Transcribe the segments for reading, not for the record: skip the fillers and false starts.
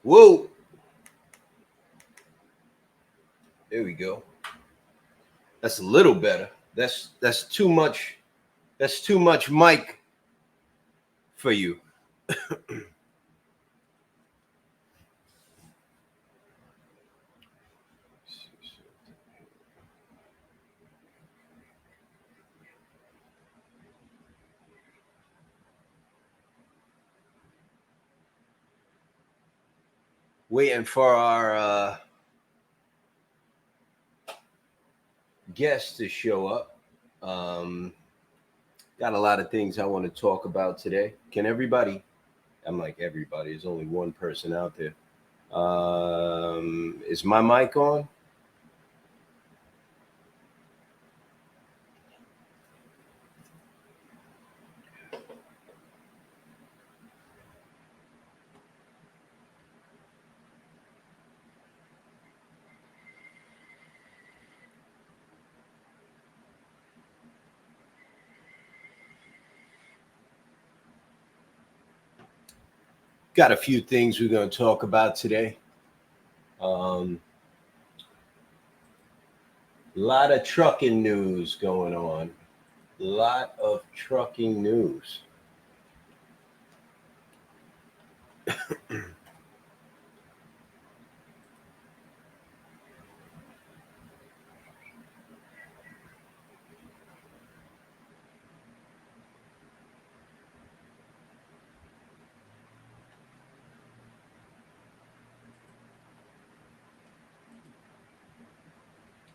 Whoa. There we go. That's a little better. That's too much. That's too much mic for you. Waiting for our guest to show up. Got a lot of things I want to talk about today. Can everybody? I'm like everybody. There's only one person out there. Is my mic on? Got a few things we're going to talk about today. A lot of trucking news going on. A lot of trucking news.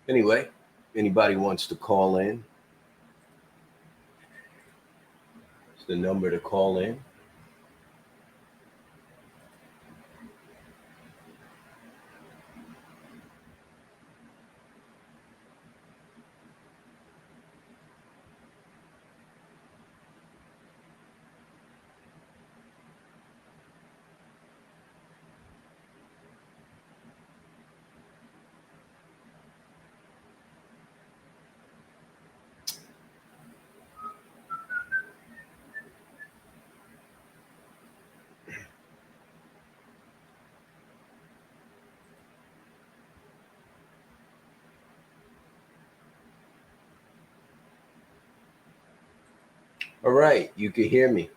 Anyway, anybody wants to call in? It's the number to call in. All right, you can hear me.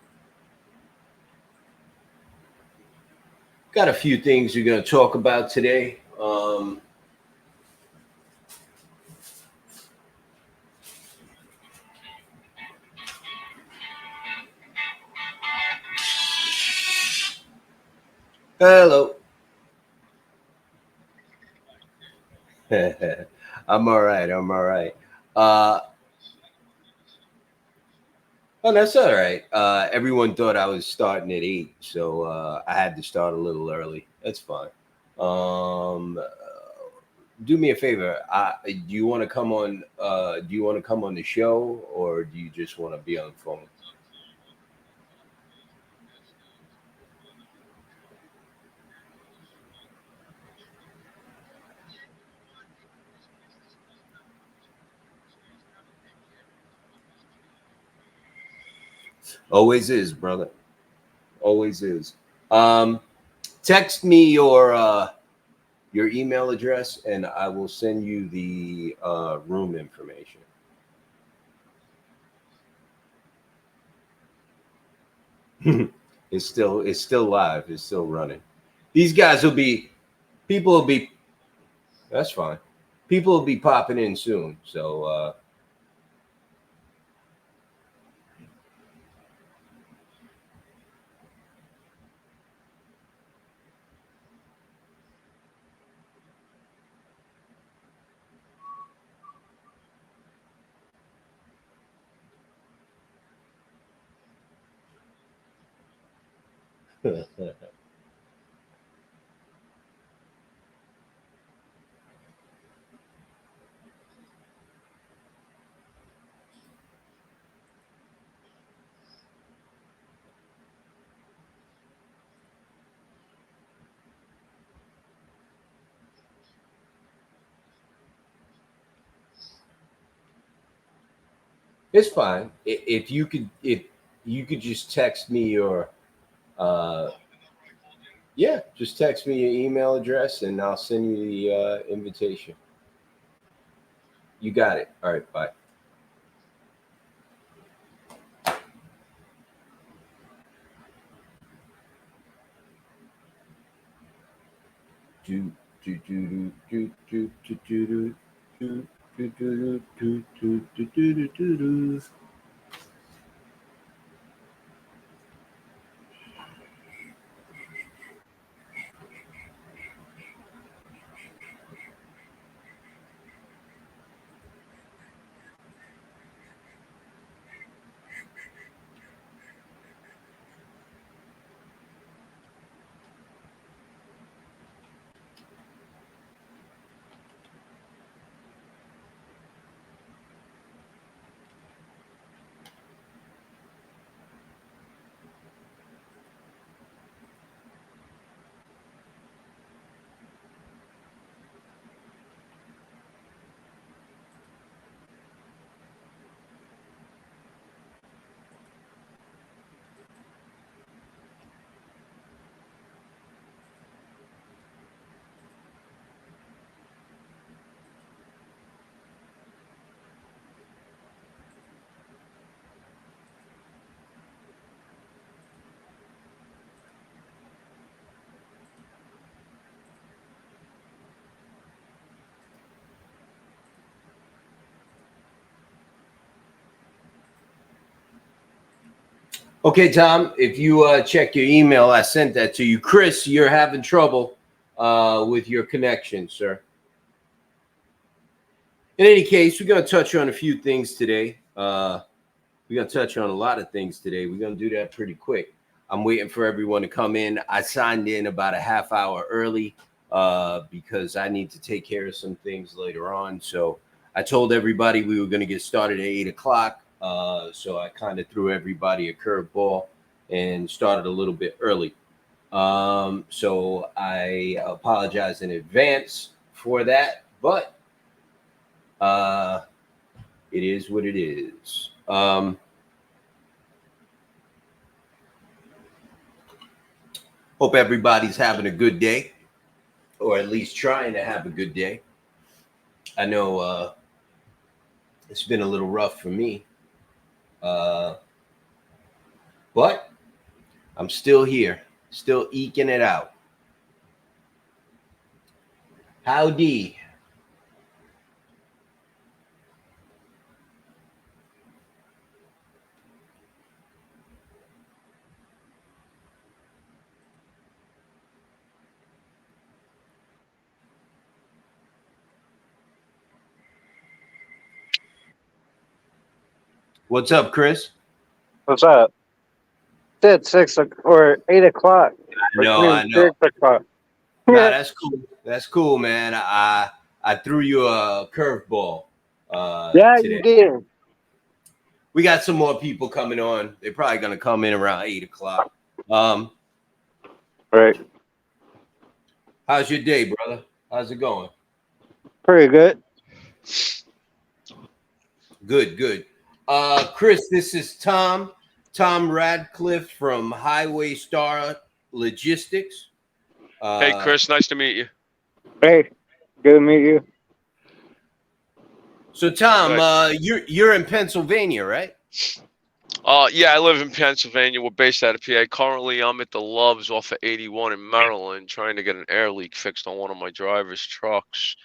Got a few things we're going to talk about today. Hello. I'm all right. I'm all right. Uh, oh, that's all right. Everyone thought I was starting at 8, so I had to start a little early. That's fine. Um, do me a favor. Do you want to come on? Do you want to come on the show, or do you just want to be on the phone? Always is, brother. Always is. Um, Text me your email address, and I will send you the room information. It's still live. It's still running. These guys will be people will be. That's fine. People will be popping in soon. So it's fine. If you could just text me your uh Yeah, just text me your email address and I'll send you the invitation. You got it. All right, bye. Do do do do do do do do do do do do do do do do. Okay, Tom, if you check your email, I sent that to you. Chris, you're having trouble with your connection, sir. In any case, we're going to touch on a few things today. We're going to touch on a lot of things today. We're going to do that pretty quick. I'm waiting for everyone to come in. I signed in about a half hour early because I need to take care of some things later on. So I told everybody we were going to get started at 8 o'clock. So I kind of threw everybody a curveball and started a little bit early. So I apologize in advance for that, but it is what it is. Hope everybody's having a good day, or at least trying to have a good day. I know it's been a little rough for me, but I'm still here, still eking it out. Howdy. What's up, Chris? What's up? It's 8 o'clock. I know. 6 o'clock. Nah, that's cool. That's cool, man. I threw you a curveball Yeah, you today. did. We got some more people coming on. They're probably gonna come in around 8 o'clock. Right. How's your day, brother? How's it going? Pretty good. Good, good. Chris, this is Tom Radcliffe from Highway Star Logistics. Hey, Chris, nice to meet you. Hey, good to meet you. So, Tom, you're in Pennsylvania, right? Yeah, I live in Pennsylvania. We're based out of PA. Currently, I'm at the Loves off of 81 in Maryland, trying to get an air leak fixed on one of my driver's trucks.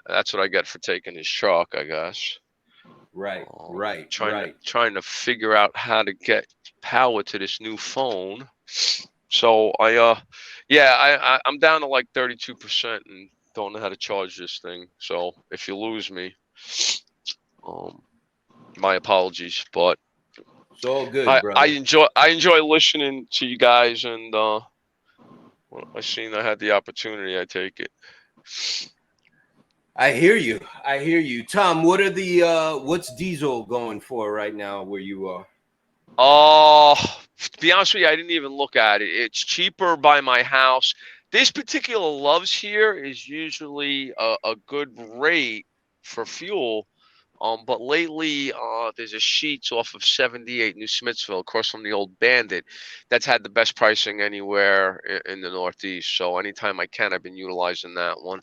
That's what I get for taking his truck, I guess. Right. Trying to figure out how to get power to this new phone. So I'm down to like 32% and don't know how to charge this thing. So if you lose me, my apologies, but it's all good, brother. I enjoy listening to you guys, and when I seen I had the opportunity, I take it. I hear you. Tom, what are the what's diesel going for right now where you are? To be honest with you, I didn't even look at it. It's cheaper by my house. This particular Loves here is usually a good rate for fuel, But lately, there's a Sheets off of 78 New Smithsville, across from the old Bandit, that's had the best pricing anywhere in the Northeast. So anytime I can, I've been utilizing that one.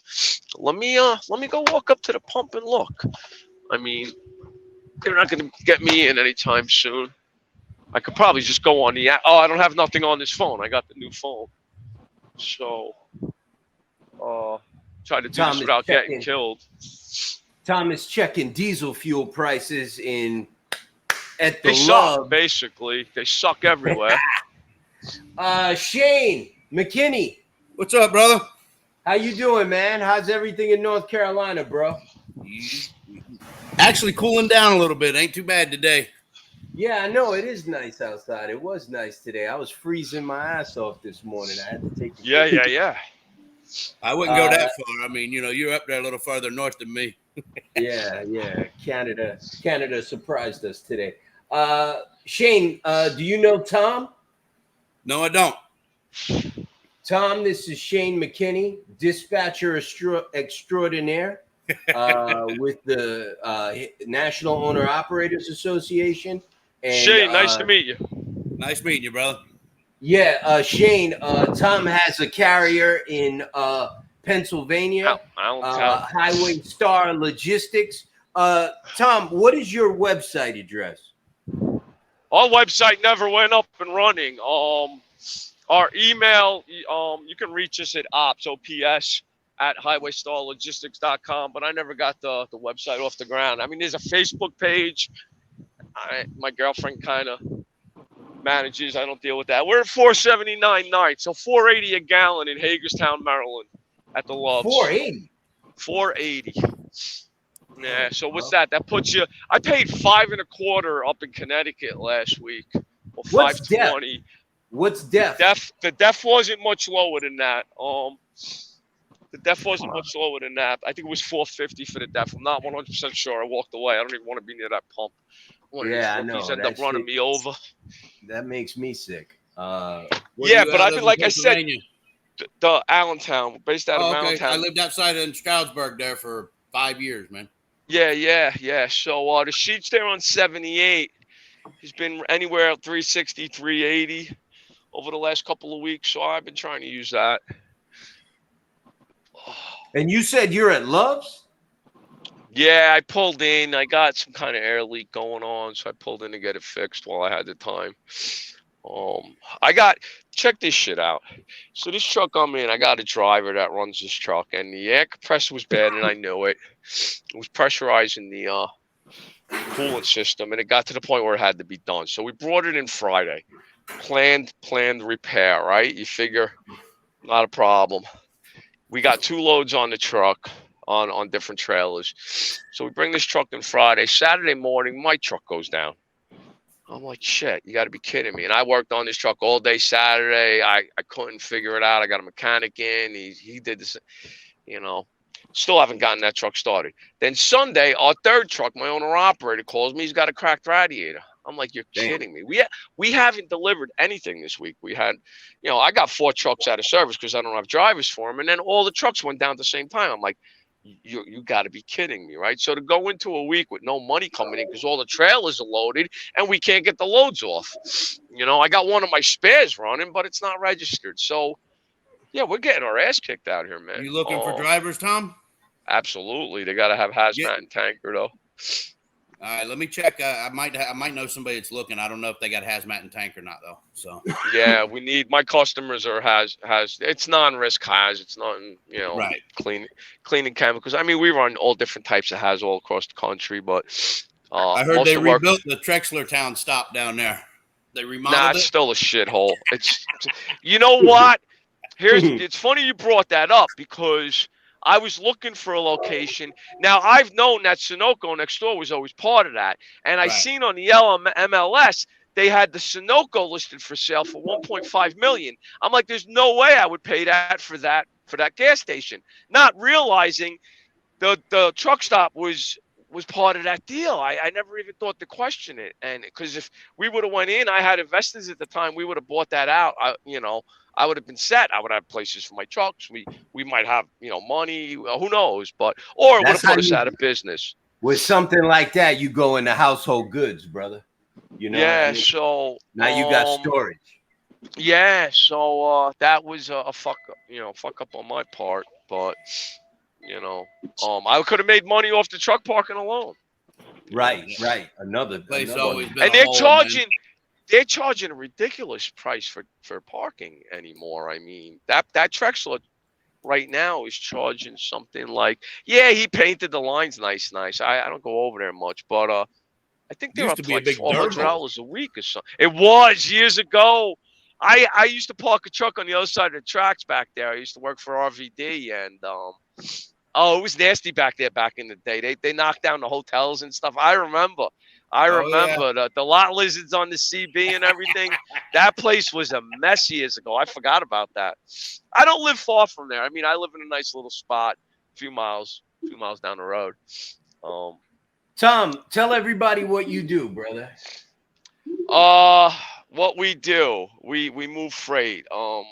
Let me go walk up to the pump and look. I mean, they're not going to get me in anytime soon. I could probably just go on the app. Oh, I don't have nothing on this phone. I got the new phone. So, try to do Tom this is without getting checking. killed. Tom is checking diesel fuel prices at the They suck, Love. basically. They suck everywhere. Shane McKinney, What's up, brother? how you doing, man? How's everything in North Carolina, bro? Actually cooling down a little bit. Ain't too bad today. Yeah, I know it is nice outside. It was nice today. I was freezing my ass off this morning. I had to take. Yeah. I wouldn't go that far. I mean, you're up there a little farther north than me. Yeah. Canada surprised us today. Shane, do you know Tom? No, I don't. Tom, this is Shane McKinney, dispatcher extraordinaire with the National Owner Operators Association. And, Shane, nice to meet you. Nice meeting you, brother. Yeah, Shane, Tom has a carrier in Pennsylvania, Allentown. Highway Star Logistics. Tom, what is your website address? Our website never went up and running. Our email, you can reach us at ops at highwaystarlogistics.com, but I never got the website off the ground. I mean, there's a Facebook page. My girlfriend kind of manages. I don't deal with that. We're at 479 nights, so 480 a gallon in Hagerstown, Maryland, at the Loves. 480. 480. Yeah. So what's that? That puts you. I paid $5.25 up in Connecticut last week, or What's $5.20. What's def? The def wasn't much lower than that. The def wasn't much lower than that. I think it was $4.50 for the def. I'm not 100% sure. I walked away. I don't even want to be near that pump. Yeah, I know. These end up running me over. That makes me sick. Where Yeah, you but out I of mean, in like I said, Pennsylvania? the Allentown, based out of Oh, okay. Allentown. I lived outside in Stroudsburg there for 5 years, man. Yeah. So the Sheets there on 78 has been anywhere 360, 380 over the last couple of weeks. So I've been trying to use that. And you said you're at Love's? Yeah, I pulled in. I got some kind of air leak going on, so I pulled in to get it fixed while I had the time. Check this shit out. So this truck I'm in, I got a driver that runs this truck, and the air compressor was bad, and I knew it. It was pressurizing the coolant system, and it got to the point where it had to be done. So we brought it in Friday. Planned repair, right? You figure, not a problem. We got 2 loads on the truck on different trailers. So we bring this truck in Friday. Saturday morning, my truck goes down. I'm like, shit, you got to be kidding me. And I worked on this truck all day Saturday. I couldn't figure it out. I got a mechanic in. He did this, Still haven't gotten that truck started. Then Sunday, our third truck, my owner operator calls me. He's got a cracked radiator. I'm like, you're kidding me. We haven't delivered anything this week. We had, I got 4 trucks out of service because I don't have drivers for them. And then all the trucks went down at the same time. I'm like, you got to be kidding me, right? So to go into a week with no money coming in because all the trailers are loaded and we can't get the loads off. I got one of my spares running, but it's not registered. So, yeah, we're getting our ass kicked out here, man. Are you looking for drivers, Tom? Absolutely. They got to have hazmat and tanker, though. All right, let me check. I might know somebody that's looking. I don't know if they got hazmat and tank or not, though. So yeah, we need. My customers are has. It's non-risk haz. It's not right. Cleaning chemicals. I mean, we run all different types of haz all across the country, but I heard they rebuilt the Trexler Town stop down there. They remodeled it. It's still a shithole. It's you know what? It's funny you brought that up because I was looking for a location. Now, I've known that Sunoco next door was always part of that. And I seen on the MLS, they had the Sunoco listed for sale for $1.5 million. I'm like, there's no way I would pay that for that gas station. Not realizing the truck stop was part of that deal. I never even thought to question it. And because if we would have went in, I had investors at the time, we would have bought that out. I would have been set. I would have places for my trucks. We might have, money. Who knows? Or it would have put us out of business. with something like that, you go into household goods, brother. You know what I Yeah, mean? so Now you got storage. yeah, so that was a fuck up on my part, but I could have made money off the truck parking alone. Right. Another Place one. always been And a hole, man. they're charging a ridiculous price for parking anymore. I mean, that Trexler right now is charging something like, yeah, he painted the lines nice. I don't go over there much, but I think they're Used up to to be a like big dirt hole. $400 a week or something. It was years ago. I used to park a truck on the other side of the tracks back there. I used to work for RVD, and it was nasty back there back in the day. They knocked down the hotels and stuff. I remember Oh, yeah. the lot lizards on the CB and everything. That place was a mess years ago. I forgot about that. I don't live far from there. I mean, I live in a nice little spot, a few miles down the road. Tom, tell everybody what you do, brother. What we do, we move freight.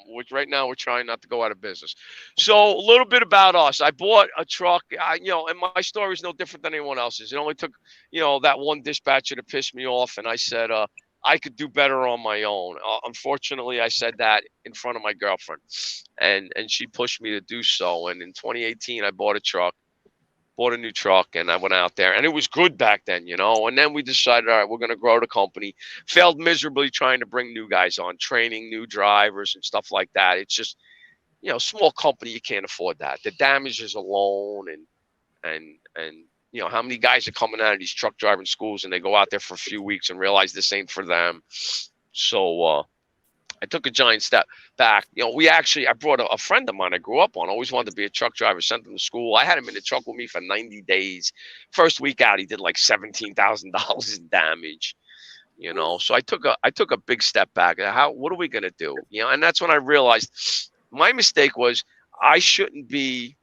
Which right now we're trying not to go out of business. So a little bit about us. I bought a truck. And my story is no different than anyone else's. It only took, that one dispatcher to piss me off, and I said, I could do better on my own. Unfortunately, I said that in front of my girlfriend, and she pushed me to do so. And in 2018, I bought a new truck, and I went out there, and it was good back then, and then we decided, all right, we're going to grow the company. Failed miserably trying to bring new guys on, training new drivers and stuff like that. It's just, small company, you can't afford that. The damages alone, and how many guys are coming out of these truck driving schools and they go out there for a few weeks and realize this ain't for them. So I took a giant step back. I brought a friend of mine I grew up on, always wanted to be a truck driver, sent him to school. I had him in the truck with me for 90 days. First week out, he did like $17,000 in damage. So I took a big step back. What are we going to do? And that's when I realized my mistake was I shouldn't be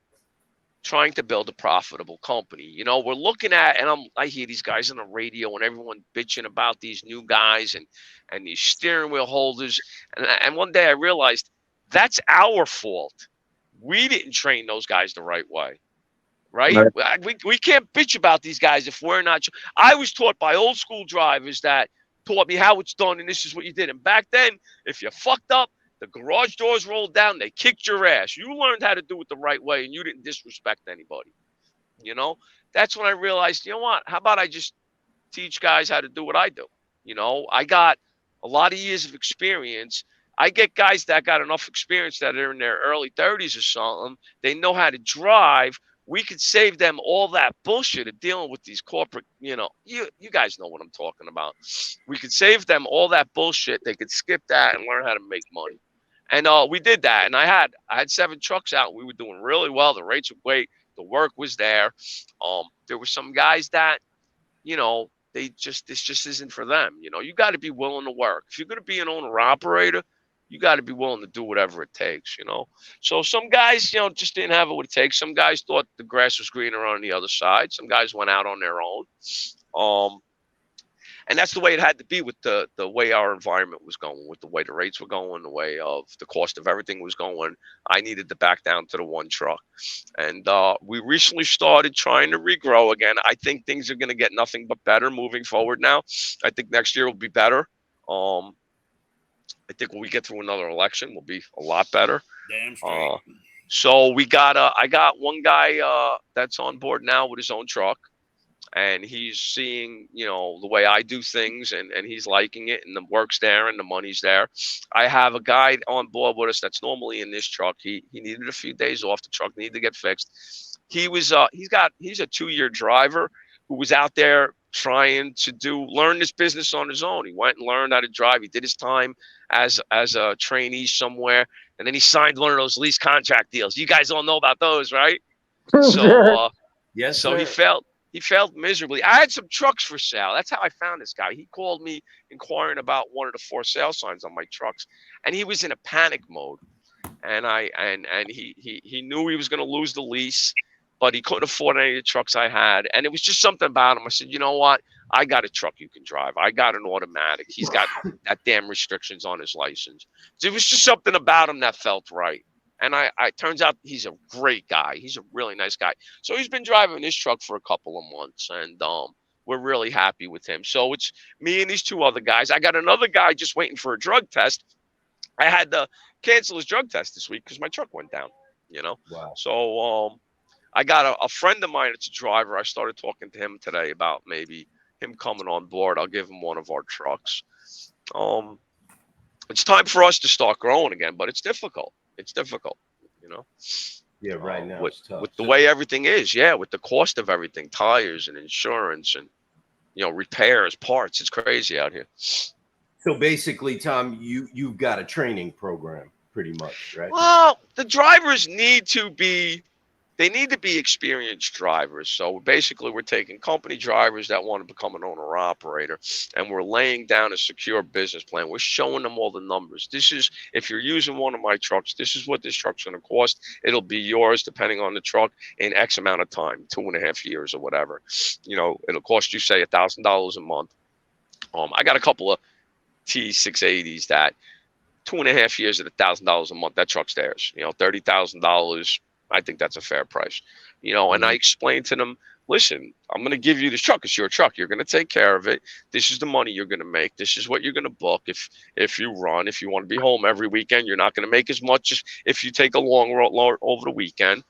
trying to build a profitable company. We're looking at, and I hear these guys on the radio and everyone bitching about these new guys and these steering wheel holders. And one day I realized that's our fault. We didn't train those guys the right way. Right? We can't bitch about these guys if we're not. I was taught by old school drivers that taught me how it's done, and this is what you did. And back then, if you fucked up, the garage doors rolled down, they kicked your ass. You learned how to do it the right way, and you didn't disrespect anybody. That's when I realized, what? How about I just teach guys how to do what I do? I got a lot of years of experience. I get guys that got enough experience that are in their early 30s or something. They know how to drive. We could save them all that bullshit of dealing with these corporate, you guys know what I'm talking about. We could save them all that bullshit. They could skip that and learn how to make money. And we did that. And I had 7 trucks out. We were doing really well. The rates were great. The work was there. There were some guys that, this just isn't for them. You got to be willing to work. If you're going to be an owner operator, you got to be willing to do whatever it takes, So some guys, just didn't have what it takes. Some guys thought the grass was greener on the other side. Some guys went out on their own. And that's the way it had to be with the way our environment was going, with the way the rates were going, the way of the cost of everything was going. I needed to back down to the one truck. And we recently started trying to regrow again. I think things are going to get nothing but better moving forward now. I think next year will be better. I think when we get through another election, we'll be a lot better. Damn straight. So I got one guy that's on board now with his own truck, and he's seeing, the way I do things, and he's liking it, and the work's there and the money's there. I have a guy on board with us that's normally in this truck. He needed a few days off. The truck needed to get fixed. He's a 2-year driver who was out there trying to learn this business on his own. He went and learned how to drive. He did his time as a trainee somewhere, and then he signed one of those lease contract deals. You guys all know about those, right? So yes, so sir. he failed miserably. I had some trucks for sale. That's how I found this guy. He called me inquiring about one of the 4 sale signs on my trucks, and he was in a panic mode. And he knew he was going to lose the lease, but he couldn't afford any of the trucks I had. And it was just something about him. I said, you know what? I got a truck you can drive. I got an automatic. He's got that damn restrictions on his license. So it was just something about him that felt right. And I turns out he's a great guy. He's a really nice guy. So he's been driving this truck for a couple of months, and we're really happy with him. So it's me and these two other guys. I got another guy just waiting for a drug test. I had to cancel his drug test this week because my truck went down. You know. Wow. So I got a friend of mine that's a driver. I started talking to him today about maybe him coming on board. I'll give him one of our trucks. It's time for us to start growing again, but it's difficult. It's difficult, you know. Yeah, right now with, it's tough. with the way everything is, yeah, with the cost of everything, tires and insurance and repairs, parts. It's crazy out here. So basically, Tom, you've got a training program, pretty much, right? Well, the drivers need to be experienced drivers. So basically, we're taking company drivers that want to become an owner or operator, and we're laying down a secure business plan. We're showing them all the numbers. This is, if you're using one of my trucks, this is what this truck's going to cost. It'll be yours, depending on the truck, in X amount of time, 2.5 years or whatever. It'll cost you, say, $1,000 a month. I got a couple of T680s that 2.5 years at $1,000 a month, that truck's theirs. $30,000. I think that's a fair price, and I explained to them, listen, I'm going to give you this truck. It's your truck. You're going to take care of it. This is the money you're going to make. This is what you're going to book. If you run, if you want to be home every weekend, you're not going to make as much as if you take a long road over the weekend.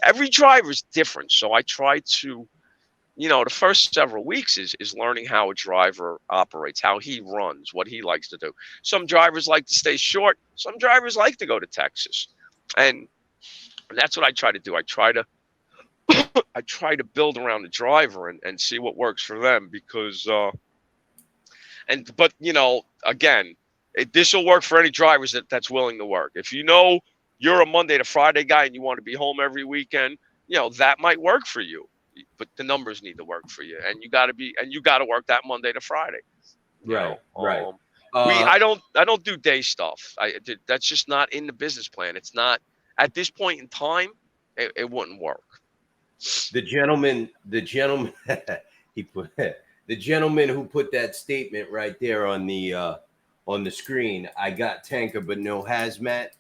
Every driver is different. So I try to, the first several weeks is learning how a driver operates, how he runs, what he likes to do. Some drivers like to stay short. Some drivers like to go to Texas. And that's what I try to do. I try to build around the driver and see what works for them because again, this will work for any drivers that's willing to work. If you're a Monday to Friday guy and you want to be home every weekend, that might work for you, but the numbers need to work for you, and you got to work that Monday to Friday. Right. I don't do day stuff. That's just not in the business plan. It's not. At this point in time, it wouldn't work. The gentleman the gentleman who put that statement right there on the screen. I got tanker but no hazmat.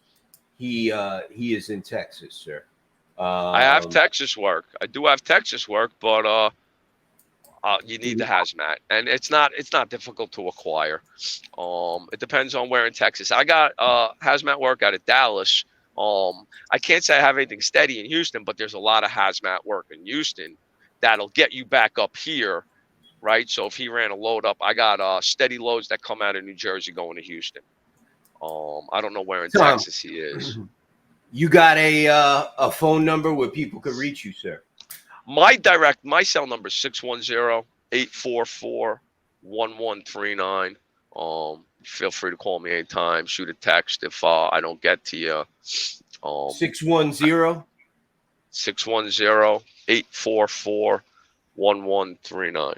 He is in Texas, sir. I have Texas work. I do have Texas work, but you need the hazmat, and it's not difficult to acquire. It depends on where in Texas. I got hazmat work out of Dallas. I can't say I have anything steady in Houston, but there's a lot of hazmat work in Houston that'll get you back up here, right? So if he ran a load up, I got steady loads that come out of New Jersey going to Houston. I don't know where in Texas he is. You got a phone number where people could reach you, sir? My cell number is 610-844-1139. Feel free to call me anytime. Shoot a text if I don't get to you. 610-844-1139.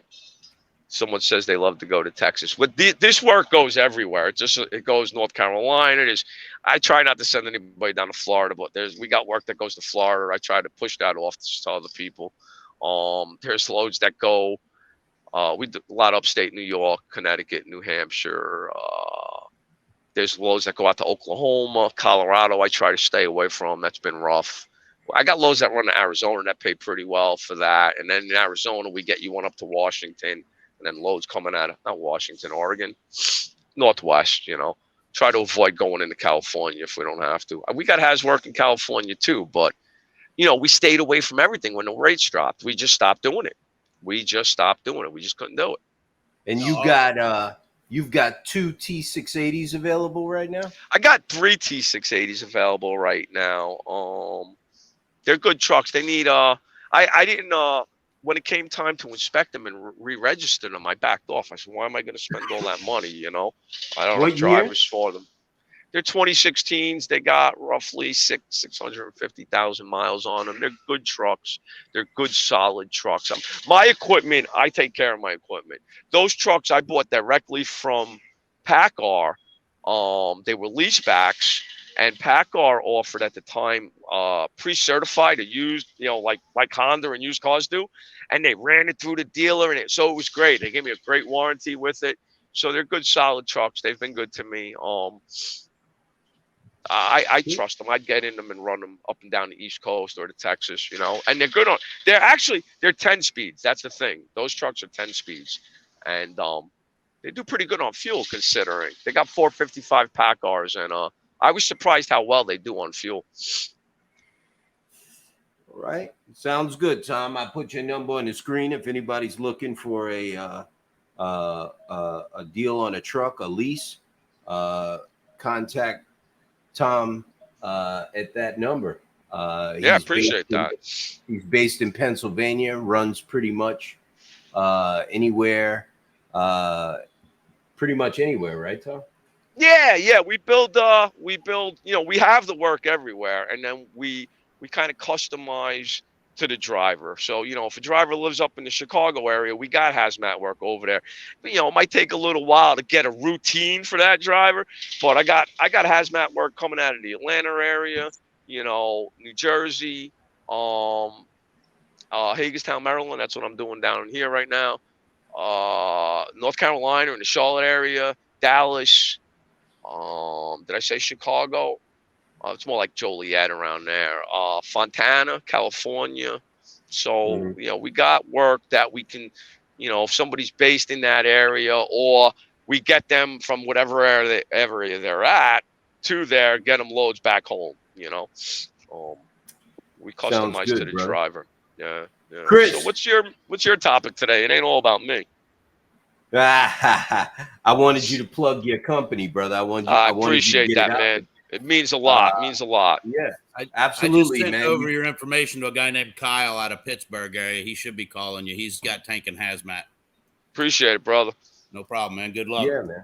Someone says they love to go to Texas. But this work goes everywhere. It goes North Carolina. I try not to send anybody down to Florida, but we got work that goes to Florida. I try to push that off to other people. There's loads that go. We do a lot upstate New York, Connecticut, New Hampshire. There's loads that go out to Oklahoma, Colorado. I try to stay away from. That's been rough. I got loads that run to Arizona that pay pretty well for that. And then in Arizona, we get you one up to Washington, and then loads coming out of not Washington, Oregon, Northwest. Try to avoid going into California if we don't have to. We got work in California too, but we stayed away from everything when the rates dropped. We just stopped doing it. We just couldn't do it. And you've got 2 T680s available right now? I got 3 T680s available right now. They're good trucks. They need I didn't when it came time to inspect them and re-register them, I backed off. I said, why am I going to spend all that money? I don't have drivers for them. They're 2016s. They got roughly 650,000 miles on them. They're good trucks. They're good, solid trucks. My equipment, I take care of my equipment. Those trucks I bought directly from PACCAR. They were leasebacks, and PACCAR offered at the time pre-certified, a used, like Honda and used cars do, and they ran it through the dealer, and so it was great. They gave me a great warranty with it. So they're good, solid trucks. They've been good to me. I trust them. I'd get in them and run them up and down the East Coast or to Texas, you know. And they're good on. They're 10 speeds. That's the thing. Those trucks are 10 speeds, and they do pretty good on fuel considering they got 455 PACCARs, and I was surprised how well they do on fuel. All right, sounds good, Tom. I put your number on the screen if anybody's looking for a deal on a truck, a lease. Contact Tom at that number. Yeah, appreciate that. He's based in Pennsylvania, runs pretty much anywhere, pretty much anywhere, right, Tom? Yeah. We build, you know, we have the work everywhere, and then we kind of customize to the driver. So, you know, if a driver lives up in the Chicago area, we got hazmat work over there. But, you know, it might take a little while to get a routine for that driver, but I got hazmat work coming out of the Atlanta area, you know, New Jersey, Hagerstown, Maryland. That's what I'm doing down here right now. North Carolina in the Charlotte area, Dallas. Did I say Chicago? It's more like Joliet around there. Fontana, California. So, you know, we got work that we can, you know, if somebody's based in that area, or we get them from whatever area they're at to there, get them loads back home, you know. We customize good, to the brother. driver. Yeah. Chris. So what's your topic today? It ain't all about me. I wanted you to plug your company, brother. I wanted appreciate you to get that, it man. It means a lot. Means a lot. Yeah, I absolutely, just sent man. over your information to a guy named Kyle out of Pittsburgh area. He should be calling you. He's got tank and hazmat. Appreciate it, brother. No problem, man. Good luck. Yeah, man.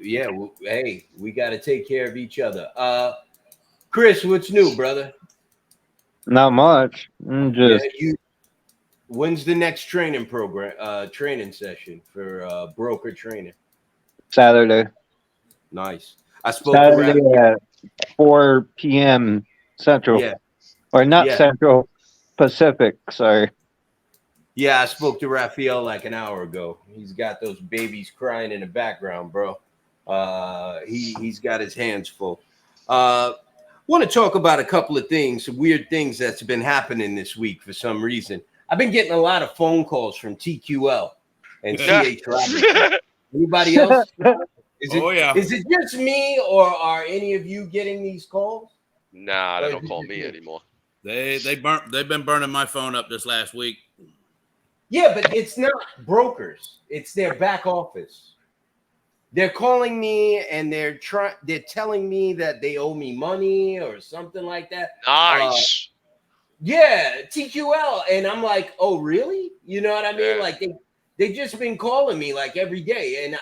Yeah. Well, hey, we got to take care of each other. Chris, what's new, brother? Not much. When's the next training session for broker training? Saturday. Nice. I spoke Saturday to at 4 p.m. Central. Yeah. Or not Yeah. Central, Pacific. Sorry. Yeah, I spoke to Raphael like an hour ago. He's got those babies crying in the background, bro. He's got his hands full. Want to talk about a couple of things, some weird things that's been happening this week for some reason. I've been getting a lot of phone calls from TQL and CH Robinson. Anybody else? Is it just me, or are any of you getting these calls? Nah, they don't call me anymore. They've been burning my phone up this last week. Yeah, but it's not brokers. It's their back office. They're calling me and they're telling me that they owe me money or something like that. Nice. Yeah, TQL. And I'm like, oh, really? You know what I mean? Yeah. Like they just been calling me like every day. And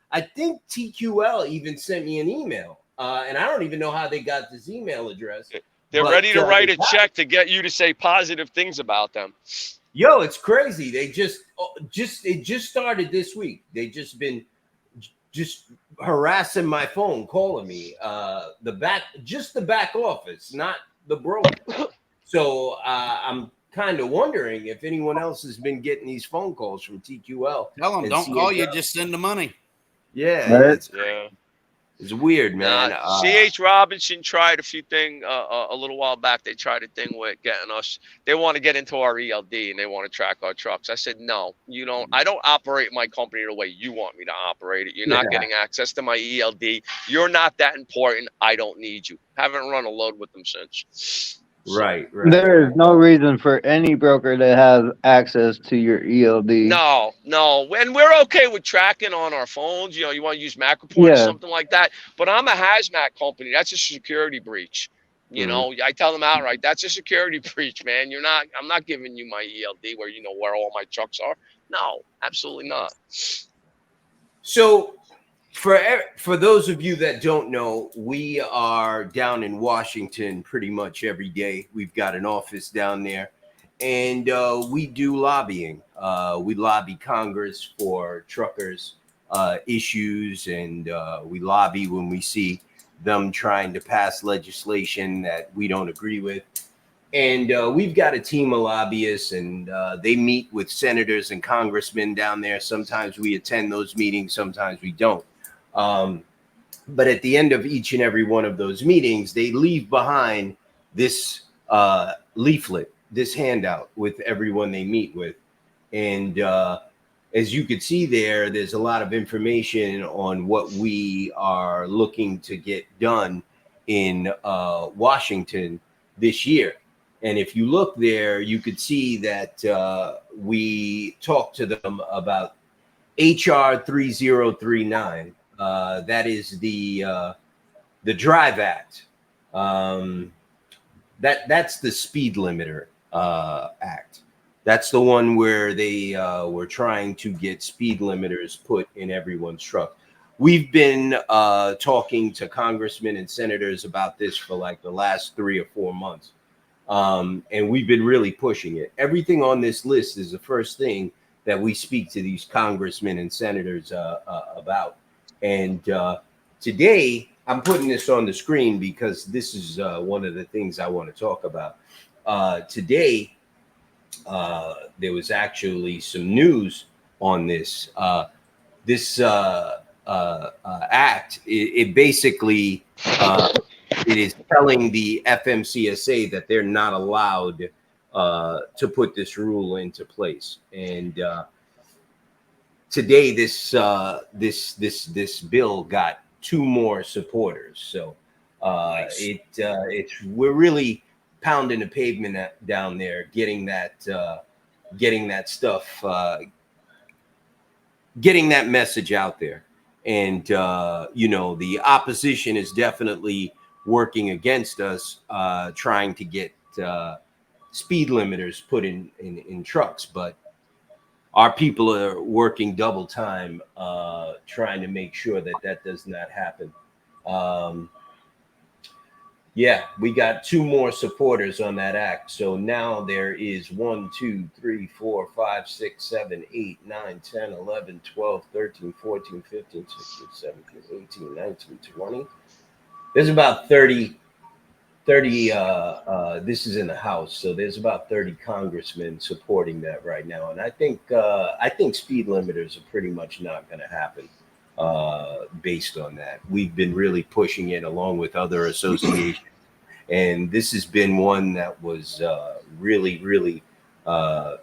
I think TQL even sent me an email. And I don't even know how they got this email address. They're ready to write a check to get you to say positive things about them. Yo, it's crazy. They it just started this week. They just been harassing my phone, calling me. The back office, not the broker. So I'm kind of wondering if anyone else has been getting these phone calls from TQL. Tell them, don't call you, just send the money. Yeah, Yeah. It's weird, man. CH Robinson tried a few things a little while back. They tried a thing with getting us. They want to get into our ELD and they want to track our trucks. I said, no, you don't. I don't operate my company the way you want me to operate it. You're not getting access to my ELD. You're not that important. I don't need you. Haven't run a load with them since. Right. There is no reason for any broker to have access to your ELD. No. And we're okay with tracking on our phones. You know, you want to use MacroPoint or something like that. But I'm a hazmat company. That's a security breach. You know, I tell them outright, that's a security breach, man. I'm not giving you my ELD where you know where all my trucks are. No, absolutely not. So for those of you that don't know, we are down in Washington pretty much every day. We've got an office down there, and we do lobbying. We lobby Congress for truckers' issues, and we lobby when we see them trying to pass legislation that we don't agree with. And we've got a team of lobbyists, and they meet with senators and congressmen down there. Sometimes we attend those meetings, sometimes we don't. But at the end of each and every one of those meetings, they leave behind this leaflet, this handout with everyone they meet with. And as you could see there, there's a lot of information on what we are looking to get done in Washington this year. And if you look there, you could see that we talked to them about HR 3039. That is the Drive Act. That's the speed limiter act. That's the one where they were trying to get speed limiters put in everyone's truck. We've been talking to congressmen and senators about this for like the last 3 or 4 months. And we've been really pushing it. Everything on this list is the first thing that we speak to these congressmen and senators about. And today, I'm putting this on the screen because this is one of the things I want to talk about. Today, there was actually some news on this. This act, it basically it is telling the FMCSA that they're not allowed to put this rule into place. And today, this bill got 2 more supporters. So Nice. we're really pounding the pavement down there, getting that stuff, getting that message out there. And the opposition is definitely working against us, trying to get speed limiters put in trucks, but our people are working double time trying to make sure that does not happen. Yeah, we got 2 more supporters on that act. So now there is 1, 2, 3, 4, 5, 6, 7, 8, 9, 10, 11, 12, 13, 14, 15, 16, 17, 18, 19, 20. There's about 30. This is in the House, so there's about 30 congressmen supporting that right now. And I think speed limiters are pretty much not going to happen based on that. We've been really pushing it along with other associations. And this has been one that was really,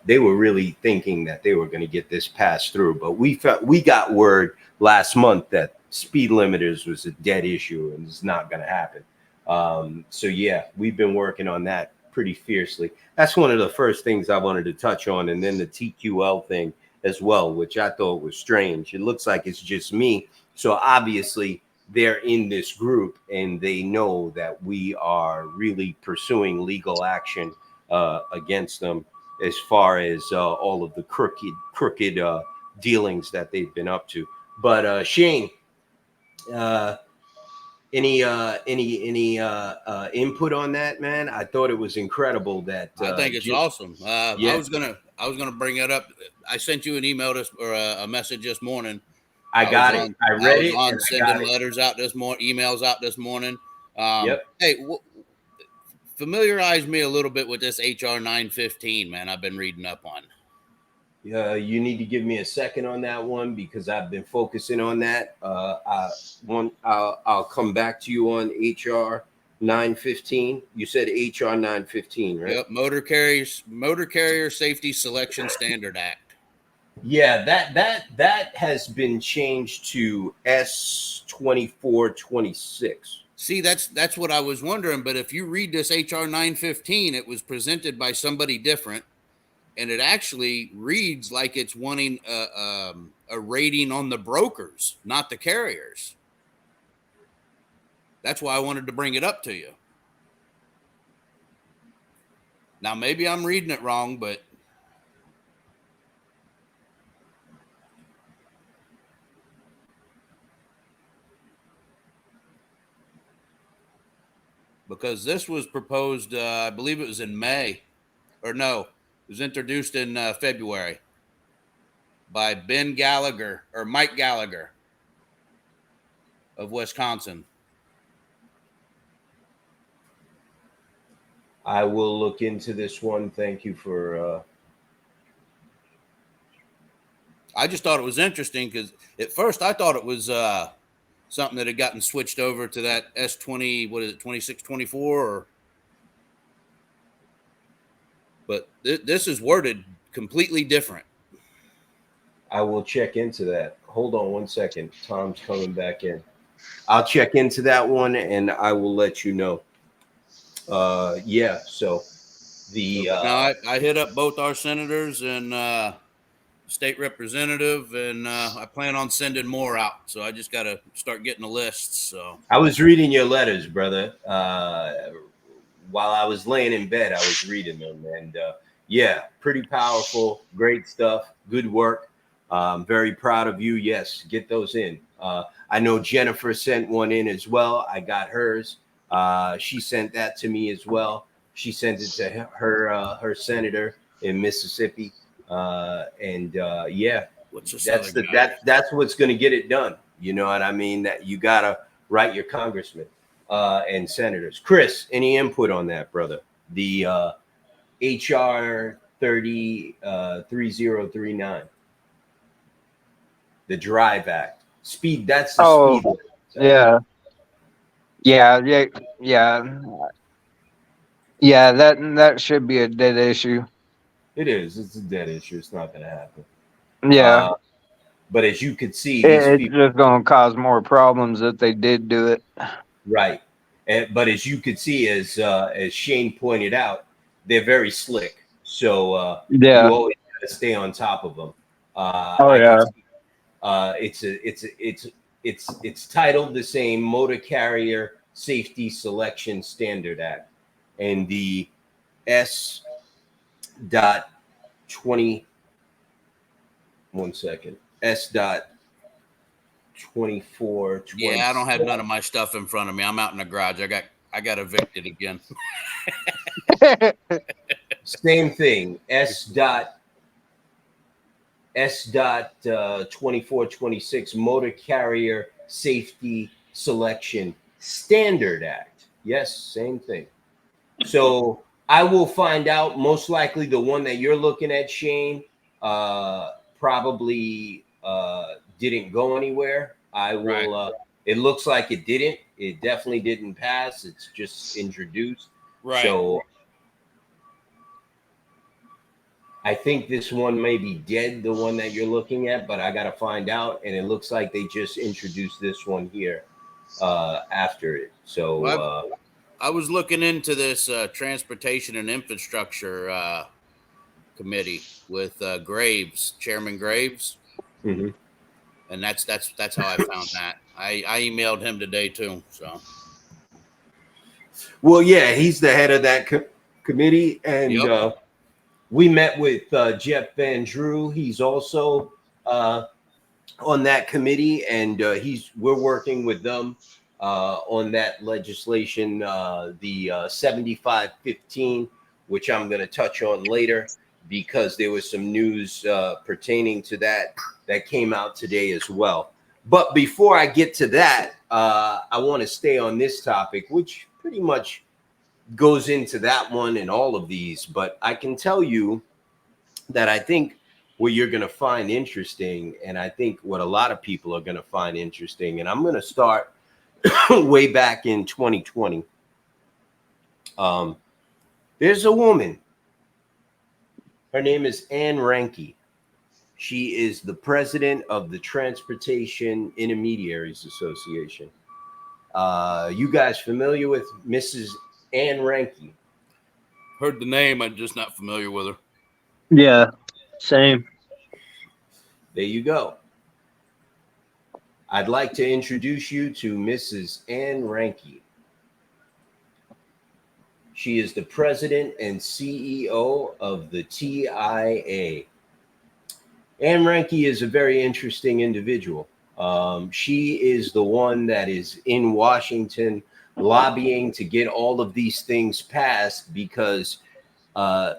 they were really thinking that they were going to get this passed through. But we got word last month that speed limiters was a dead issue and it's not going to happen. So yeah, we've been working on that pretty fiercely. That's one of the first things I wanted to touch on. And then the TQL thing as well, which I thought was strange. It looks like it's just me. So obviously they're in this group and they know that we are really pursuing legal action against them as far as all of the crooked dealings that they've been up to. But Shane, any input on that, man? I thought it was incredible that I think it's awesome. yeah. I was gonna bring it up. I sent you an email or a message this morning. I got it. I read it. On sending letters out this morning, emails out this morning. Yep. Hey, familiarize me a little bit with this HR 915, man. I've been reading up on. You need to give me a second on that one because I've been focusing on that. I'll come back to you on HR 915. You said HR 915, right? Yep. Motor Carrier Safety Selection Standard Act. Yeah, that has been changed to S2426. See, that's what I was wondering. But if you read this HR 915, it was presented by somebody different. And it actually reads like it's wanting a rating on the brokers, not the carriers. That's why I wanted to bring it up to you. Now, maybe I'm reading it wrong, but because this was proposed, I believe it was in May, or no. It was introduced in February by Ben Gallagher or Mike Gallagher of Wisconsin. I will look into this one. Thank you for. I just thought it was interesting because at first I thought it was something that had gotten switched over to that S20, what is it, 2624? Or, but this is worded completely different. I will check into that. Hold on one second. Tom's coming back in. I'll check into that one and I will let you know. Yeah, so the Now, I hit up both our senators and state representative, and I plan on sending more out. So I just got to start getting a list. So I was reading your letters, brother. While I was laying in bed, I was reading them, and yeah, pretty powerful, great stuff, good work. I'm very proud of you. Yes, get those in. I know Jennifer sent one in as well. I got hers. She sent that to me as well. She sent it to her senator in Mississippi, and yeah, what's this that's other guy? that's what's going to get it done. You know what I mean? That you gotta write your congressman and senators. Chris, any input on that, brother? The HR 3039, the Drive Act, speed. That's the Oh, speed limit. yeah. Yeah, that should be a dead issue. It is. It's a dead issue. It's not going to happen. Yeah. But as you could see, these It's people, just gonna cause more problems if they did do it. right? But as you could see, as Shane pointed out, they're very slick. So you Yeah. always got to stay on top of them. Oh I yeah. can see, it's titled the same Motor Carrier Safety Selection Standard Act, and the S. Dot 20. 1 second. S. Dot 24. Yeah, I don't have none of my stuff in front of me. I'm out in the garage. I got evicted again. Same thing. S. Dot 2426 Motor Carrier Safety Selection Standard Act. Yes, same thing. So I will find out. Most likely, the one that you're looking at, Shane, probably didn't go anywhere. I will. Right. It looks like it didn't. It definitely didn't pass. It's just introduced. Right. So I think this one may be dead, the one that you're looking at, but I got to find out. And it looks like they just introduced this one here after it. So Well, I was looking into this transportation and infrastructure committee with Graves, Chairman Graves, mhm. and that's how I found that. I emailed him today too. So Well, yeah, he's the head of that committee, and Yep. we met with Jeff Van Drew. He's also on that committee, and we're working with them on that legislation, the 7515, which I'm going to touch on later because there was some news pertaining to that came out today as well. But before I get to that, I want to stay on this topic, which pretty much goes into that one and all of these. But I can tell you that I think what you're going to find interesting, and I think what a lot of people are going to find interesting, and I'm going to start way back in 2020. There's a woman. Her name is Ann Reinke. She is the president of the Transportation Intermediaries Association. You guys familiar with Mrs. Ann Reinke? Heard the name, I'm just not familiar with her. Yeah. Same. There you go. I'd like to introduce you to Mrs. Ann Reinke. She is the president and CEO of the TIA. Ann Reinke is a very interesting individual. She is the one that is in Washington lobbying to get all of these things passed because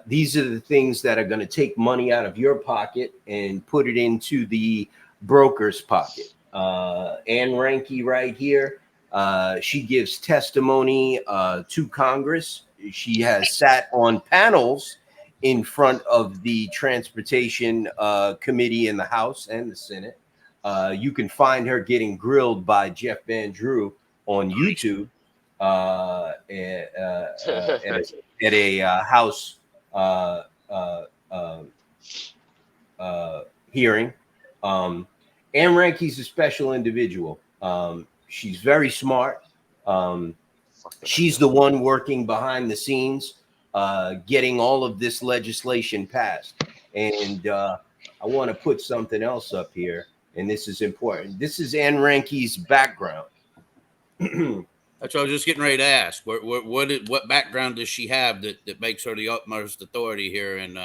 these are the things that are going to take money out of your pocket and put it into the broker's pocket. Ann Reinke right here, she gives testimony to Congress. She has sat on panels in front of the Transportation Committee in the House and the Senate. You can find her getting grilled by Jeff Van Drew on YouTube at a House hearing. Anne Ranke's a special individual. She's very smart. She's the one working behind the scenes, getting all of this legislation passed. And I want to put something else up here, and this is important. This is Anne Ranke's background. That's what I was just getting ready to ask. What background does she have that makes her the utmost authority here in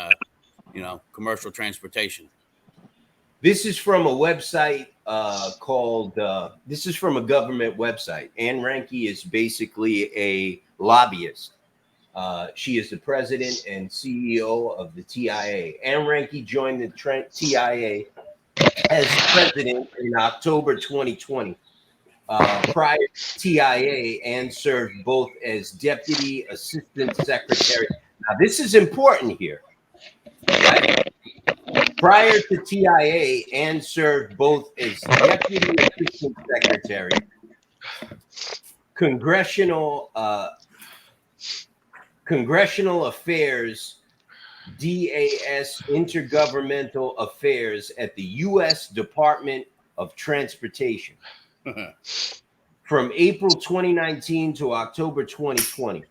commercial transportation? This is from a website called. This is from a government website. Anne Ranke is basically a lobbyist. She is the president and CEO of the TIA. Anne Ranke joined the TIA as president in October 2020. Prior to TIA, Anne served both as deputy assistant secretary. Now, this is important here. Right? Prior to TIA, Anne served both as deputy assistant secretary, congressional affairs, DAS, intergovernmental affairs at the U.S. Department of Transportation. From April 2019 to October 2020.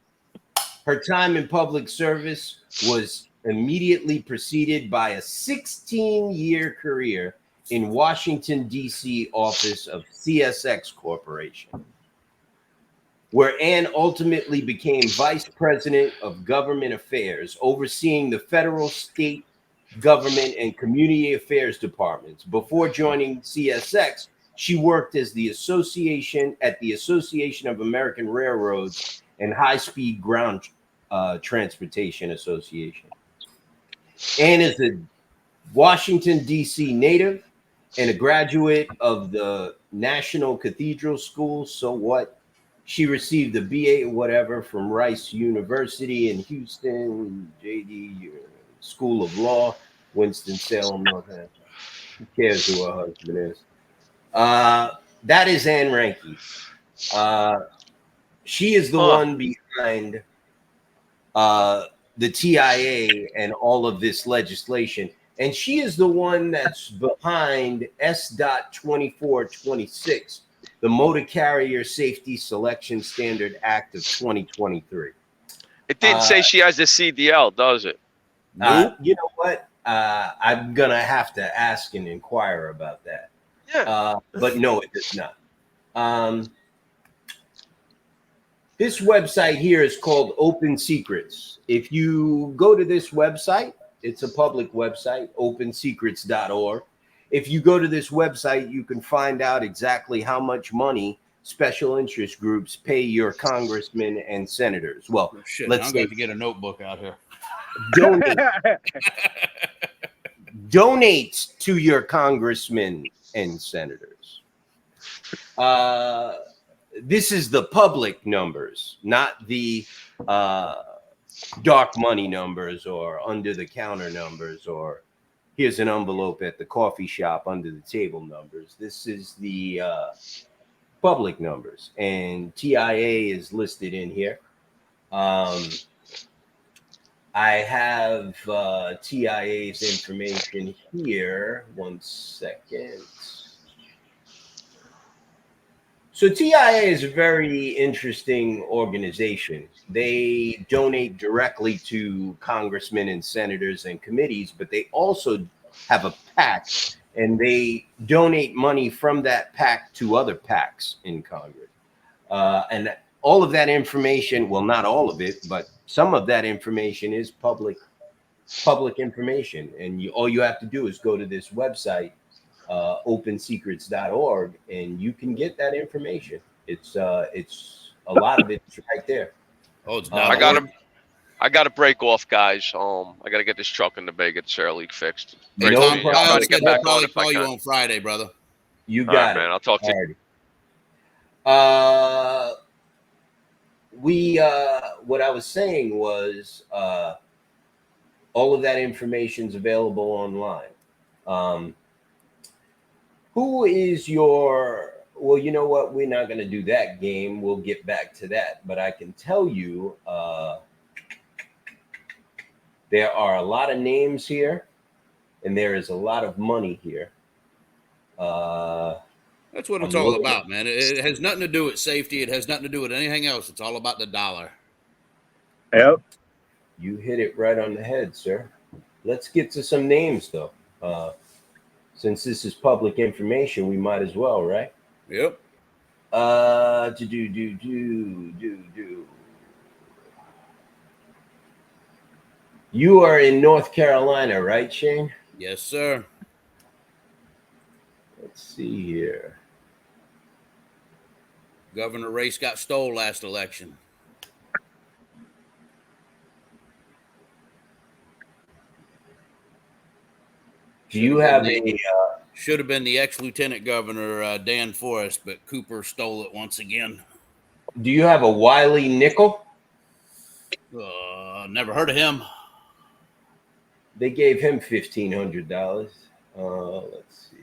Her time in public service was immediately preceded by a 16-year career in Washington, D.C. office of CSX Corporation, where Anne ultimately became vice president of government affairs, overseeing the federal, state, government, and community affairs departments. Before joining CSX, she worked as the Association of American Railroads and High-Speed Ground Transportation Association. Anne is a Washington, D.C. native and a graduate of the National Cathedral School. So what? She received a BA whatever from Rice University in Houston, JD School of Law, Winston-Salem, North Carolina. Who cares who her husband is? That is Anne Ranke. She is the one behind the TIA and all of this legislation. And she is the one that's behind S.2426, the Motor Carrier Safety Selection Standard Act of 2023. It didn't say she has a CDL, does it? You know what? I'm going to have to ask and inquire about that. Yeah. But no, it does not. This website here is called Open Secrets. If you go to this website, it's a public website, opensecrets.org. If you go to this website, you can find out exactly how much money special interest groups pay your congressmen and senators. Well, let's I'm going to get a notebook out here. Donate to your congressmen and senators. This is the public numbers, not the dark money numbers or under the counter numbers or here's an envelope at the coffee shop under the table numbers. This is the public numbers, and TIA is listed in here. I have TIA's information here. 1 second. So TIA is a very interesting organization. They donate directly to congressmen and senators and committees, but they also have a PAC, and they donate money from that PAC to other PACs in Congress. And all of that information, well, not all of it, but some of that information is public information. And all you have to do is go to this website, opensecrets.org, and you can get that information. It's a lot of it's right there. Oh, it's I got to break off, guys. I got to get this truck in the bay, get Sierra League fixed. No I'll problem. try to get back on if I call you can. on Friday, brother. You All got right, it, man. I'll talk to you. What I was saying was all of that information is available online. Who is your? Well, you know what? We're not going to do that game. We'll get back to that. But I can tell you, there are a lot of names here, and there is a lot of money here. That's what it's I'm all looking- about, man. It has nothing to do with safety. It has nothing to do with anything else. It's all about the dollar. Yep. You hit it right on the head, sir. Let's get to some names, though. Since this is public information, we might as well, right? Yep. Do. You are in North Carolina, right, Shane? Yes, sir. Let's see here. Governor race got stole last election. Do you have a? Should have been the ex-lieutenant governor Dan Forrest, but Cooper stole it once again. Do you have a Wiley Nickel? Never heard of him. They gave him $1,500. Let's see.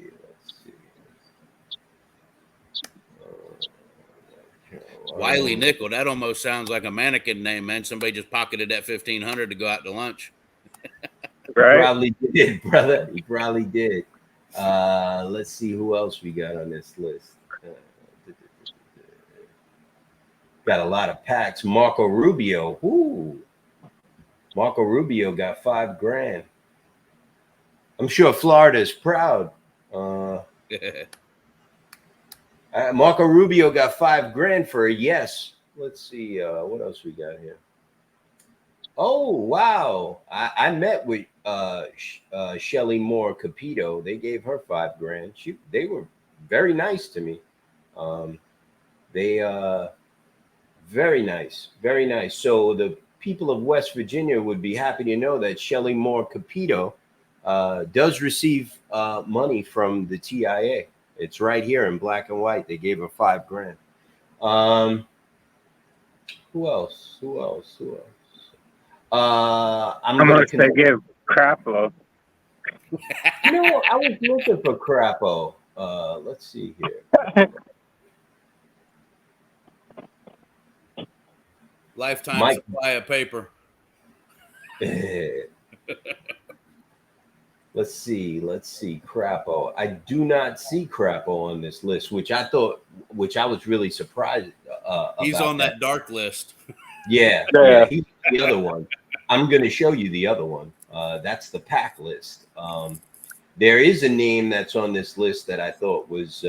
Wiley Nickel. That almost sounds like a mannequin name, man. Somebody just pocketed that $1,500 to go out to lunch. Right. Probably did, brother. He probably did. Let's see who else we got on this list. Got a lot of packs. Marco Rubio. Ooh. Marco Rubio got $5,000. I'm sure Florida is proud. Marco Rubio got $5,000 for a yes. Let's see what else we got here. Oh wow! I met with Shelly Moore Capito. They gave her $5,000. They were very nice to me. They very nice, very nice. So the people of West Virginia would be happy to know that Shelly Moore Capito does receive money from the TIA. It's right here in black and white. They gave her $5,000. Who else? How much they give Crapo? You know, I was looking for Crapo. Let's see here. Lifetime Mike. supply of paper. Let's see. Crapo. I do not see Crapo on this list, which I was really surprised He's about on that dark list. Yeah, he's the other one. I'm going to show you the other one. That's the pack list. There is a name that's on this list that I thought was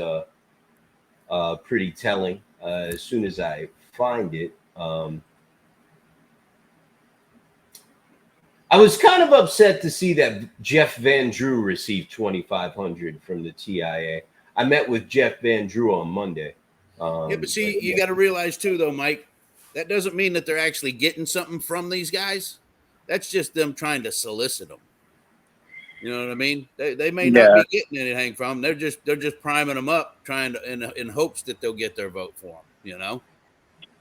pretty telling. As soon as I find it, I was kind of upset to see that Jeff Van Drew received $2,500 from the TIA. I met with Jeff Van Drew on Monday. Yeah, but see, you got to realize too, though, Mike, that doesn't mean that they're actually getting something from these guys. That's just them trying to solicit them. You know what I mean? They may not be getting anything from them. They're just priming them up, trying to in hopes that they'll get their vote for them. You know.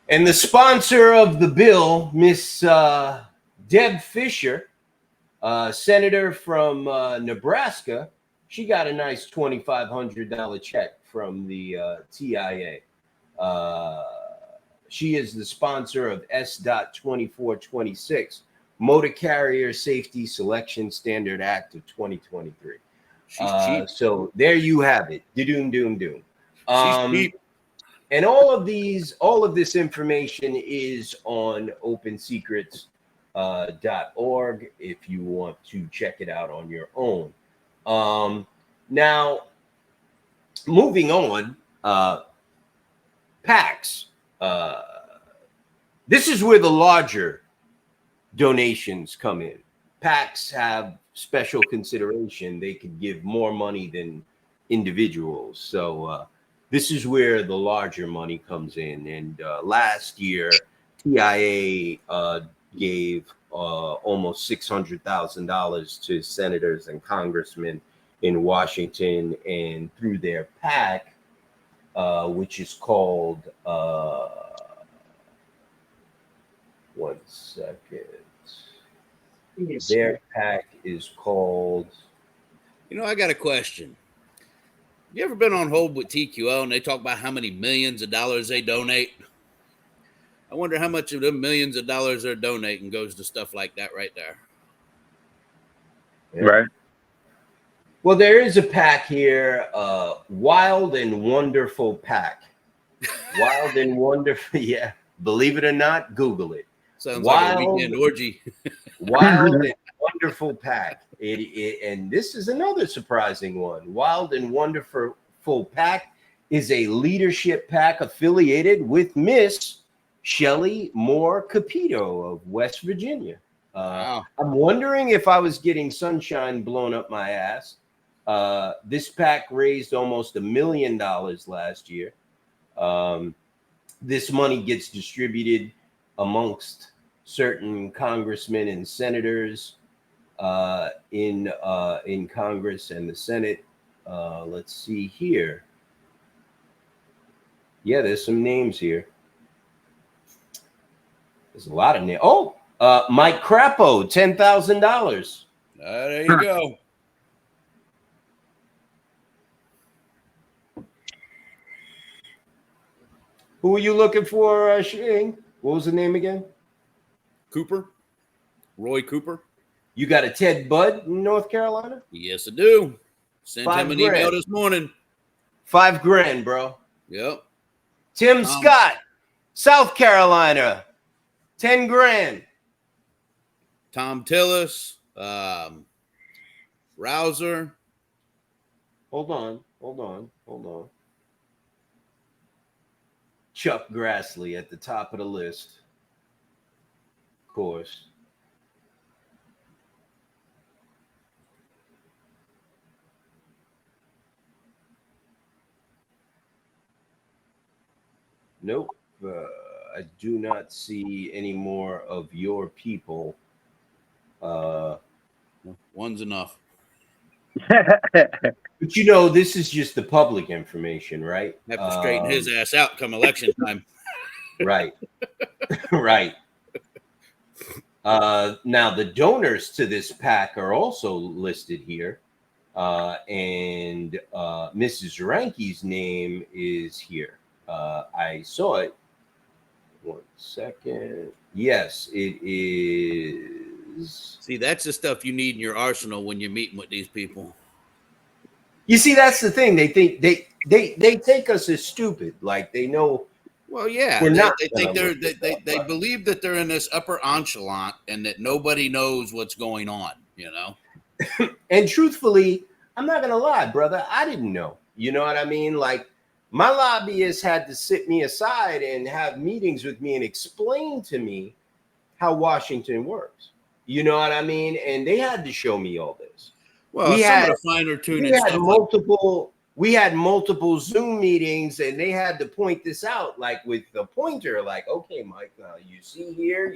And the sponsor of the bill, Miss Deb Fisher, senator from Nebraska, she got a nice $2,500 check from the TIA. She is the sponsor of S.2426, Motor Carrier Safety Selection Standard Act of 2023. She's cheap. So there you have it. Doom. She's cheap. And all of this information is on opensecrets.org if you want to check it out on your own. Now, moving on, PACs. This is where the larger donations come in. PACs have special consideration. They could give more money than individuals. So this is where the larger money comes in. And last year, TIA gave almost $600,000 to senators and congressmen in Washington, and through their PAC, which is called, one second. Their PAC is called. You know, I got a question. You ever been on hold with TQL and they talk about how many millions of dollars they donate? I wonder how much of them millions of dollars they're donating goes to stuff like that right there. Yeah. Right. Well, there is a pack here, Wild and Wonderful Pack. Wild and Wonderful, yeah. Believe it or not, Google it. Sounds like a Wild, weekend orgy. Wild and Wonderful Pack. And this is another surprising one. Wild and Wonderful Pack is a leadership pack affiliated with Miss Shelley Moore Capito of West Virginia. Wow. I'm wondering if I was getting sunshine blown up my ass. This pack raised almost $1 million last year. This money gets distributed amongst certain congressmen and senators in Congress and the Senate. Let's see here. Yeah, there's some names here. There's a lot of names. Oh, Mike Crapo, $10,000. There you go. Who are you looking for, Shing? What was the name again? Cooper. Roy Cooper. You got a Ted Budd in North Carolina? Yes, I do. Sent him an $5,000. email this morning. $5,000, bro. Yep. Tim Scott, South Carolina, $10,000. Tom Tillis. Rouser. Hold on. Chuck Grassley at the top of the list. Of course. Nope. I do not see any more of your people. One's enough. But you know, this is just the public information, right? Have to straighten his ass out come election time. Right. Right. Now, the donors to this pack are also listed here. And Mrs. Ranke's name is here. I saw it. 1 second. Yes, it is. See, that's the stuff you need in your arsenal when you're meeting with these people. You see, that's the thing. They think they take us as stupid. Like they know. Well, yeah, We're not they think gonna they believe that they're in this upper echelon and that nobody knows what's going on, you know? And truthfully, I'm not gonna lie, brother. I didn't know. You know what I mean? Like my lobbyists had to sit me aside and have meetings with me and explain to me how Washington works. You know what I mean? And they had to show me all this. Well, We some had- of the finer tuning We had stuff. multiple Zoom meetings, and they had to point this out, like with the pointer, like, okay, Mike, now you see here,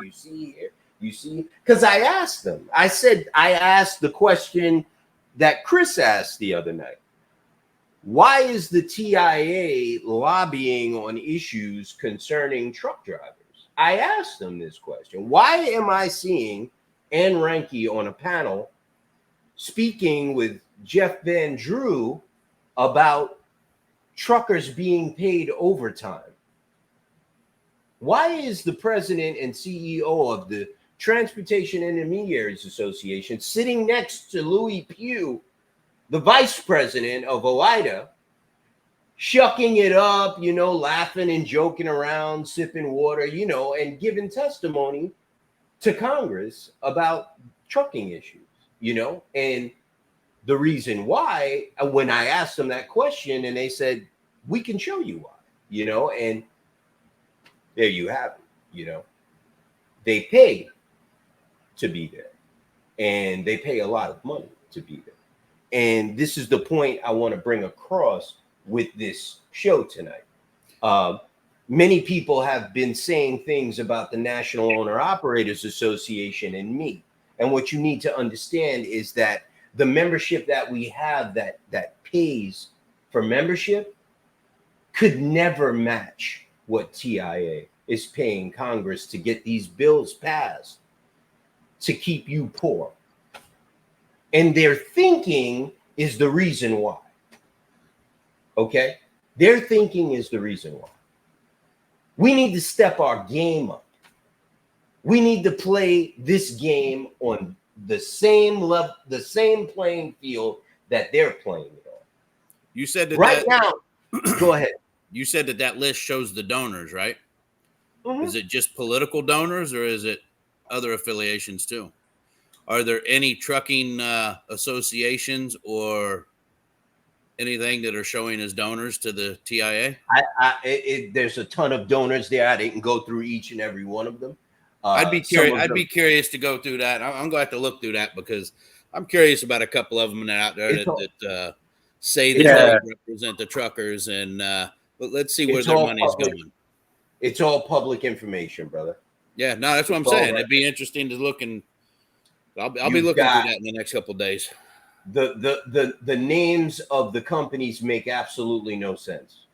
because I asked them. I asked the question that Chris asked the other night. Why is the TIA lobbying on issues concerning truck drivers? I asked them this question. Why am I seeing Ann Reinke on a panel speaking with Jeff Van Drew about truckers being paid overtime? Why is the president and CEO of the Transportation Intermediaries Association sitting next to Louis Pugh, the vice president of OIDA, shucking it up, you know, laughing and joking around, sipping water, you know, and giving testimony to Congress about trucking issues, you know? And the reason why, when I asked them that question, and they said, we can show you why, you know? And there you have it, you know? They pay to be there, and they pay a lot of money to be there. And this is the point I want to bring across with this show tonight. Many people have been saying things about the National Owner Operators Association and me. And what you need to understand is that the membership that we have that pays for membership could never match what TIA is paying Congress to get these bills passed to keep you poor. And their thinking is the reason why. Okay? Their thinking is the reason why. We need to step our game up. We need to play this game on the same level, the same playing field that they're playing it on. You said that Right now, go ahead. You said that list shows the donors, right? Mhm. Is it just political donors or is it other affiliations too? Are there any trucking associations or anything that are showing as donors to the TIA? There's a ton of donors there. I didn't go through each and every one of them. I'd be curious. I'd be curious to go through that. I'm going to have to look through that because I'm curious about a couple of them that out there that say that they represent the truckers, and but let's see where their money's going. It's all public information, brother. Yeah, no, that's what I'm saying. It'd be interesting to look, and I'll be looking through that in the next couple of days. The names of the companies make absolutely no sense.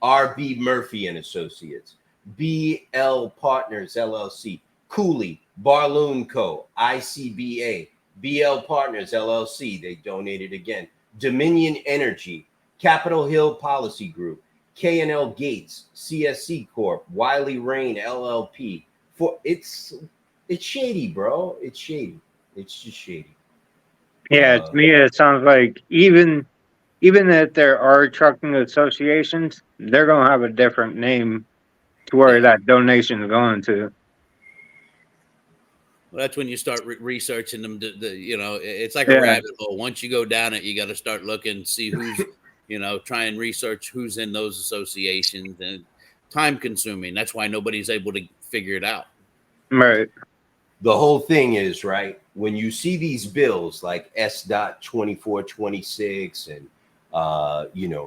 R.B. Murphy and Associates, BL Partners LLC, Cooley, Barloon Co., ICBA, BL Partners LLC, they donated again, Dominion Energy, Capitol Hill Policy Group, K&L Gates, CSC Corp., Wiley Rain LLP. It's shady, bro. It's shady. It's just shady. Yeah, to me it sounds like even if there are trucking associations, they're gonna have a different name to where that donation is going to. Well, that's when you start researching them. It's like a rabbit hole. Once you go down it, you got to start looking, see who's, try and research who's in those associations, and time consuming. That's why nobody's able to figure it out. Right. The whole thing is, right, when you see these bills like S.2426 and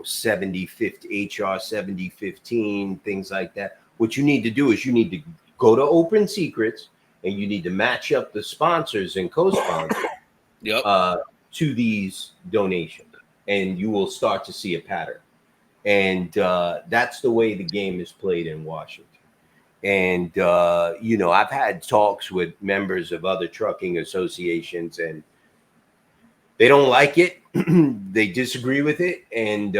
7050 HR 7015, things like that, what you need to do is you need to go to Open Secrets and you need to match up the sponsors and co-sponsors to these donations, and you will start to see a pattern. And that's the way the game is played in Washington. And, I've had talks with members of other trucking associations, and they don't like it. They disagree with it. And,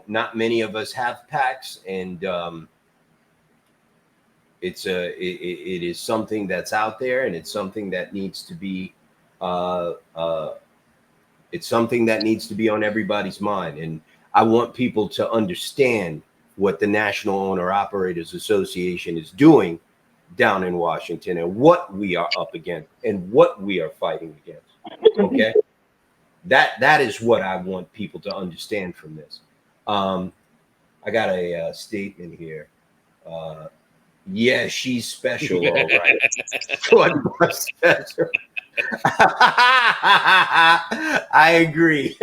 not many of us have PACs. And it is something that's out there, and it's something that needs to be on everybody's mind. And I want people to understand what the National Owner Operators Association is doing down in Washington and what we are up against and what we are fighting against. Okay. That is what I want people to understand from this. I got a statement here. Yeah, she's special, all right. Special. I agree.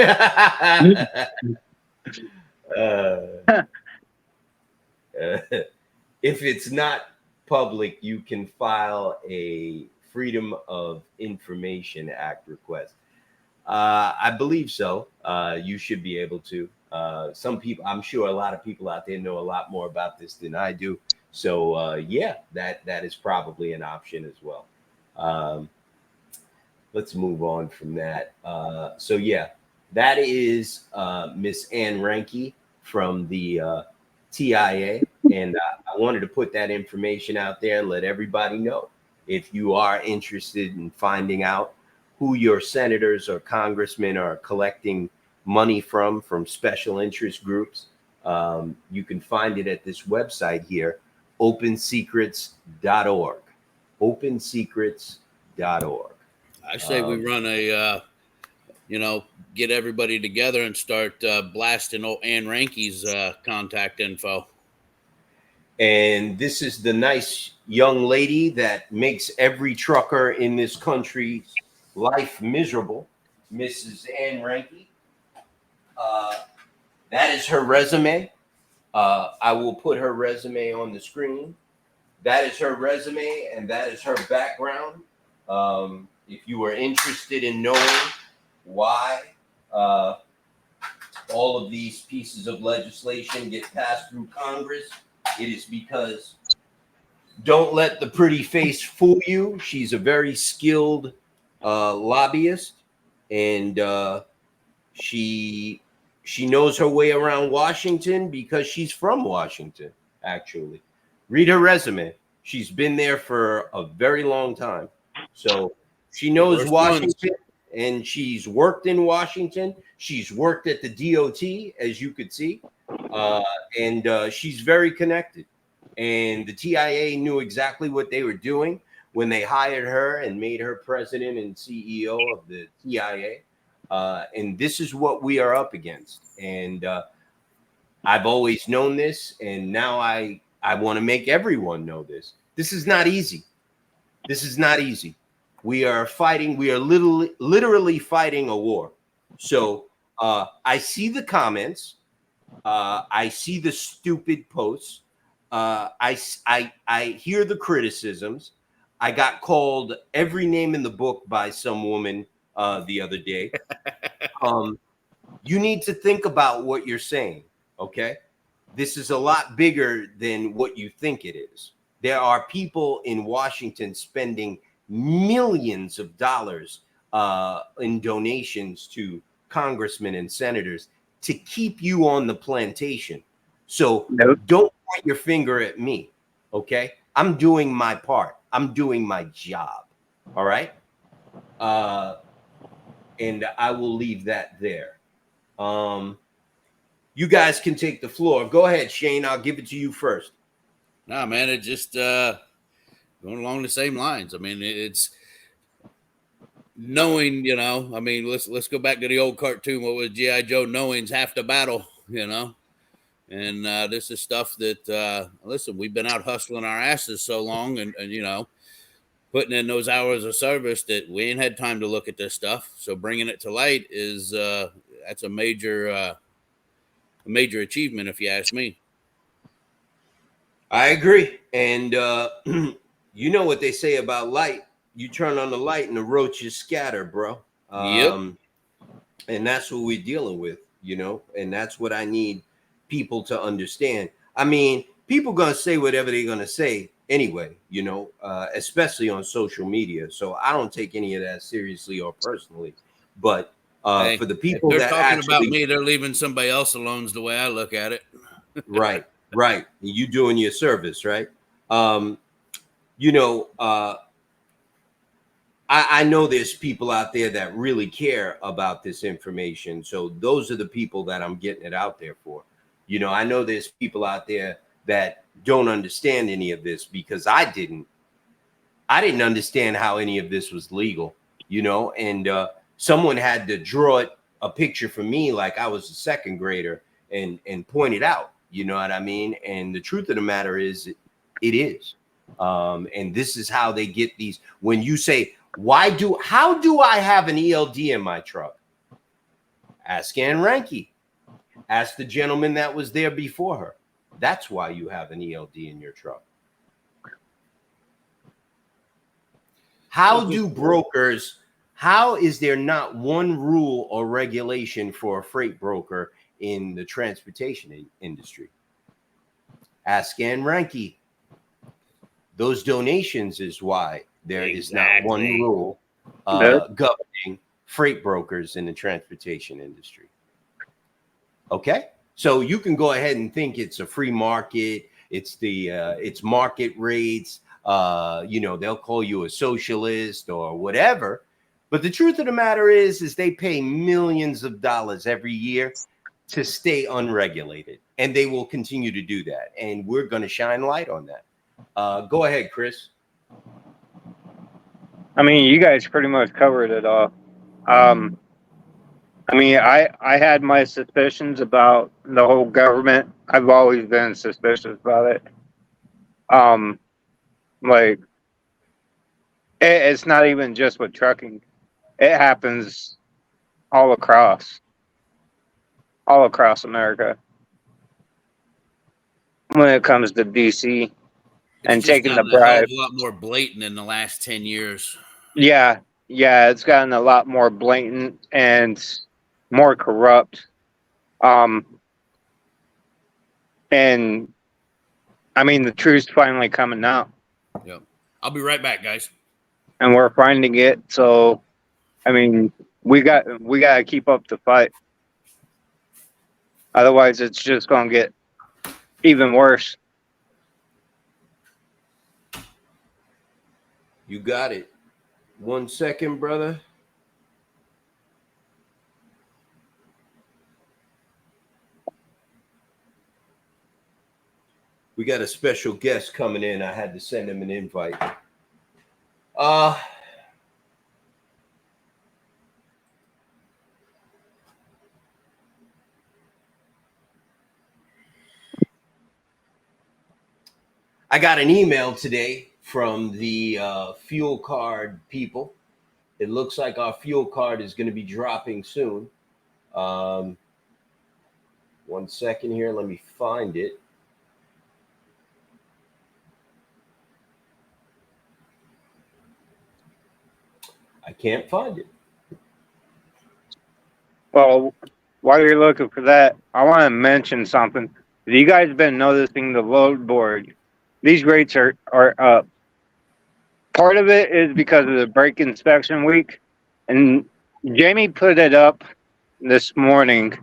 If it's not public, you can file a Freedom of Information Act request. I believe so. You should be able to. Some people, I'm sure a lot of people out there know a lot more about this than I do. So that is probably an option as well. Let's move on from that. That is Miss Ann Reinke from the TIA, and I wanted to put that information out there and let everybody know. If you are interested in finding out who your senators or congressmen are collecting money from special interest groups, you can find it at this website here, opensecrets.org. opensecrets.org. I say we run a, get everybody together and start blasting old Ann Reinke's contact info. And this is the nice young lady that makes every trucker in this country's life miserable, Mrs. Ann Reinke. That is her resume. I will put her resume on the screen. That is her resume, and that is her background. If you are interested in knowing why all of these pieces of legislation get passed through Congress, it is because don't let the pretty face fool you. She's a very skilled lobbyist, and she She knows her way around Washington because she's from Washington, actually. Read her resume. She's been there for a very long time. So she knows First Washington, and she's worked in Washington. She's worked at the DOT, as you could see. And she's very connected. And the TIA knew exactly what they were doing when they hired her and made her president and CEO of the TIA. And this is what we are up against. And I've always known this, and now I want to make everyone know this. This is not easy. This is not easy. We are fighting. We are literally fighting a war. So I see the comments. I see the stupid posts. I hear the criticisms. I got called every name in the book by some woman the other day. You need to think about what you're saying, okay? This is a lot bigger than what you think it is. There are people in Washington spending millions of dollars in donations to congressmen and senators to keep you on the plantation. So don't point your finger at me, okay? I'm doing my part. I'm doing my job, all right? And I will leave that there. You guys can take the floor. Go ahead, Shane. I'll give it to you first. Nah, man, it just going along the same lines. I mean, it's knowing, you know. I mean, let's go back to the old cartoon. What was G.I. Joe? Knowing's half the battle, you know. And this is stuff that listen, we've been out hustling our asses so long, and you know, putting in those hours of service that we ain't had time to look at this stuff. So bringing it to light is that's a major achievement, if you ask me. I agree. And you know what they say about light. You turn on the light and the roaches scatter, bro. Yep. And that's what we're dealing with, you know, and that's what I need people to understand. I mean, people going to say whatever they're going to say anyway, you know, especially on social media. So I don't take any of that seriously or personally. But Hey, for the people they're that talking actually, about me, they're leaving somebody else alone is the way I look at it. right. You doing your service, right? You know, I know there's people out there that really care about this information. So those are the people that I'm getting it out there for. You know, I know there's people out there that don't understand any of this because I didn't understand how any of this was legal, you know, and someone had to draw a picture for me like I was a second grader and point it out, you know what I mean? And the truth of the matter is it is. And this is how they get these. When you say, how do I have an ELD in my truck? Ask Ann Ranke. Ask the gentleman that was there before her. That's why you have an ELD in your truck. How is there not one rule or regulation for a freight broker in the transportation industry? Ask Ann Ranke. Those donations is why there is not one rule governing freight brokers in the transportation industry. Okay, so you can go ahead and think it's a free market. It's it's market rates. You know, they'll call you a socialist or whatever. But the truth of the matter is they pay millions of dollars every year to stay unregulated, and they will continue to do that. And we're going to shine light on that. Go ahead, Chris. I mean, you guys pretty much covered it all. I mean, I had my suspicions about the whole government. I've always been suspicious about it. Like, it's not even just with trucking. It happens all across America when it comes to DC and taking the bribe. A lot more blatant in the last 10 years. Yeah, it's gotten a lot more blatant and more corrupt. And I mean, the truth's finally coming out. Yep. I'll be right back, guys. And we're finding it. So, I mean, we got to keep up the fight. Otherwise, it's just going to get even worse. You got it. 1 second, brother. We got a special guest coming in. I had to send him an invite. I got an email today from the fuel card people. It looks like our fuel card is going to be dropping soon. 1 second here. Let me find it. I can't find it. Well, while you're looking for that, I want to mention something. Have you guys been noticing the load board? These rates are up. Part of it is because of the brake inspection week. And Jamie put it up this morning,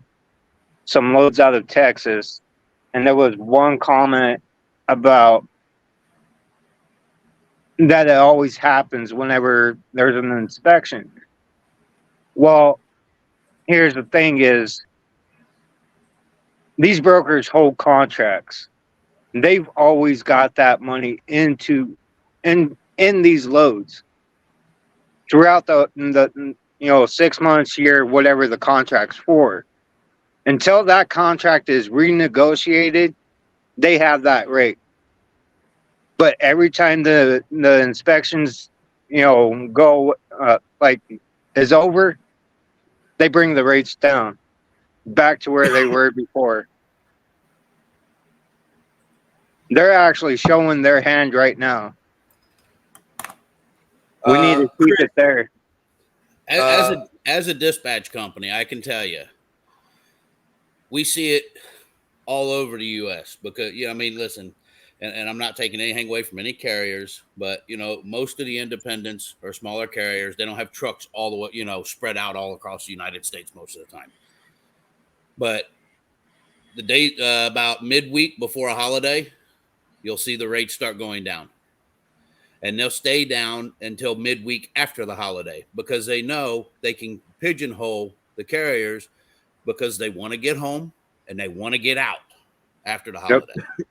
some loads out of Texas. And there was one comment about that it always happens whenever there's an inspection. Well, here's the thing is, these brokers hold contracts. They've always got that money in these loads throughout the 6 months, year, whatever the contract's for. Until that contract is renegotiated, they have that rate. But every time the inspections, go is over, they bring the rates down back to where they were before. They're actually showing their hand right now. We need to keep it there. As a dispatch company, I can tell you, we see it all over the U.S. because, listen, and I'm not taking anything away from any carriers, but, most of the independents or smaller carriers, they don't have trucks all the way, spread out all across the United States most of the time. But the day about midweek before a holiday, you'll see the rates start going down. And they'll stay down until midweek after the holiday because they know they can pigeonhole the carriers because they want to get home and they want to get out after the holiday. Yep.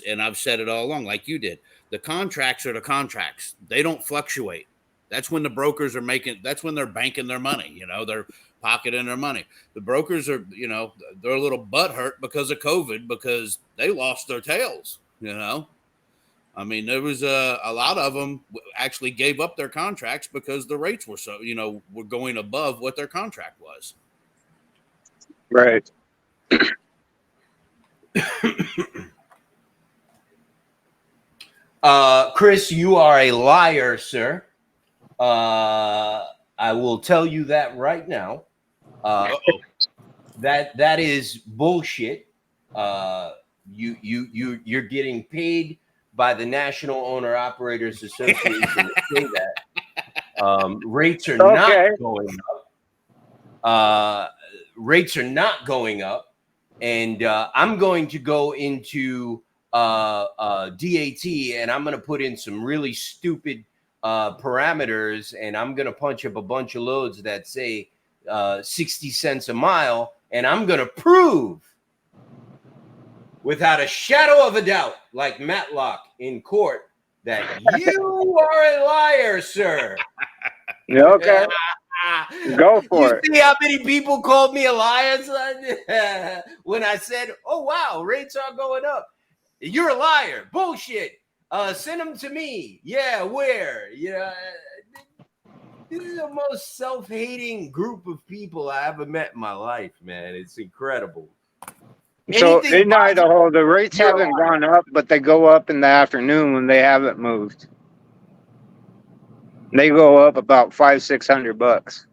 And I've said it all along, like you did. The contracts are the contracts. They don't fluctuate. That's when the brokers are that's when they're banking their money, they're pocketing their money. The brokers are, they're a little butthurt because of COVID because they lost their tails, there was a lot of them actually gave up their contracts because the rates were were going above what their contract was. Right. Chris, you are a liar, sir. I will tell you that right now. That is bullshit. You're getting paid by the National Owner Operators Association to say that. Rates are not going up. Rates are not going up. And I'm going to go into DAT and I'm going to put in some really stupid parameters and I'm going to punch up a bunch of loads that say 60 cents a mile. And I'm going to prove without a shadow of a doubt, like Matlock in court, that you are a liar, sir. Okay. Go for it. You see how many people called me a liar, son? When I said, oh, wow, rates are going up. You're a liar. Bullshit. Send them to me. Yeah, where? This is the most self-hating group of people I ever met in my life, man. It's incredible. So in Idaho, the rates haven't gone up, but they go up in the afternoon when they haven't moved. They go up about $500-600.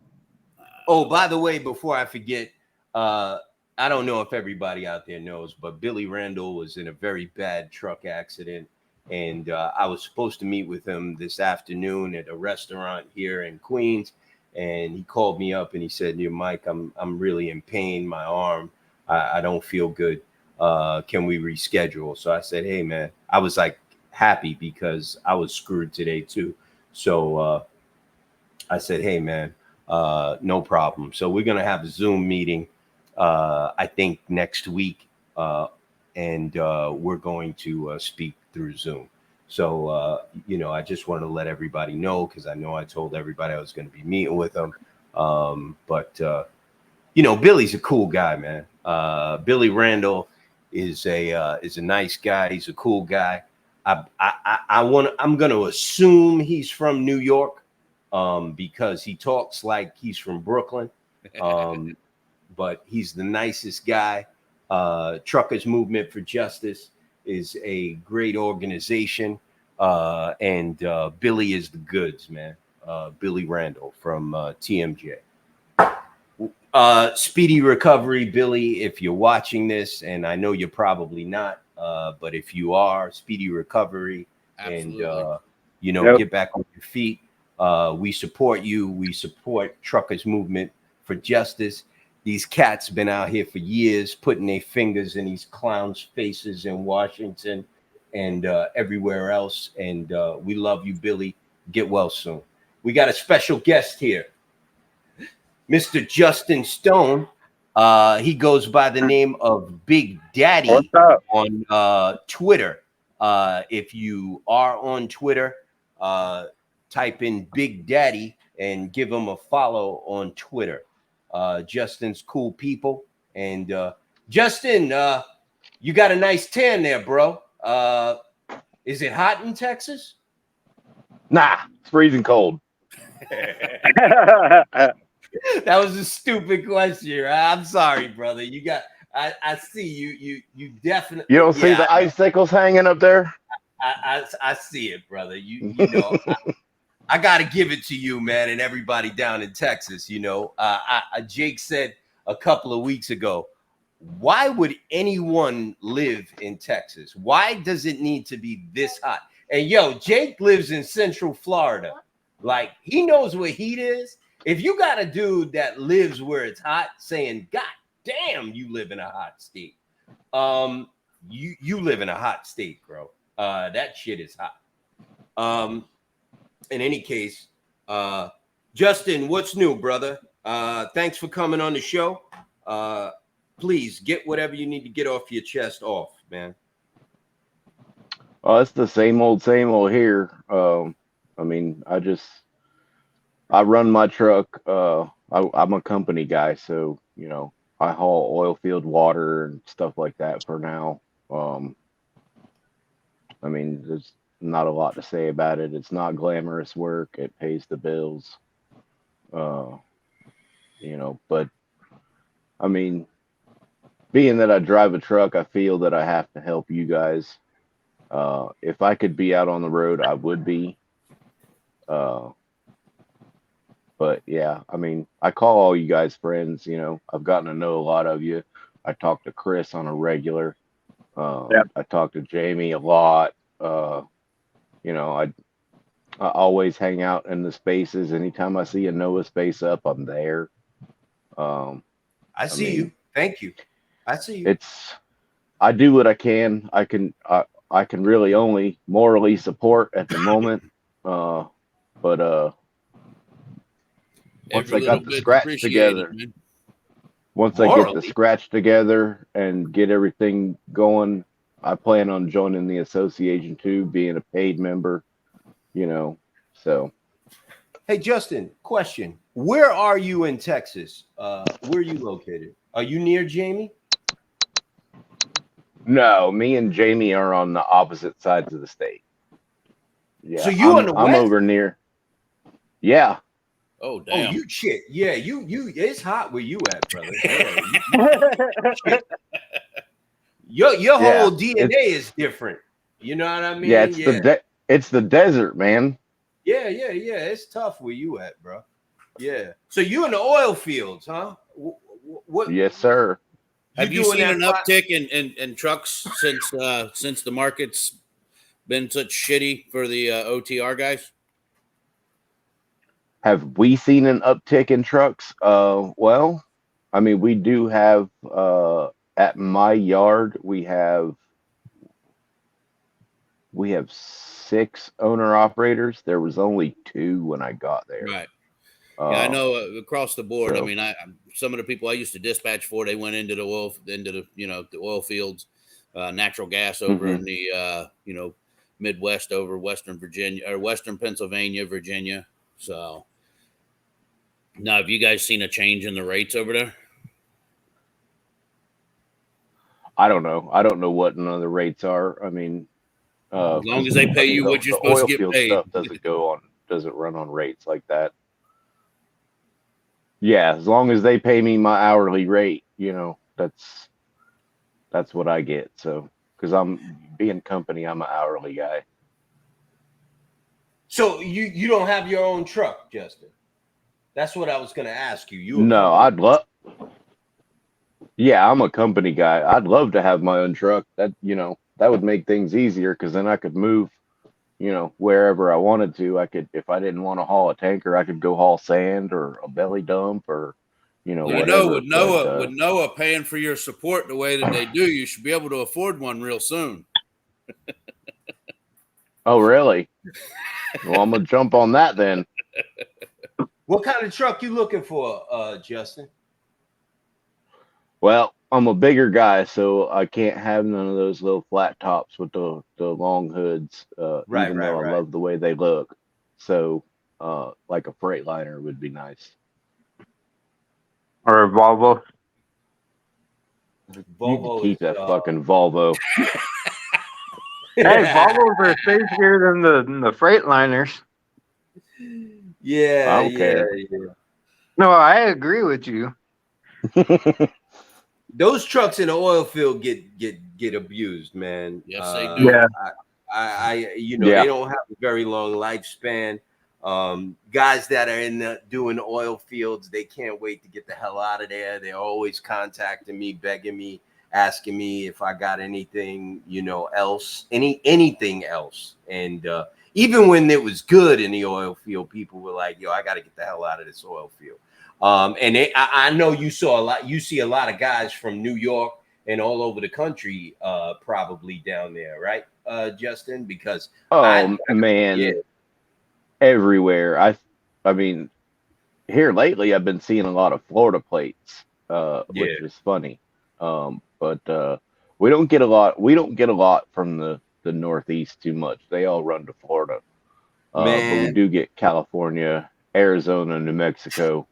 Oh, by the way, before I forget, I don't know if everybody out there knows, but Billy Randall was in a very bad truck accident, and I was supposed to meet with him this afternoon at a restaurant here in Queens, and he called me up and he said, "Mike, I'm really in pain, my arm." I don't feel good. Can we reschedule? So I said, hey man, I was like happy because I was screwed today too. So I said, hey man, no problem. So we're gonna have a Zoom meeting, I think next week, and we're going to speak through Zoom. So I just want to let everybody know because I know I told everybody I was going to be meeting with them. But Billy's a cool guy, man. Billy Randall is a nice guy. He's a cool guy. I'm going to assume he's from New York because he talks like he's from Brooklyn. But he's the nicest guy. Truckers Movement for Justice is a great organization. And Billy is the goods, man. Billy Randall from TMJ. Speedy recovery, Billy, if you're watching this, and I know you're probably not, but if you are, speedy recovery. Absolutely. And, get back on your feet. We support you. We support Truckers Movement for Justice. These cats been out here for years putting their fingers in these clowns' faces in Washington and everywhere else. And we love you, Billy. Get well soon. We got a special guest here, Mr. Justin Stone. He goes by the name of Big Daddy on Twitter. If you are on Twitter, type in Big Daddy and give him a follow on Twitter. Justin's cool people. And Justin, you got a nice tan there, bro. Is it hot in Texas? Nah, it's freezing cold. That was a stupid question. I'm sorry, brother. I see you definitely. You don't see the icicles hanging up there? I see it, brother. You know, I got to give it to you, man, and everybody down in Texas. Jake said a couple of weeks ago, why would anyone live in Texas? Why does it need to be this hot? And Jake lives in Central Florida. Like, he knows what heat is. If you got a dude that lives where it's hot saying, God damn, you live in a hot state. You live in a hot state, bro. That shit is hot. In any case, Justin, what's new, brother? Thanks for coming on the show. Please get whatever you need to get off your chest off, man. It's the same old here. I mean, I run my truck. I'm a company guy, so, I haul oil field water and stuff like that for now. I mean, there's not a lot to say about it. It's not glamorous work. It pays the bills. But I mean, being that I drive a truck, I feel that I have to help you guys. If I could be out on the road, I would be. But yeah, I mean, I call all you guys friends. I've gotten to know a lot of you. I talk to Chris on a regular. I talk to Jamie a lot. I always hang out in the spaces. Anytime I see a Noah space up, I'm there. I see you. Thank you. I see you. I do what I can. I can really only morally support at the moment. But once I got the scratch together, once I get the scratch together and get everything going, I plan on joining the association too, being a paid member, so. Hey, Justin, question. Where are you in Texas? Where are you located? Are you near Jamie? No, me and Jamie are on the opposite sides of the state. Yeah. So you on the west? I'm over near. Yeah. Oh damn! Oh, you shit. Yeah, you. It's hot where you at, brother. Yeah, your whole DNA is different. You know what I mean? Yeah, it's the desert, man. Yeah. It's tough where you at, bro. Yeah. So you in the oil fields, huh? What? Yes, sir. Have you seen an uptick in trucks since the market's been such shitty for the OTR guys? Have we seen an uptick in trucks? Well, I mean, we do have at my yard we have 6 owner operators. There was only 2 when I got there. Right. Yeah, I know across the board. I so- mean, some of the people I used to dispatch for, they went into the the oil fields, natural gas over in the Midwest, over Western Virginia or Western Pennsylvania, Virginia. So now, have you guys seen a change in the rates over there? I don't know. I don't know what none of the rates are. I mean, As long as they pay you what you're supposed to get oil field paid. stuff doesn't run on rates like that. Yeah, as long as they pay me my hourly rate, that's what I get. So, because I'm being company, I'm an hourly guy. So you don't have your own truck, Justin? That's what I was going to ask you. No, I'd love. Yeah, I'm a company guy. I'd love to have my own truck. That would make things easier because then I could move, wherever I wanted to. I could, if I didn't want to haul a tanker, I could go haul sand or a belly dump or, whatever. With Noah paying for your support the way that they do, you should be able to afford one real soon. Oh, really? Well, I'm gonna jump on that then. What kind of truck you looking for, Justin? Well, I'm a bigger guy, so I can't have none of those little flat tops with the long hoods. Even though I love the way they look. So, like a Freightliner would be nice. Or a Volvo. You can keep that fucking Volvo. Hey, Volvos are safer than the Freightliners. Yeah, I don't care. Yeah. No, I agree with you. Those trucks in the oil field get abused, man. Yes, they do. Yeah. They don't have a very long lifespan. Guys that are doing oil fields, they can't wait to get the hell out of there. They're always contacting me, begging me, asking me if I got anything, else, anything else. And even when it was good in the oil field, people were like, "Yo, I got to get the hell out of this oil field." I know you see a lot of guys from New York and all over the country, probably down there, right, Justin? Because everywhere. I mean, here lately, I've been seeing a lot of Florida plates, which is funny. But we don't get a lot. We don't get a lot from the Northeast too much. They all run to Florida. But we do get California, Arizona, New Mexico,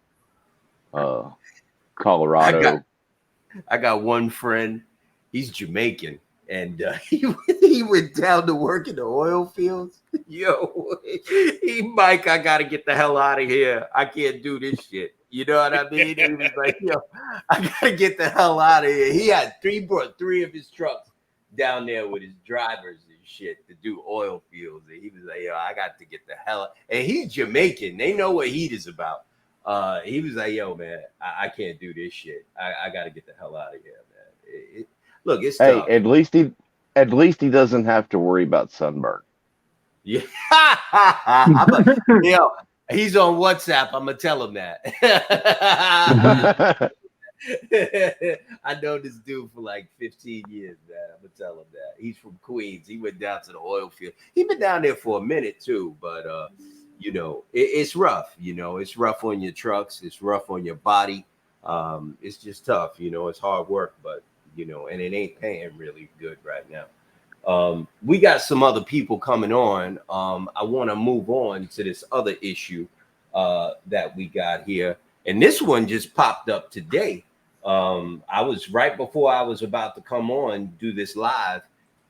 Colorado. I got one friend. He's Jamaican, and he went down to work in the oil fields. Yo, Mike, I gotta get the hell out of here. I can't do this shit. You know what I mean? And he was like, "Yo, I gotta get the hell out of here." He had brought 3 of his trucks down there with his drivers and shit to do oil fields. And he was like, "Yo, I got to get the hell out." And he's Jamaican. They know what heat is about. He was like, "Yo, man, I can't do this shit. I got to get the hell out of here, man." Look, it's tough. At least he doesn't have to worry about sunburn. Yeah, he's on WhatsApp. I'm gonna tell him that. I know this dude for like 15 years, man. I'm gonna tell him that. He's from Queens. He went down to the oil field. He's been down there for a minute too, but it's rough. It's rough on your trucks. It's rough on your body. It's just tough. It's hard work, but and it ain't paying really good right now. We got some other people coming on. I want to move on to this other issue that we got here. And this one just popped up today. I was right before I was about to come on, do this live.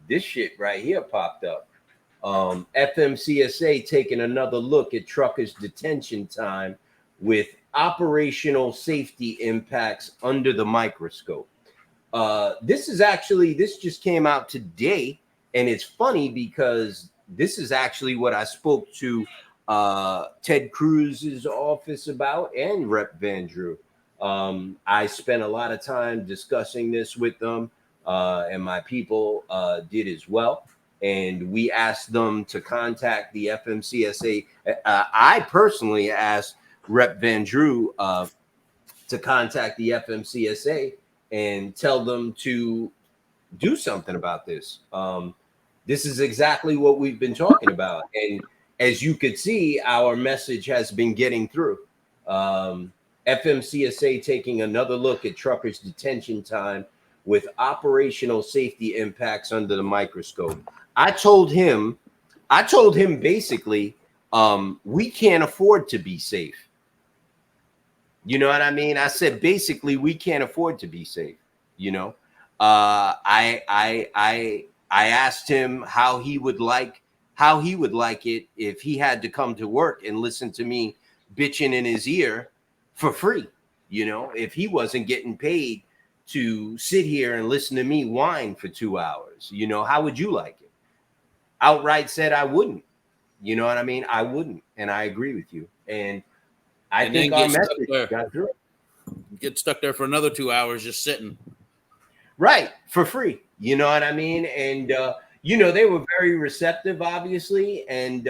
This shit right here popped up. FMCSA taking another look at truckers' detention time with operational safety impacts under the microscope. This just came out today. And it's funny because this is actually what I spoke to Ted Cruz's office about and Rep Van Drew. I spent a lot of time discussing this with them, and my people did as well. And we asked them to contact the FMCSA. I personally asked Rep Van Drew to contact the FMCSA and tell them to do something about this. This is exactly what we've been talking about. And as you could see, our message has been getting through. FMCSA taking another look at truckers' detention time with operational safety impacts under the microscope. I told him basically, we can't afford to be safe. You know what I mean? I said, basically, we can't afford to be safe. You know, I asked him how he would like it if he had to come to work and listen to me bitching in his ear for free. You know, if he wasn't getting paid to sit here and listen to me whine for 2 hours, you know, how would you like it? Outright said I wouldn't. You know what I mean? I wouldn't, and I agree with you. And I think our message got through. Get stuck there for another 2 hours just sitting. Right, for free. You know what I mean? And, you know, they were very receptive, obviously. And,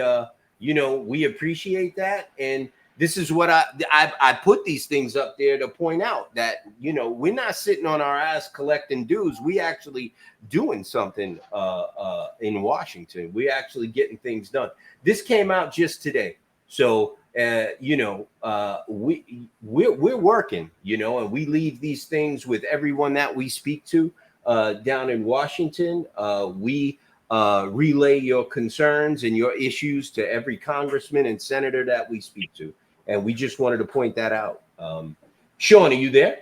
you know, we appreciate that. And this is what I put these things up there to point out that, you know, we're not sitting on our ass collecting dues. We actually doing something in Washington. We're actually getting things done. This came out just today. So, you know, we're working, you know, and we leave these things with everyone that we speak to down in Washington. We relay your concerns and your issues to every congressman and senator that we speak to. And we just wanted to point that out. Sean, are you there?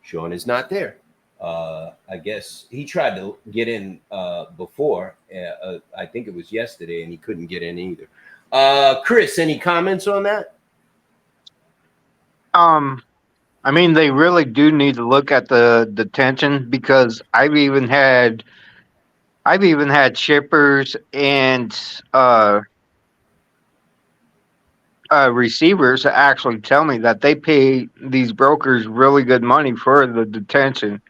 Sean is not there. I guess he tried to get in before. I think it was yesterday, and he couldn't get in either. Chris, any comments on that? I mean, they really do need to look at the detention, because I've even had shippers and receivers actually tell me that they pay these brokers really good money for the detention.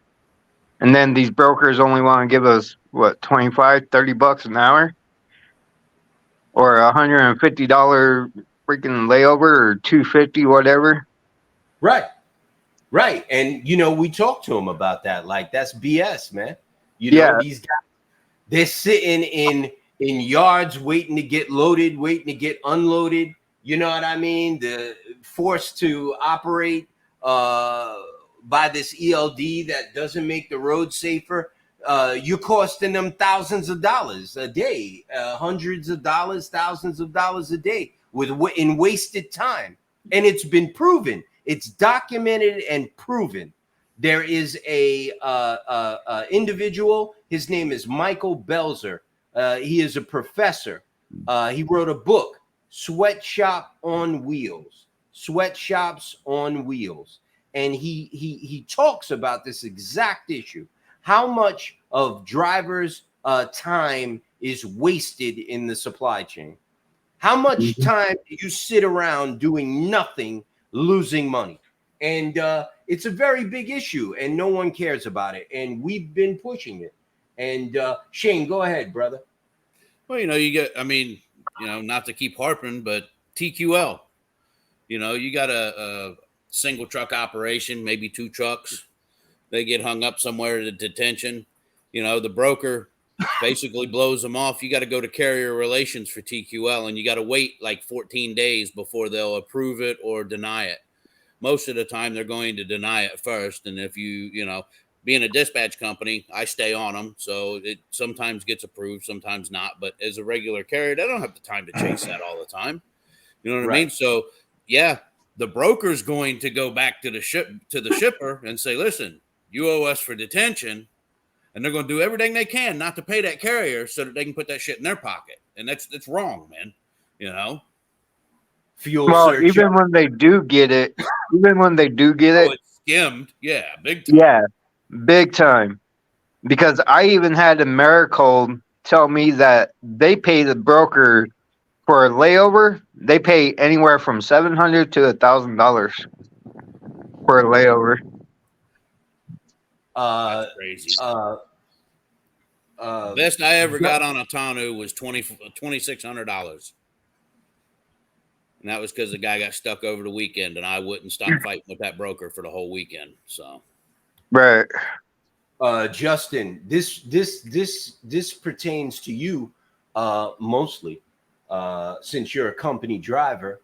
And then these brokers only want to give us, what, $25-$30 an hour? Or $150 freaking layover, or $250, whatever. Right. Right. And, you know, we talked to him about that. Like, that's BS, man. You know, these guys, they're sitting in yards waiting to get loaded, waiting to get unloaded. You know what I mean? The forced to operate by this ELD that doesn't make the road safer. You're costing them thousands of dollars a day, hundreds of dollars, thousands of dollars a day in wasted time. And it's been proven. It's documented and proven. There is a individual. His name is Michael Belzer. He is a professor. He wrote a book, Sweatshop on Wheels. Sweatshops on Wheels. And he talks about this exact issue. How much of drivers' time is wasted in the supply chain? How much time do you sit around doing nothing, losing money? And it's a very big issue, and no one cares about it. And we've been pushing it. And Shane, go ahead, brother. Well, you know, you get, I mean, you know, not to keep harping, but TQL, you know, you got a single truck operation, maybe 2 trucks. They get hung up somewhere at a detention. You know, the broker basically blows them off. You got to go to carrier relations for TQL, and you got to wait like 14 days before they'll approve it or deny it. Most of the time, they're going to deny it first. And if you know, being a dispatch company, I stay on them. So it sometimes gets approved, sometimes not. But as a regular carrier, they don't have the time to chase that all the time. You know what I mean? So, yeah, the broker's going to go back to the shipper and say, listen, you owe us for detention. And they're going to do everything they can not to pay that carrier so that they can put that shit in their pocket. And that's wrong, man. You know? Fuel surcharge. Even when they do get it, it's skimmed. Yeah, big time. Yeah, big time. Because I even had Americold tell me that they pay the broker for a layover. They pay anywhere from $700 to $1,000 for a layover. That's crazy. Best I ever got on a Tanu was $2,600. And that was because the guy got stuck over the weekend, and I wouldn't stop fighting with that broker for the whole weekend. So, Right. Justin, this pertains to you mostly, since you're a company driver.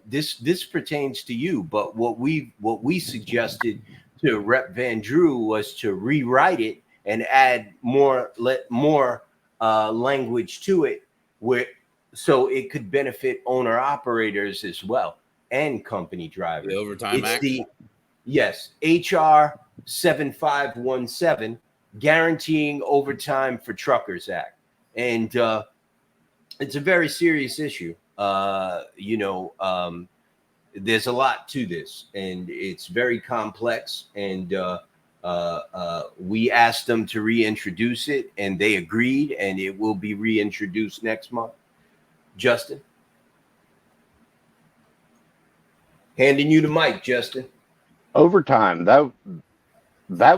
This pertains to you. But what we suggested to Rep Van Drew was to rewrite it and add more language to it, so it could benefit owner operators as well and company drivers. the Overtime Act. Yes, HR 7517, Guaranteeing Overtime for Truckers Act. And it's a very serious issue. There's a lot to this, and it's very complex. And we asked them to reintroduce it, and they agreed, and it will be reintroduced next month. Justin, handing you the mic, Justin. Overtime, that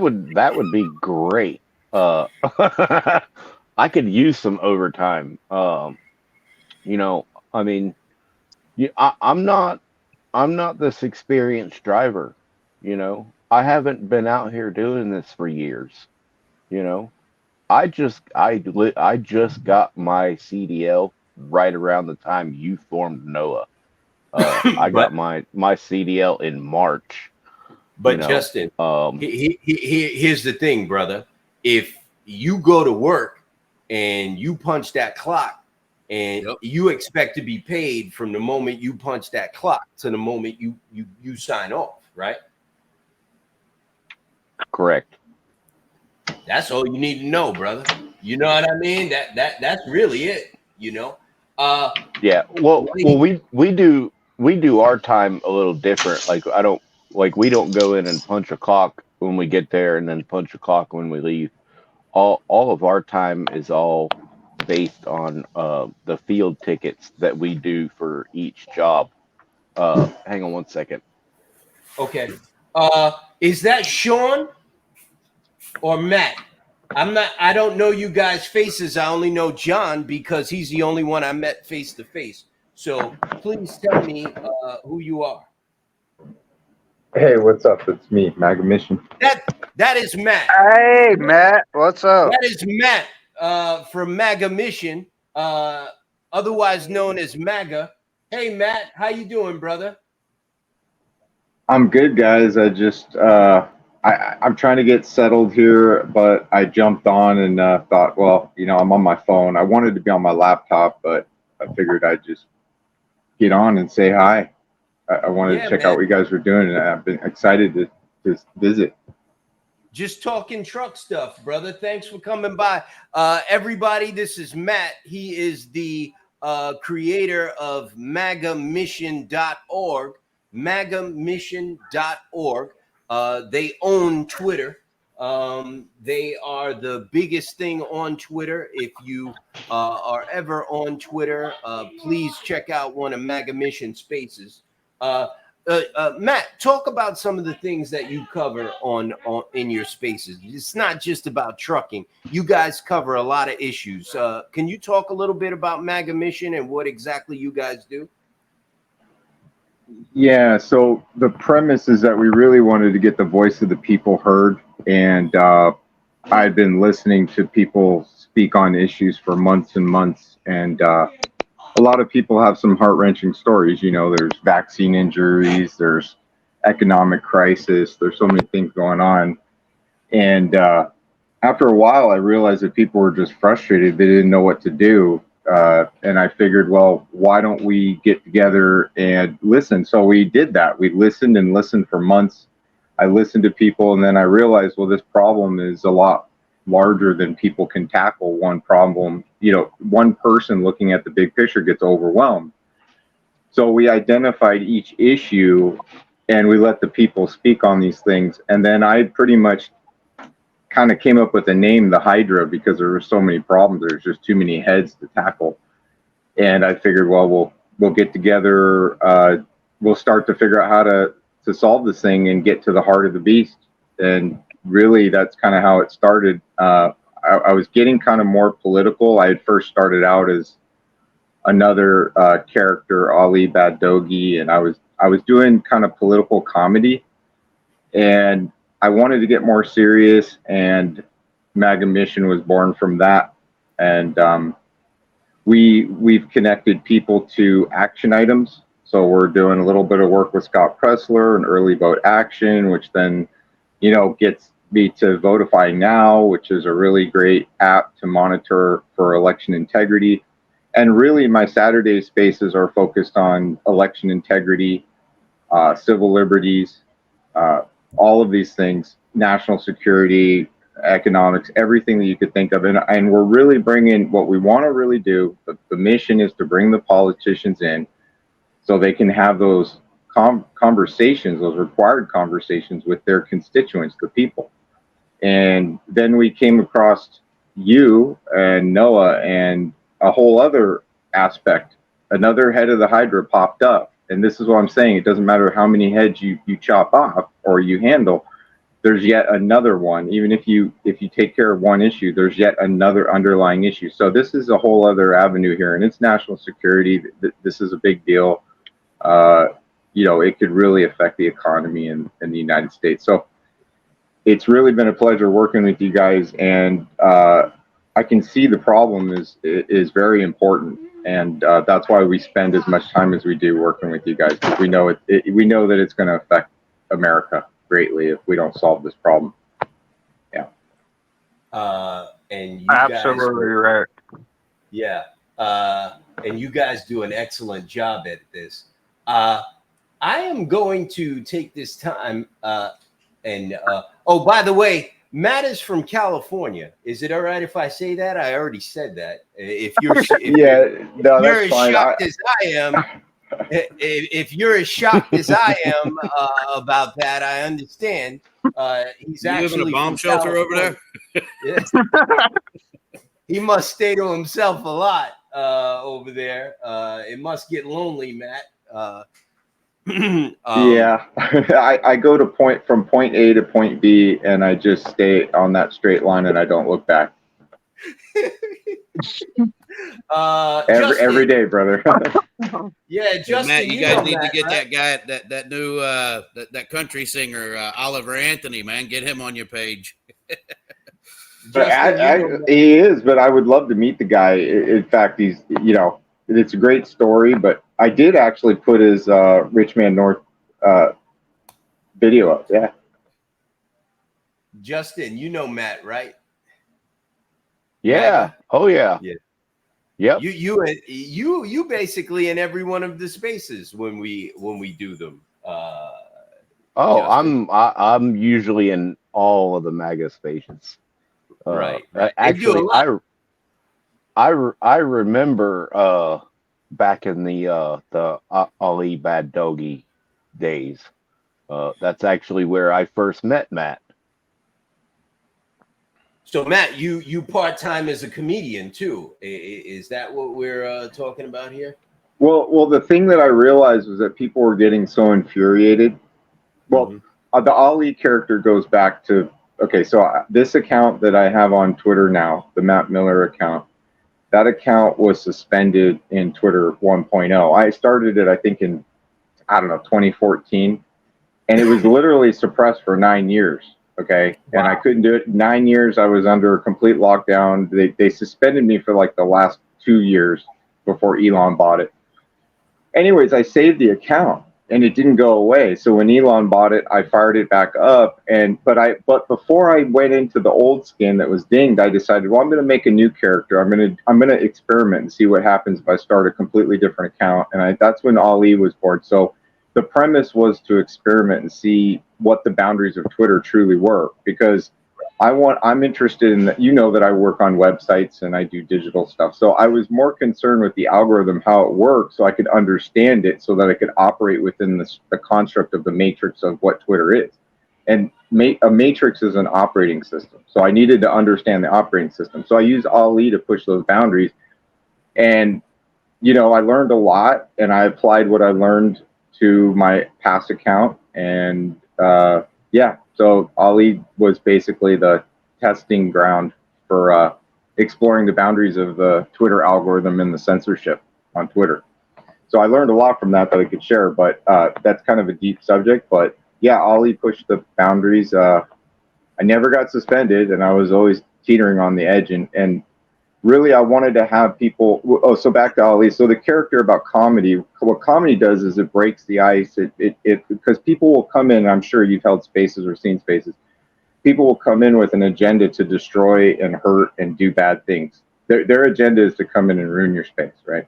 would be great. I could use some overtime. I mean, I'm not this experienced driver. I haven't been out here doing this for years. I just got my CDL right around the time you formed NOAA. I got my CDL in March. But Justin, here's the thing, brother. If you go to work and you punch that clock, and you expect to be paid from the moment you punch that clock to the moment you sign off, right? Correct. That's all you need to know, brother. You know what I mean? That's really it. Yeah. Well, we do our time a little different. We don't go in and punch a clock when we get there and then punch a clock when we leave. All of our time is all based on the field tickets that we do for each job. Hang on one second. Okay. Is that Sean or Matt? I don't know you guys' faces. I only know John because he's the only one I met face to face. So please tell me who you are. Hey, what's up? It's me, MAGA Mission. That is Matt. Hey, Matt. What's up? That is Matt from MAGA Mission, otherwise known as MAGA. Hey, Matt, how you doing, brother? I'm good, guys. I just I'm trying to get settled here, but I jumped on and thought, well, I'm on my phone. I wanted to be on my laptop, but I figured I'd just get on and say hi. I wanted to check out what you guys were doing, and I've been excited to visit. Just talking truck stuff, brother. Thanks for coming by. Everybody, this is Matt. He is the creator of MAGAmission.org. MAGAmission.org. They own Twitter. They are the biggest thing on Twitter. If you are ever on Twitter, please check out one of MAGA Mission Spaces. Matt, talk about some of the things that you cover on in your spaces. It's not just about trucking. You guys cover a lot of issues. Can you talk a little bit about MAGA Mission and what exactly you guys do? Yeah, so the premise is that we really wanted to get the voice of the people heard, and I've been listening to people speak on issues for months and months, and a lot of people have some heart-wrenching stories. There's vaccine injuries, there's economic crisis, there's so many things going on. And after a while, I realized that people were just frustrated. They didn't know what to do. And I figured, well, why don't we get together and listen? So we did that. We listened and listened for months. I listened to people, and then I realized, well, this problem is a lot larger than people can tackle. One problem, one person looking at the big picture gets overwhelmed. So we identified each issue and we let the people speak on these things. And then I pretty much kind of came up with the name, the Hydra, because there were so many problems. There's just too many heads to tackle. And I figured, well, we'll get together. We'll start to figure out how to solve this thing and get to the heart of the beast. And really, that's kind of how it started. I was getting kind of more political. I had first started out as another character, Ali Badogi, and I was doing kind of political comedy, and I wanted to get more serious, and MAGA Mission was born from that, and we've connected people to action items. So we're doing a little bit of work with Scott Pressler and Early Vote Action, which then, gets me to Votify Now, which is a really great app to monitor for election integrity. And really, my Saturday spaces are focused on election integrity, civil liberties, all of these things, national security, economics, everything that you could think of. And we're really bringing what we want to really do. The mission is to bring the politicians in so they can have those conversations, those required conversations with their constituents, the people. And then we came across you and Noah, and a whole other aspect. Another head of the Hydra popped up. And this is what I'm saying. It doesn't matter how many heads you chop off or you handle, there's yet another one. Even if you take care of one issue, there's yet another underlying issue. So this is a whole other avenue here, and it's national security. This is a big deal. It could really affect the economy in the United States. So it's really been a pleasure working with you guys, and I can see the problem is very important, and that's why we spend as much time as we do working with you guys, because we know we know that it's going to affect America greatly if we don't solve this problem. Yeah. And you Absolutely right. Yeah. And you guys do an excellent job at this. I am going to take this time oh, by the way, Matt is from California. Is it all right if I say that? I already said that. If you're as shocked as I am, if you're as shocked as I am about that, I understand. He's actually live in a bomb shelter over there. Yes. He must stay to himself a lot over there. It must get lonely, Matt. Yeah, I go from point A to point B, and I just stay on that straight line, and I don't look back. Every day, brother. Yeah, Justin, Matt, you guys need Matt, to get right? that guy, that new that country singer, Oliver Anthony, man. Get him on your page. Justin, he is, but I would love to meet the guy. In fact, he's, it's a great story, but I did actually put his Rich Man North video up. Yeah. Justin, Matt, right? Yeah. Oh yeah. Yeah. Yep. You basically in every one of the spaces when we do them. Justin. I'm usually in all of the MAGA spaces. Right. Actually, I remember back in the Ali Badogi days. That's actually where I first met Matt. So Matt, you part-time as a comedian too. Is that what we're talking about here? Well, the thing that I realized was that people were getting so infuriated. Well, the Ali character goes back to, okay, so this account that I have on Twitter now, the Matt Miller account, that account was suspended in Twitter 1.0. I started it, I think, in, 2014. And it was literally suppressed for 9 years. Okay. Wow. And I couldn't do it. 9 years, I was under complete lockdown. They suspended me for like the last 2 years before Elon bought it. Anyways, I saved the account and it didn't go away. So when Elon bought it, I fired it back up. But before I went into the old skin that was dinged, I decided, well, I'm going to make a new character. I'm going to experiment and see what happens if I start a completely different account. And that's when Ali was born. So the premise was to experiment and see what the boundaries of Twitter truly were, because I'm interested in that. That I work on websites and I do digital stuff. So I was more concerned with the algorithm, how it works, so I could understand it, so that I could operate within the construct of the matrix of what Twitter is. And a matrix is an operating system. So I needed to understand the operating system. So I used Ali to push those boundaries. And, I learned a lot, and I applied what I learned to my past account. And so Ali was basically the testing ground for exploring the boundaries of the Twitter algorithm and the censorship. on Twitter. So I learned a lot from that I could share, but that's kind of a deep subject. But yeah, Ollie pushed the boundaries. I never got suspended, and I was always teetering on the edge. And really, I wanted to have people. Oh, so back to Ollie. So the character about comedy, what comedy does is it breaks the ice. It because people will come in. I'm sure you've held spaces or seen spaces. People will come in with an agenda to destroy and hurt and do bad things. Their agenda is to come in and ruin your space, right?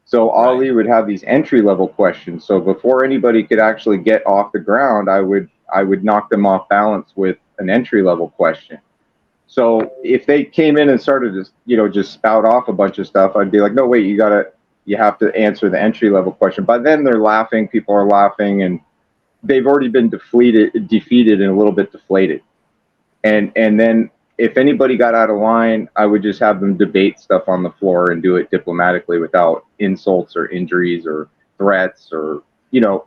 So Ollie would have these entry level questions. So before anybody could actually get off the ground, I would knock them off balance with an entry level question. So if they came in and started to, just spout off a bunch of stuff, I'd be like, no, wait, you have to answer the entry level question. By then they're laughing, people are laughing, and they've already been defeated and a little bit deflated. And then if anybody got out of line, I would just have them debate stuff on the floor and do it diplomatically without insults or injuries or threats or,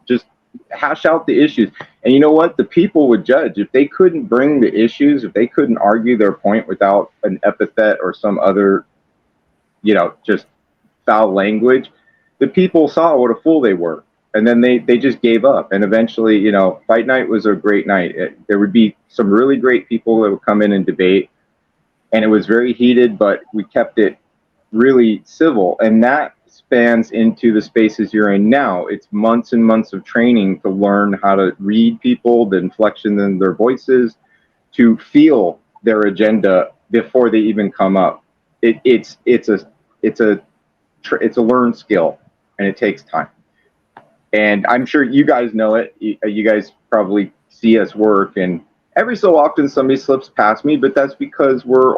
just hash out the issues. And you know what? The people would judge. If they couldn't bring the issues, if they couldn't argue their point without an epithet or some other, just foul language, the people saw what a fool they were. And then they just gave up. And eventually, fight night was a great night. There would be some really great people that would come in and debate. And it was very heated, but we kept it really civil. And that spans into the spaces you're in now. It's months and months of training to learn how to read people, the inflection in their voices, to feel their agenda before they even come up. It's a learned skill, and it takes time. And I'm sure you guys know it. You guys probably see us work, and every so often somebody slips past me, but that's because we're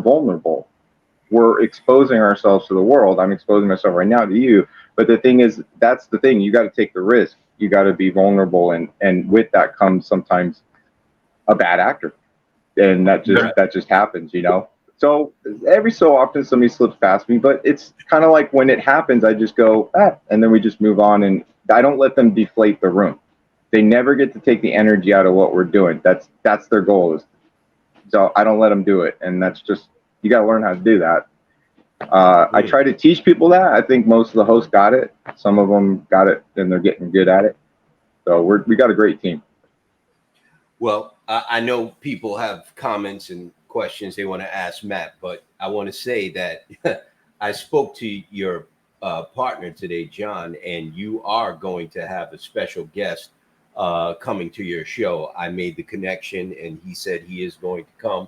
vulnerable. We're exposing ourselves to the world. I'm exposing myself right now to you. But the thing is, that's the thing. You got to take the risk. You got to be vulnerable, and with that comes sometimes a bad actor, and that just happens, So every so often somebody slips past me, but it's kind of like when it happens, I just go, and then we just move on, and I don't let them deflate the room. They never get to take the energy out of what we're doing. That's their goal. So I don't let them do it, and that's just, you got to learn how to do that. I try to teach people that. I think most of the hosts got it. Some of them got it, and they're getting good at it. So we got a great team. Well, I know people have comments and questions they want to ask Matt, but I want to say that I spoke to your partner today, John, and you are going to have a special guest coming to your show. I made the connection, and he said he is going to come.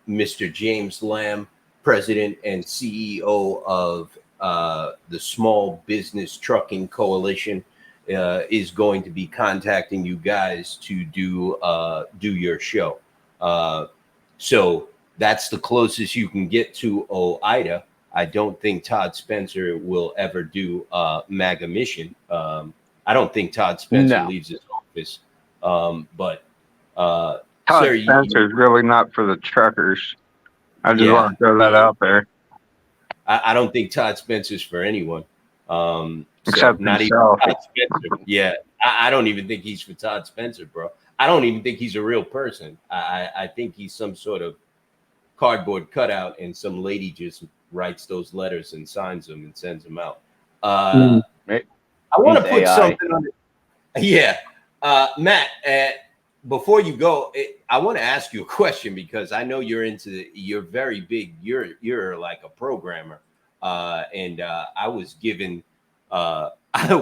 Mr. James Lamb, President and CEO of the Small Business Trucking Coalition, is going to be contacting you guys to do your show. So that's the closest you can get to OOIDA. I don't think Todd Spencer will ever do MAGA Mission. I don't think Todd Spencer leaves his office. But Todd sir, Spencer is really not for the truckers. I just want to throw that out there. I don't think Todd Spencer's for anyone. Except not himself. even Todd Spencer. Yeah, I don't even think he's for Todd Spencer, bro. I don't even think he's a real person. I think he's some sort of cardboard cutout, and some lady just writes those letters and signs them and sends them out. I want to put AI. something on it. Yeah. Matt, before you go, I want to ask you a question, because I know you're very big. You're like a programmer. And I was given,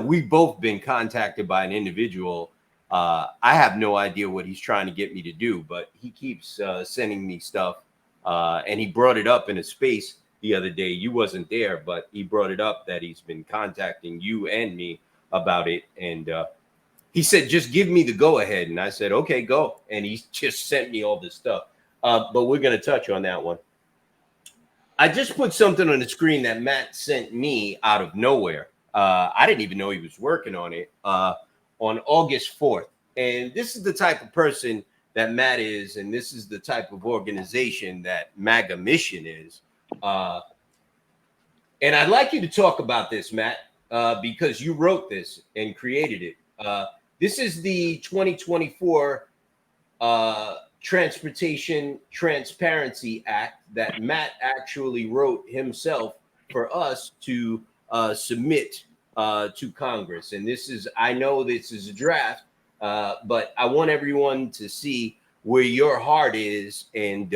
we've both been contacted by an individual. I have no idea what he's trying to get me to do, but he keeps sending me stuff. And he brought it up in a space the other day. You wasn't there, but he brought it up that he's been contacting you and me about it. And he said, just give me the go ahead. And I said, okay, go. And he just sent me all this stuff. But we're going to touch on that one. I just put something on the screen that Matt sent me out of nowhere. I didn't even know he was working on it on August 4th. And this is the type of person that Matt is, and this is the type of organization that MAGA Mission is. And I'd like you to talk about this, Matt, because you wrote this and created it. This is the 2024 Transportation Transparency Act that Matt actually wrote himself for us to submit to Congress. And I know this is a draft, but I want everyone to see where your heart is and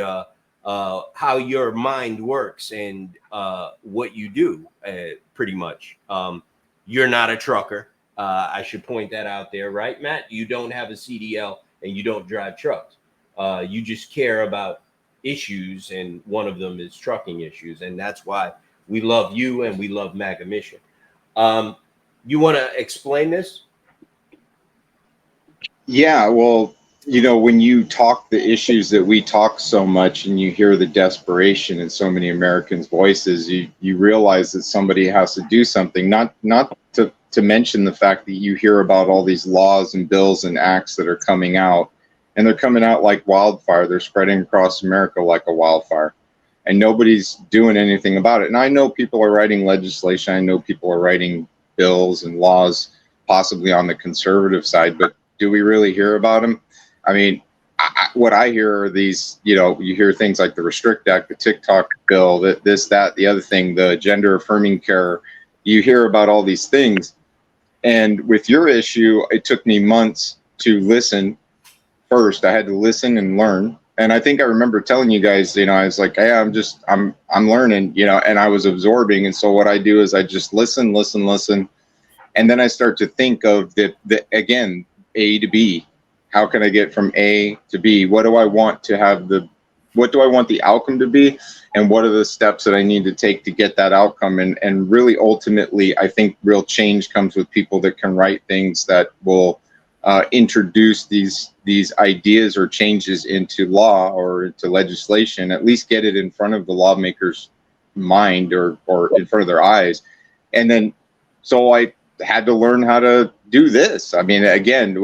how your mind works and what you do, pretty much. You're not a trucker. I should point that out there, right, Matt? You don't have a CDL and you don't drive trucks. You just care about issues, and one of them is trucking issues. And that's why we love you and we love MAGA Mission. You want to explain this? Yeah, well, when you talk the issues that we talk so much and you hear the desperation in so many Americans' voices, you realize that somebody has to do something, not to mention the fact that you hear about all these laws and bills and acts that are coming out, and they're coming out like wildfire. They're spreading across America like a wildfire, and nobody's doing anything about it. And I know people are writing legislation. I know people are writing bills and laws, possibly on the conservative side, but do we really hear about them? I mean, what I hear are these, you hear things like the Restrict Act, the TikTok bill, this, that, the other thing, the gender affirming care. You hear about all these things. And with your issue, it took me months to listen. First, I had to listen and learn. And I think I remember telling you guys, I was like, hey, I'm learning, and I was absorbing. And so what I do is I just listen. And then I start to think of again, A to B. How can I get from A to B? What do I want to have what do I want the outcome to be? And what are the steps that I need to take to get that outcome? And really, ultimately, I think real change comes with people that can write things that will introduce these ideas or changes into law or into legislation, at least get it in front of the lawmakers' mind or in front of their eyes. And then, so I had to learn how to do this. I mean, again,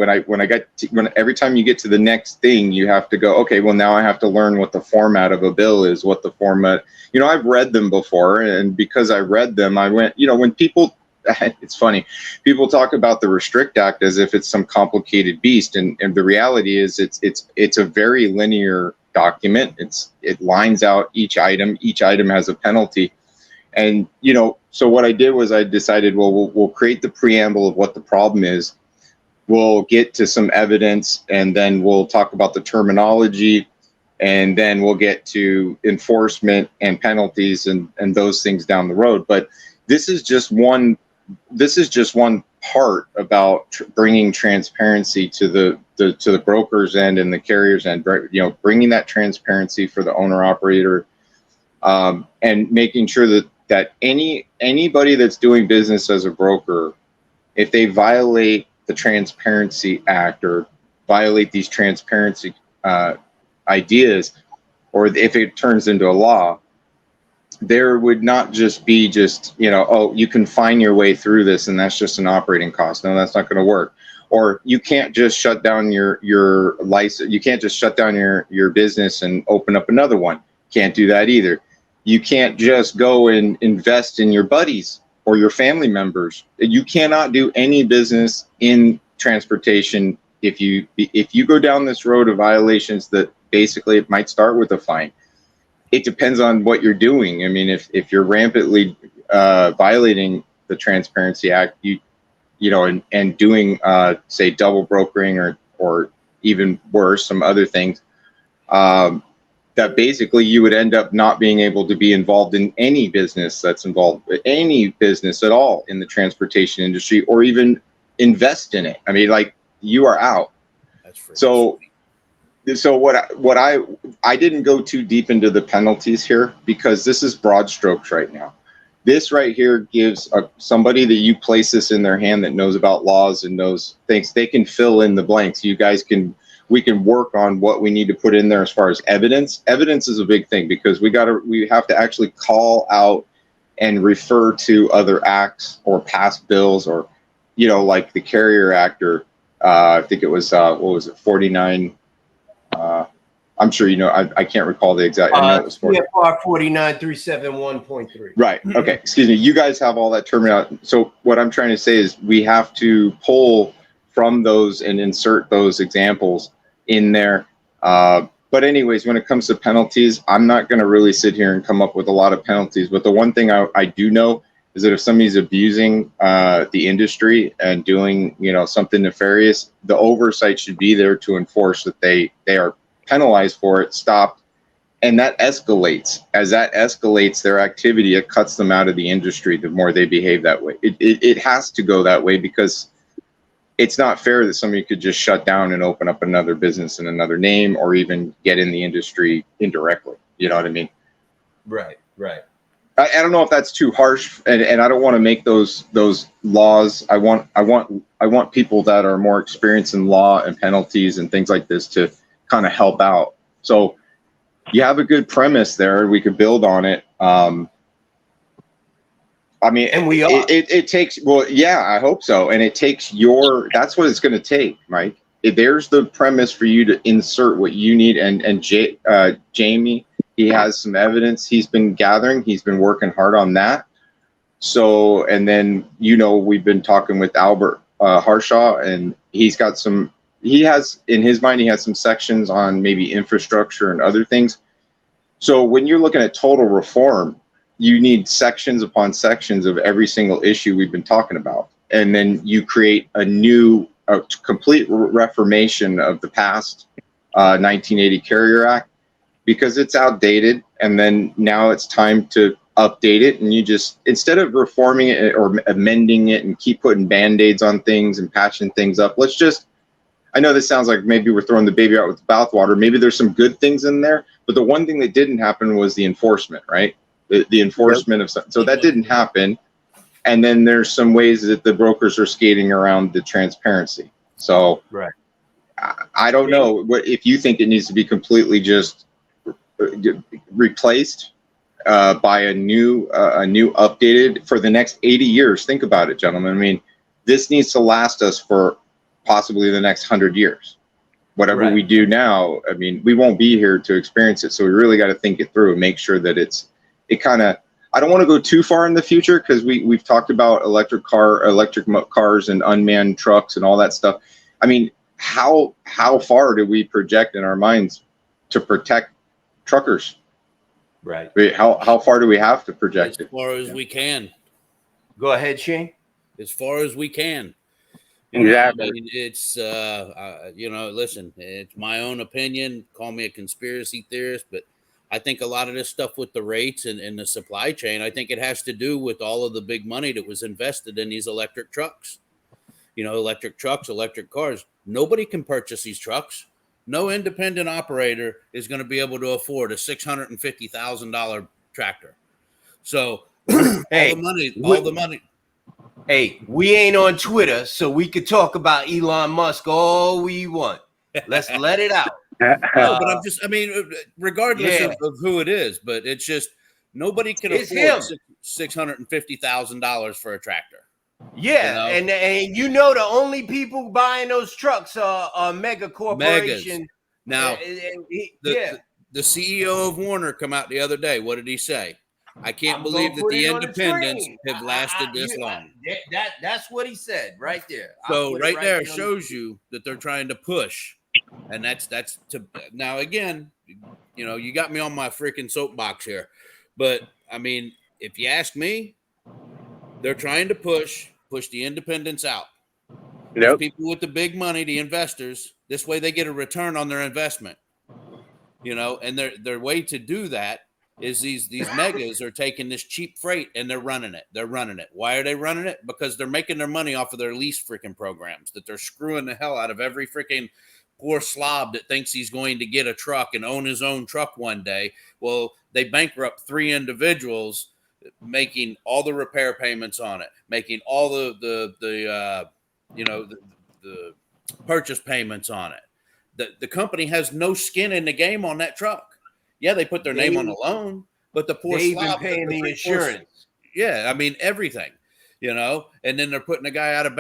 every time you get to the next thing, you have to go, okay, well, now I have to learn what the format of a bill is, what the format, I've read them before. And because I read them, I went, when people, it's funny, people talk about the Restrict Act as if it's some complicated beast. And the reality is it's a very linear document. It lines out each item has a penalty. And, so what I did was I decided, well, we'll create the preamble of what the problem is. We'll get to some evidence, and then we'll talk about the terminology, and then we'll get to enforcement and penalties and those things down the road. But this is just one part about bringing transparency to the broker's end and the carrier's end, bringing that transparency for the owner operator, and making sure that anybody that's doing business as a broker, if they violate the Transparency Act or violate these transparency ideas, or if it turns into a law, there would not just be you can fine your way through this and that's just an operating cost. No, that's not going to work. Or you can't just shut down your license. You can't just shut down your business and open up another one. Can't do that either. You can't just go and invest in your buddies or your family members. You cannot do any business in transportation if you go down this road of violations that basically it might start with a fine. It depends on what you're doing. I mean, if you're rampantly violating the Transparency Act, and doing say double brokering or even worse, some other things, that basically you would end up not being able to be involved in any business that's involved, any business at all in the transportation industry, or even invest in it. I mean, like, you are out. That's so what I didn't go too deep into the penalties here, because this is broad strokes right now. This right here gives somebody that you place this in their hand that knows about laws and knows things, they can fill in the blanks. We can work on what we need to put in there as far as evidence. Evidence is a big thing, because we have to actually call out and refer to other acts or past bills, or, like the Carrier Act, or I think it was, 49, I'm sure I can't recall the exact. I know it was CFR 49371.3. Right. Okay. Excuse me. You guys have all that terminology. So what I'm trying to say is we have to pull from those and insert those examples in there. But But anyways, when it comes to penalties, I'm not going to really sit here and come up with a lot of penalties. But the one thing I do know is that if somebody's abusing the industry and doing, something nefarious, the oversight should be there to enforce that they are penalized for it, stopped, and that escalates. As that escalates their activity, it cuts them out of the industry the more they behave that way. It has to go that way, because it's not fair that somebody could just shut down and open up another business in another name, or even get in the industry indirectly. You know what I mean? Right. I don't know if that's too harsh, and I don't want to make those laws. I want people that are more experienced in law and penalties and things like this to kind of help out. So you have a good premise there. We could build on it. I mean, And we are. It takes, well, yeah, I hope so. And it takes that's what it's going to take, Mike. There's the premise for you to insert what you need. And Jamie, he has some evidence he's been gathering. He's been working hard on that. So, and then, we've been talking with Albert Harshaw, and he has, in his mind, he has some sections on maybe infrastructure and other things. So when you're looking at total reform, you need sections upon sections of every single issue we've been talking about. And then you create a complete reformation of the past 1980 Carrier Act, because it's outdated. And then now it's time to update it. And you just, instead of reforming it or amending it and keep putting Band-Aids on things and patching things up, I know this sounds like maybe we're throwing the baby out with the bathwater. Maybe there's some good things in there, but the one thing that didn't happen was the enforcement, right? The enforcement of something. So that didn't happen. And then there's some ways that the brokers are skating around the transparency. So Right. I don't know if you think it needs to be completely just replaced by a new updated for the next 80 years. Think about it, gentlemen. I mean, this needs to last us for possibly the next 100 years. Whatever we do now, I mean, we won't be here to experience it. So we really got to think it through and make sure that I don't want to go too far in the future, because we've talked about electric cars and unmanned trucks and all that stuff. I mean, how far do we project in our minds to protect truckers? Right. How far do we have to project it? As far as we can. Go ahead, Shane. As far as we can. Exactly. I mean, it's listen, it's my own opinion. Call me a conspiracy theorist, but I think a lot of this stuff with the rates and the supply chain, I think it has to do with all of the big money that was invested in these electric trucks. Electric trucks, electric cars. Nobody can purchase these trucks. No independent operator is going to be able to afford a $650,000 tractor. So Hey, all the money. Hey, we ain't on Twitter, so we could talk about Elon Musk all we want. Let's let it out. No, but regardless Yeah. of who it is, but it's just nobody can It's afford him. $650,000 for a tractor. Yeah, and the only people buying those trucks are mega corporations. Now, the CEO of Warner come out the other day. What did he say? I can't believe that the independents have lasted this long. That's what he said right there. So right there shows you that they're trying to push, and that's to now again. You got me on my freaking soapbox here, but I mean, if you ask me, they're trying to push the independents out. Yep. People with the big money, the investors, this way they get a return on their investment. And their way to do that is these megas are taking this cheap freight and they're running it. Why are they running it? Because they're making their money off of their lease freaking programs, that they're screwing the hell out of every freaking poor slob that thinks he's going to get a truck and own his own truck one day. Well, they bankrupt 3 individuals, making all the repair payments on it, making all the purchase payments on it. The company has no skin in the game on that truck. Yeah, they put their name on the loan, but the poor they've slob, been paying the insurance. Yeah, I mean everything, and then they're putting the guy out of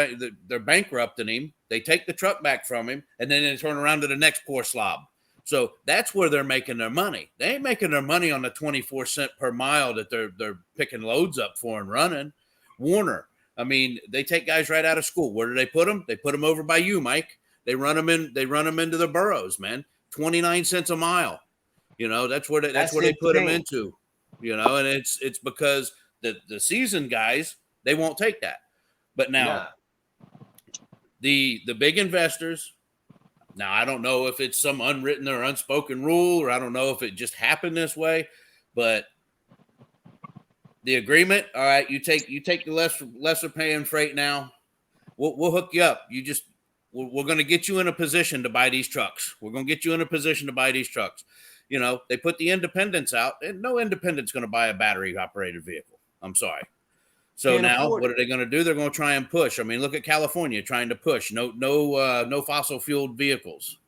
they're bankrupting him. They take the truck back from him, and then they turn around to the next poor slob. So that's where they're making their money. They ain't making their money on the 24 cents per mile that they're picking loads up for and running. Warner, I mean, they take guys right out of school. Where do they put them? They put them over by you, Mike. They run them into the boroughs, man. 29 cents a mile. You know, that's where That's they put them insane. into. You know, and it's because the seasoned guys, they won't take that. But now the big investors. Now, I don't know if it's some unwritten or unspoken rule, or I don't know if it just happened this way, but the agreement, all right, you take the lesser paying freight now. We'll hook you up. We're going to get you in a position to buy these trucks. We're going to get you in a position to buy these trucks. You know, they put the independents out, and no independent's going to buy a battery operated vehicle. I'm sorry. So Can't now, afford what are they going to do? They're going to try and push. I mean, look at California trying to push no fossil fueled vehicles.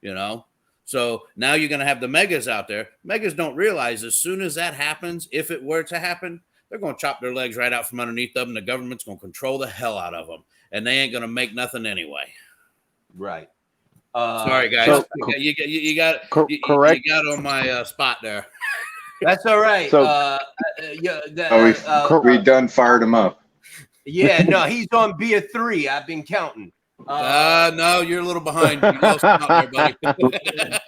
You know, so now you're going to have the megas out there. Megas don't realize as soon as that happens, if it were to happen, they're going to chop their legs right out from underneath them. And the government's going to control the hell out of them, and they ain't going to make nothing anyway. Right. Sorry, guys. So- you got correct. You got on my spot there. That's all right. So- We done fired him up. Yeah, no, he's on beer 3. I've been counting. No, you're a little behind. You lost out there, buddy.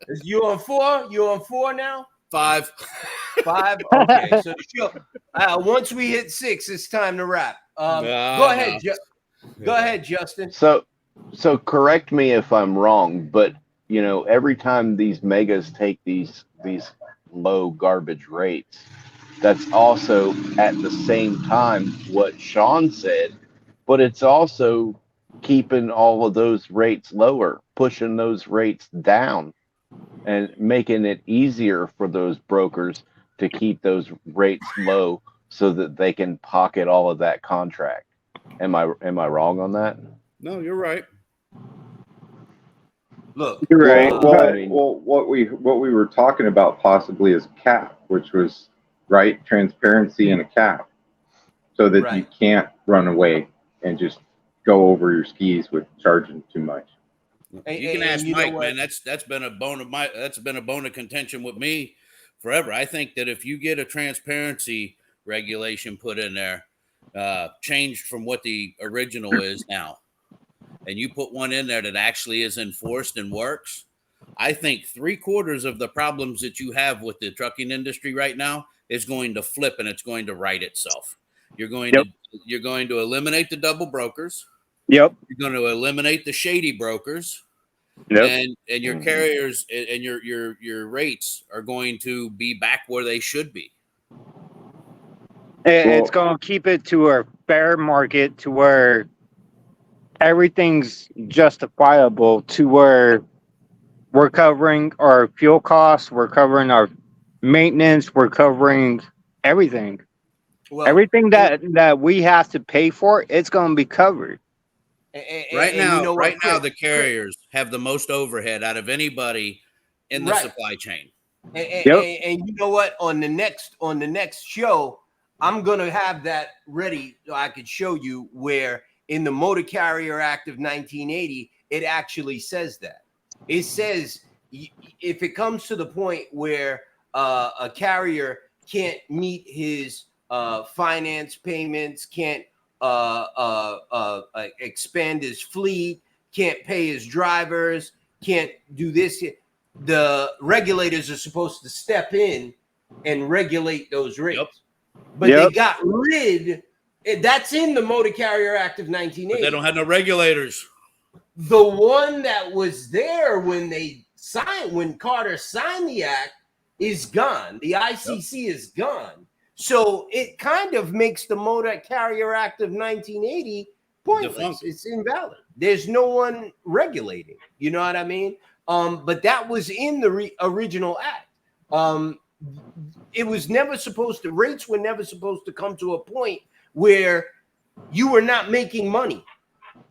Is you on 4? You on 4 now? 5. 5? Okay. So once we hit 6, it's time to wrap. Go ahead. Go ahead, Justin. So correct me if I'm wrong, but you know, every time these megas take these low garbage rates, that's also at the same time what Sean said, but it's also keeping all of those rates lower, pushing those rates down, and making it easier for those brokers to keep those rates low so that they can pocket all of that contract. Am I wrong on that? No, you're right. Look, You're right. What we were talking about possibly is cap, which was right transparency and a cap, so that you Right. can't run away and just go over your skis with charging too much. You can ask Mike, man. That's been a bone of contention with me forever. I think that if you get a transparency regulation put in there, changed from what the original is now, and you put one in there that actually is enforced and works, I think 3/4 of the problems that you have with the trucking industry right now is going to flip, and it's going to right itself. You're going to eliminate the double brokers. Yep. You're going to eliminate the shady brokers. Yep. And your carriers and your rates are going to be back where they should be. And it's going to keep it to a fair market, to where everything's justifiable, to where we're covering our fuel costs, we're covering our maintenance, we're covering everything. well, Everything that we have to pay for, it's going to be covered. Right now, you know what, Chris? the carriers have the most overhead out of anybody in the Right. supply chain. And you know what? On the next show, I'm gonna have that ready so I could show you where in the Motor Carrier Act of 1980 it actually says that. It says if it comes to the point where a carrier can't meet his finance payments, can't expand his fleet, can't pay his drivers, can't do this, the regulators are supposed to step in and regulate those rates. Yep. But they got rid. That's in the Motor Carrier Act of 1980. But they don't have no regulators. The one that was there when Carter signed the act is gone. The ICC is gone. So it kind of makes the Motor Carrier Act of 1980 pointless. Defunct. It's invalid. There's no one regulating. You know what I mean? But that was in the original act. It was never supposed to. Rates were never supposed to come to a point where you were not making money.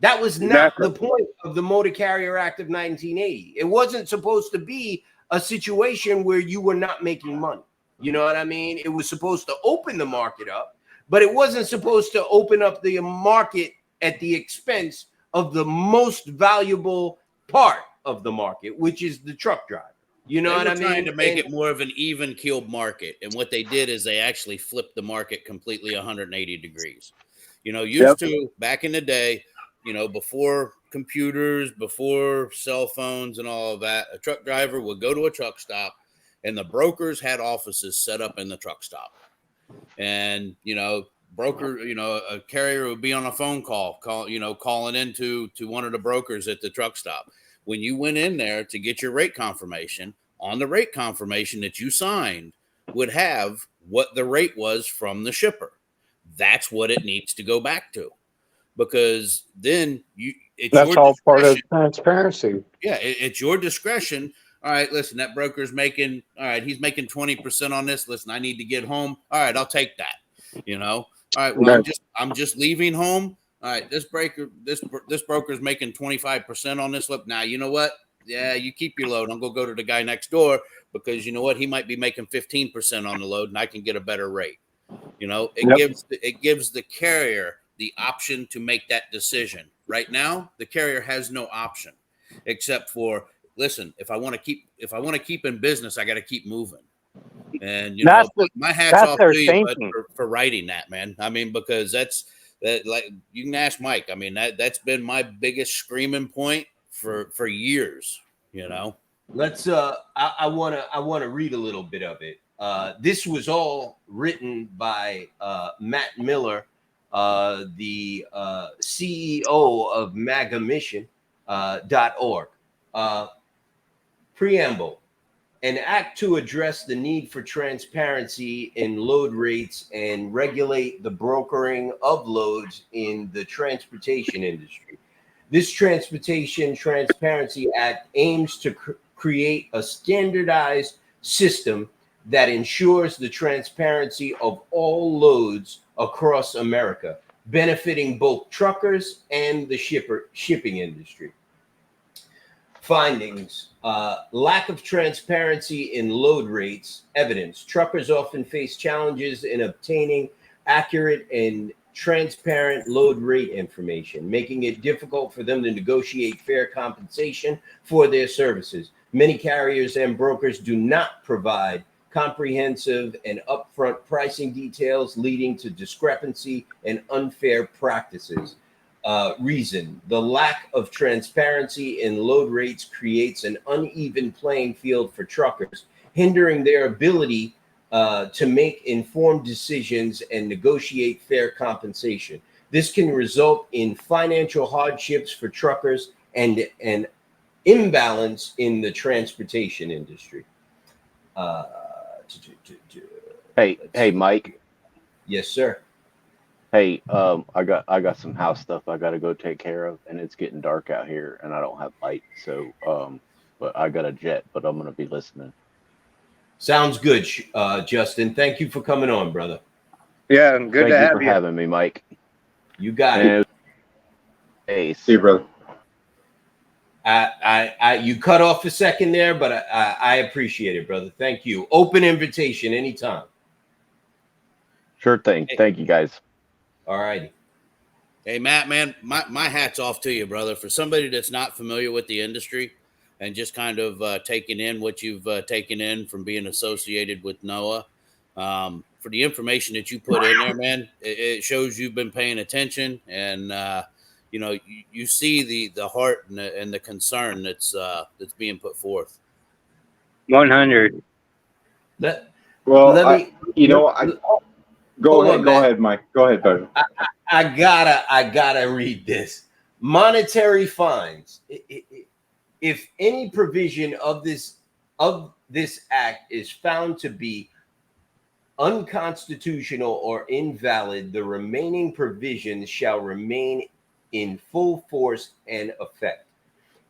That was not the point of the Motor Carrier Act of 1980. It wasn't supposed to be a situation where you were not making money. You know what I mean? It was supposed to open the market up, but it wasn't supposed to open up the market at the expense of the most valuable part of the market, which is the truck driver. You know what I mean? Trying to make it more of an even keeled market, and what they did is they actually flipped the market completely 180 degrees. You know, used to back in the day, you know, before computers, before cell phones and all of that, a truck driver would go to a truck stop, and the brokers had offices set up in the truck stop. And a carrier would be on a phone calling into one of the brokers at the truck stop. When you went in there to get your rate confirmation, on the rate confirmation that you signed would have what the rate was from the shipper. That's what it needs to go back to, because then That's all part of transparency. Yeah, it's your discretion. All right, listen, that broker's making, all right, he's making 20% on this. Listen, I need to get home. All right, I'll take that. All right, well, I'm just leaving home. All right, this broker's making 25% on this. Look, now, you know what? Yeah, you keep your load. I'm gonna go to the guy next door, because you know what? He might be making 15% on the load, and I can get a better rate. It gives the carrier the option to make that decision. Right now, the carrier has no option except for, listen, if I want to keep in business, I got to keep moving. And my hat's off to you, bud, for writing that, man. I mean, because that, like, you can ask Mike. I mean, that's been my biggest screaming point for years. Let's I want to read a little bit of it. This was all written by Matt Miller, the CEO of MAGAmission.org. Preamble: an act to address the need for transparency in load rates and regulate the brokering of loads in the transportation industry. This Transportation Transparency Act aims to create a standardized system that ensures the transparency of all loads across America, benefiting both truckers and the shipping industry. Findings: lack of transparency in load rates. Evidence: truckers often face challenges in obtaining accurate and transparent load rate information, making it difficult for them to negotiate fair compensation for their services. Many carriers and brokers do not provide comprehensive and upfront pricing details, leading to discrepancy and unfair practices. Reason: the lack of transparency in load rates creates an uneven playing field for truckers, hindering their ability to make informed decisions and negotiate fair compensation. This can result in financial hardships for truckers and an imbalance in the transportation industry. Hey, Mike. Yes, sir. Hey, I got some house stuff I got to go take care of, and it's getting dark out here, and I don't have light. So, but I got a jet, but I'm gonna be listening. Sounds good, Justin. Thank you for coming on, brother. Yeah, and good to have you. Thank you for having me, Mike. You got it. Hey, See you, brother. You cut off a second there, but I appreciate it, brother. Thank you. Open invitation anytime. Sure thing. Thank you, guys. All righty. Hey, Matt, man, my hat's off to you, brother. For somebody that's not familiar with the industry and just kind of taking in what you've taken in from being associated with NOAA, for the information that you put in there, man, it shows you've been paying attention, and you see the heart and the concern that's being put forth. 100. Go ahead, Mike. Go ahead, buddy. I gotta read this. Monetary fines. If any provision of this act is found to be unconstitutional or invalid, the remaining provisions shall remain in full force and effect.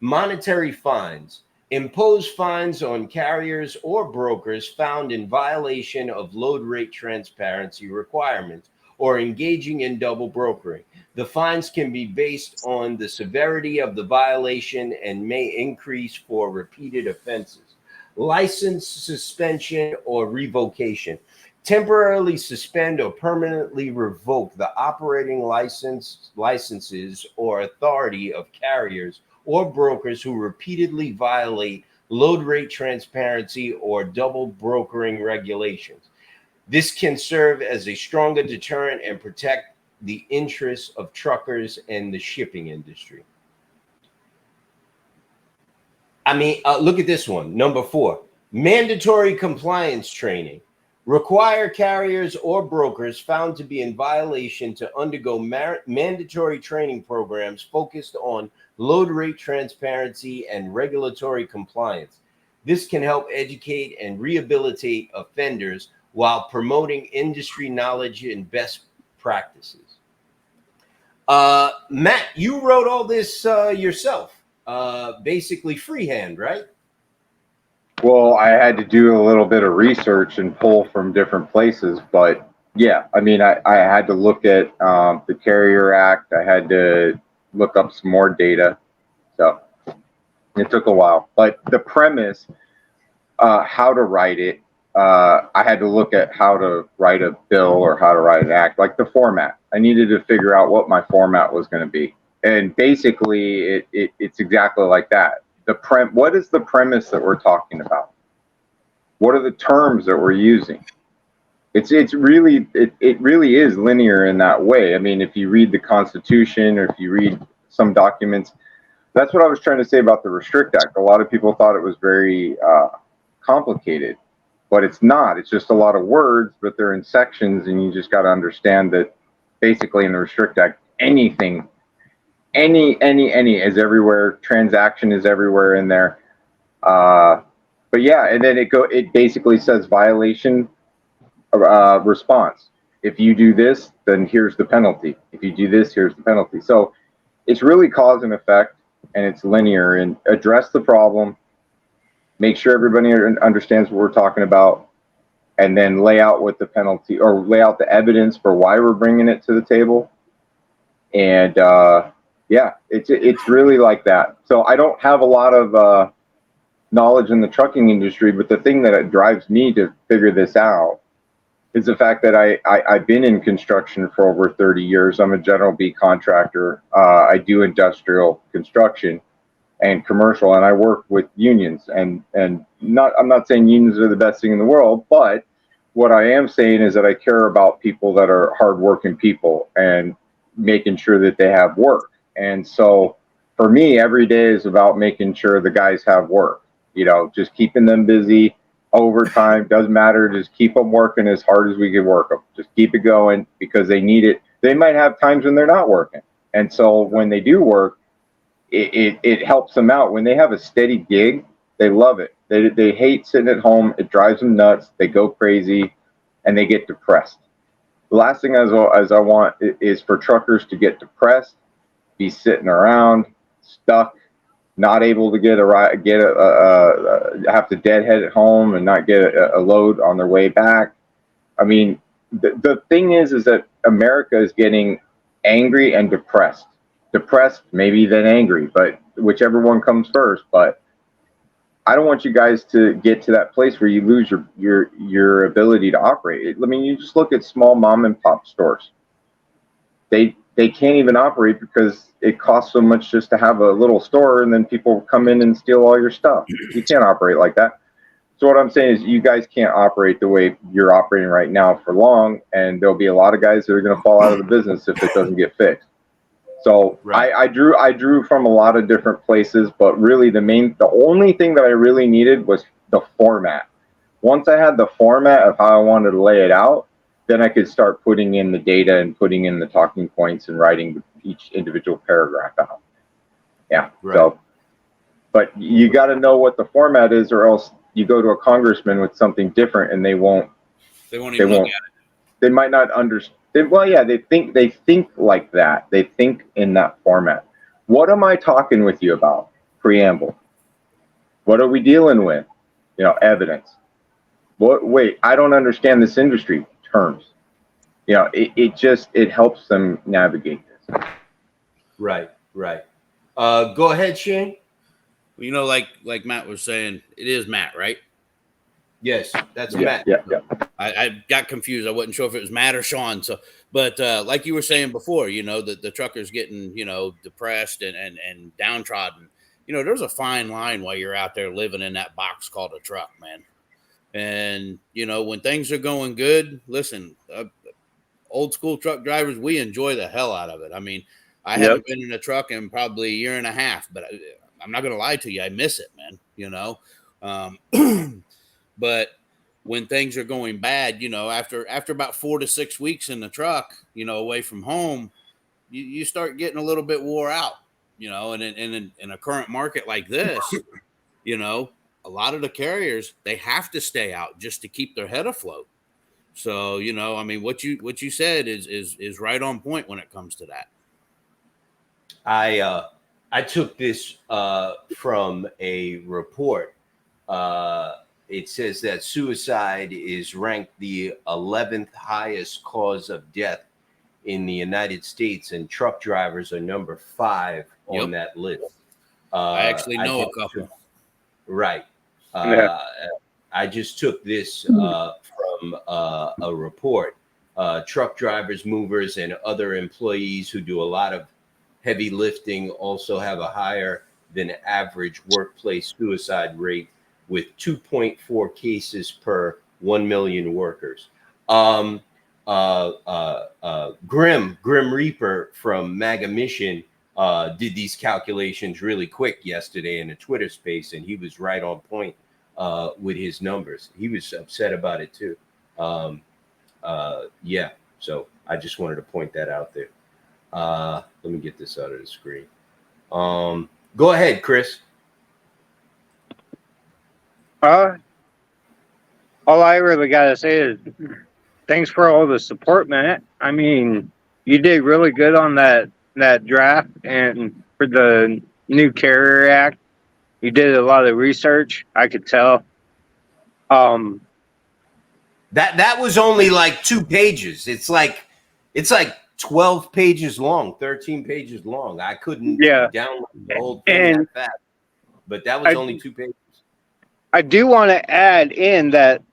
Monetary fines. Impose fines on carriers or brokers found in violation of load rate transparency requirements or engaging in double brokering. The fines can be based on the severity of the violation and may increase for repeated offenses. License suspension or revocation. Temporarily suspend or permanently revoke the operating licenses or authority of carriers or brokers who repeatedly violate load rate transparency or double brokering regulations. This can serve as a stronger deterrent and protect the interests of truckers and the shipping industry. I mean, look at this one. Number 4, mandatory compliance training. Require carriers or brokers found to be in violation to undergo mandatory training programs focused on load rate transparency and regulatory compliance. This can help educate and rehabilitate offenders while promoting industry knowledge and best practices. Matt, you wrote all this yourself, basically freehand, right? Well, I had to do a little bit of research and pull from different places, but yeah, I mean, I had to look at the Carrier Act. I had to look up some more data, so it took a while. But the premise, how to write it, I had to look at how to write a bill or how to write an act, like the format. I needed to figure out what my format was going to be, and basically, it's exactly like that. What is the premise that we're talking about? What are the terms that we're using? It really is linear in that way. I mean, if you read the Constitution or if you read some documents, that's what I was trying to say about the Restrict Act. A lot of people thought it was very complicated, but it's not. It's just a lot of words, but they're in sections, and you just got to understand that basically in the Restrict Act, anything any is everywhere. Transaction is everywhere in there. But yeah, and then it basically says violation response. If you do this, then here's the penalty. If you do this, here's the penalty. So it's really cause and effect, and it's linear, and address the problem, make sure everybody understands what we're talking about, and then lay out what the penalty, or lay out the evidence for why we're bringing it to the table. And yeah, it's really like that. So I don't have a lot of knowledge in the trucking industry, but the thing that drives me to figure this out is the fact that I've been in construction for over 30 years. I'm a General B contractor. I do industrial construction and commercial, and I work with unions. And I'm not saying unions are the best thing in the world, but what I am saying is that I care about people that are hardworking people and making sure that they have work. And so for me, every day is about making sure the guys have work, just keeping them busy. Overtime doesn't matter. Just keep them working as hard as we can work them. Just keep it going because they need it. They might have times when they're not working. And so when they do work, it helps them out. When they have a steady gig, they love it. They hate sitting at home. It drives them nuts. They go crazy and they get depressed. The last thing as I want is for truckers to get depressed, be sitting around, stuck, not able to have to deadhead at home and not get a load on their way back. I mean, the thing is that America is getting angry and depressed. Depressed, maybe then angry, but whichever one comes first. But I don't want you guys to get to that place where you lose your ability to operate. I mean, you just look at small mom and pop stores. They can't even operate because it costs so much just to have a little store, and then people come in and steal all your stuff. You can't operate like that. So what I'm saying is you guys can't operate the way you're operating right now for long, and there'll be a lot of guys that are going to fall out of the business if it doesn't get fixed. So right. I drew from a lot of different places, but really the only thing that I really needed was the format. Once I had the format of how I wanted to lay it out, then I could start putting in the data and putting in the talking points and writing each individual paragraph out. Yeah. Right. So, but you got to know what the format is, or else you go to a congressman with something different and they won't even look at it. They might not understand. Well, yeah, they think like that. They think in that format. What am I talking with you about? Preamble. What are we dealing with? Evidence. Wait, I don't understand this industry. Terms. It helps them navigate this. Right. Go ahead, Shane. Well, like Matt was saying, it is Matt, right? Yes, that's Matt. Yeah. I got confused. I wasn't sure if it was Matt or Sean. So, but like you were saying before, the truckers getting, depressed and downtrodden. There's a fine line while you're out there living in that box called a truck, man. And, when things are going good, listen, old school truck drivers, we enjoy the hell out of it. I mean, I haven't been in a truck in probably a year and a half, but I'm not gonna lie to you, I miss it, man. But when things are going bad, after about 4 to 6 weeks in the truck, away from home, you start getting a little bit wore out, and in a current market like this, a lot of the carriers, they have to stay out just to keep their head afloat. So, I mean, what you said is right on point when it comes to that. I took this from a report. It says that suicide is ranked the 11th highest cause of death in the United States, and truck drivers are number 5 on that list. I actually know a couple. Right. Yeah. I just took this from a report. Truck drivers, movers, and other employees who do a lot of heavy lifting also have a higher than average workplace suicide rate, with 2.4 cases per 1 million workers. Grim Reaper from MAGA Mission did these calculations really quick yesterday in a Twitter space, and he was right on point with his numbers. He was upset about it too. Yeah, so I just wanted to point that out there. Let me get this out of the screen. Go ahead, Chris. All I really gotta say is thanks for all the support, Matt. I mean, you did really good on that draft, and for the new Carrier Act, you did a lot of research. I could tell. That was only like 2 pages. It's like 12 pages long, 13 pages long. I couldn't download the whole thing that fast, but that was only 2 pages. I do want to add in that,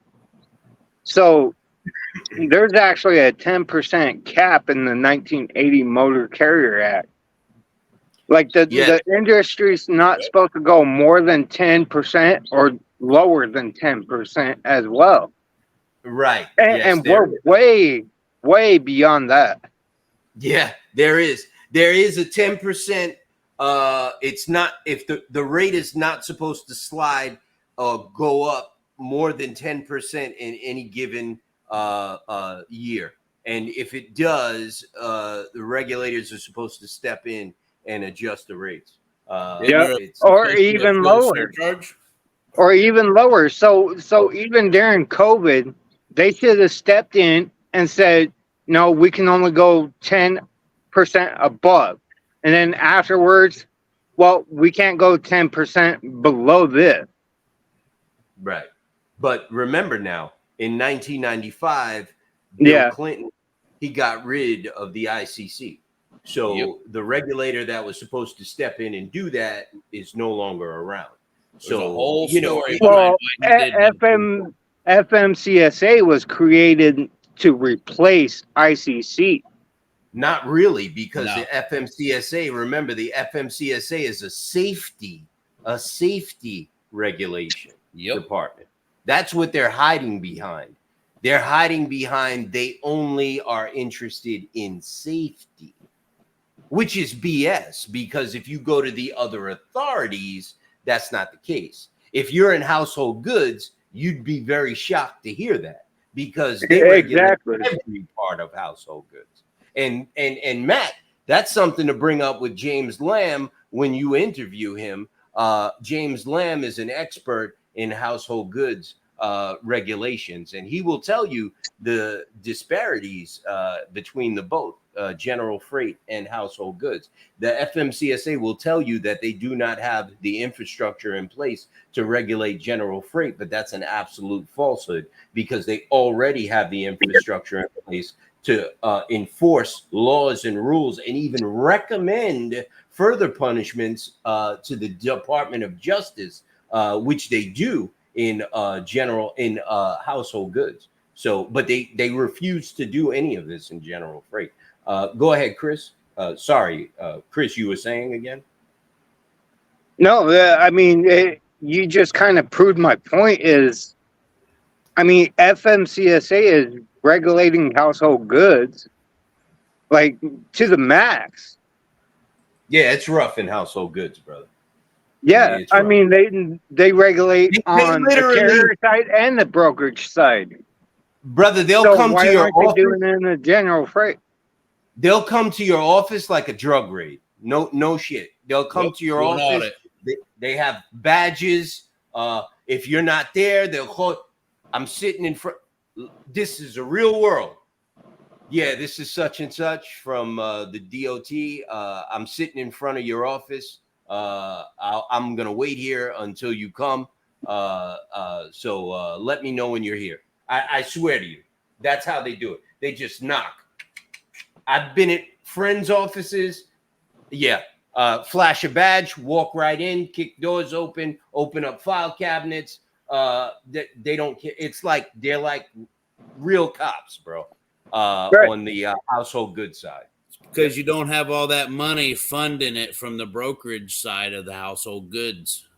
so there's actually a 10% cap in the 1980 Motor Carrier Act. Like the industry's not supposed to go more than 10% or lower than 10% as well. Right. And we're way beyond that. Yeah, there is a 10%. It's not, if the rate is not supposed to slide or go up more than 10% in any given year. And if it does, the regulators are supposed to step in and adjust the rates. Or even lower. Surcharge? Or even lower. So even during COVID, they should have stepped in and said, no, we can only go 10% above. And then afterwards, well, we can't go 10% below this. Right. But remember now, in 1995, Bill Clinton, he got rid of the ICC. So the regulator that was supposed to step in and do that is no longer around. So, a whole story. Well, FMCSA was created to replace ICC. Not really, because the FMCSA, remember, the FMCSA is a safety regulation department. That's what they're hiding behind. They're hiding behind they only are interested in safety, which is BS, because if you go to the other authorities, that's not the case. If you're in household goods, you'd be very shocked to hear that, because they regulate every part of household goods. And Matt, that's something to bring up with James Lamb when you interview him. James Lamb is an expert in household goods regulations, and he will tell you the disparities between the both general freight and household goods. The FMCSA will tell you that they do not have the infrastructure in place to regulate general freight, but that's an absolute falsehood, because they already have the infrastructure in place to enforce laws and rules, and even recommend further punishments to the Department of Justice, which they do in household goods. So, but they refuse to do any of this in general freight. Go ahead, Chris. Sorry, Chris, you were saying again? No, I mean, you just kind of proved my point. Is, I mean, FMCSA is regulating household goods like to the max. Yeah, it's rough in household goods, brother. Yeah, it's I rough. mean they regulate They on the literally- carrier side and the brokerage side. brother, they'll So come why to your aren't they office. doing it in the general freight? They'll come to your office like a drug raid. No shit. They'll come Yep, to your do an office. audit. They have badges. If you're not there, they'll call. I'm sitting in front. This is a real world. Yeah, this is such and such from the DOT. I'm sitting in front of your office. I'm gonna wait here until you come. So let me know when you're here. I swear to you, that's how they do it. They just knock. I've been at friends' offices. Yeah. Flash a badge, walk right in, kick doors open up file cabinets. They don't care. It's like they're like real cops, bro. Right. On the household goods side. Because you don't have all that money funding it from the brokerage side of the household goods.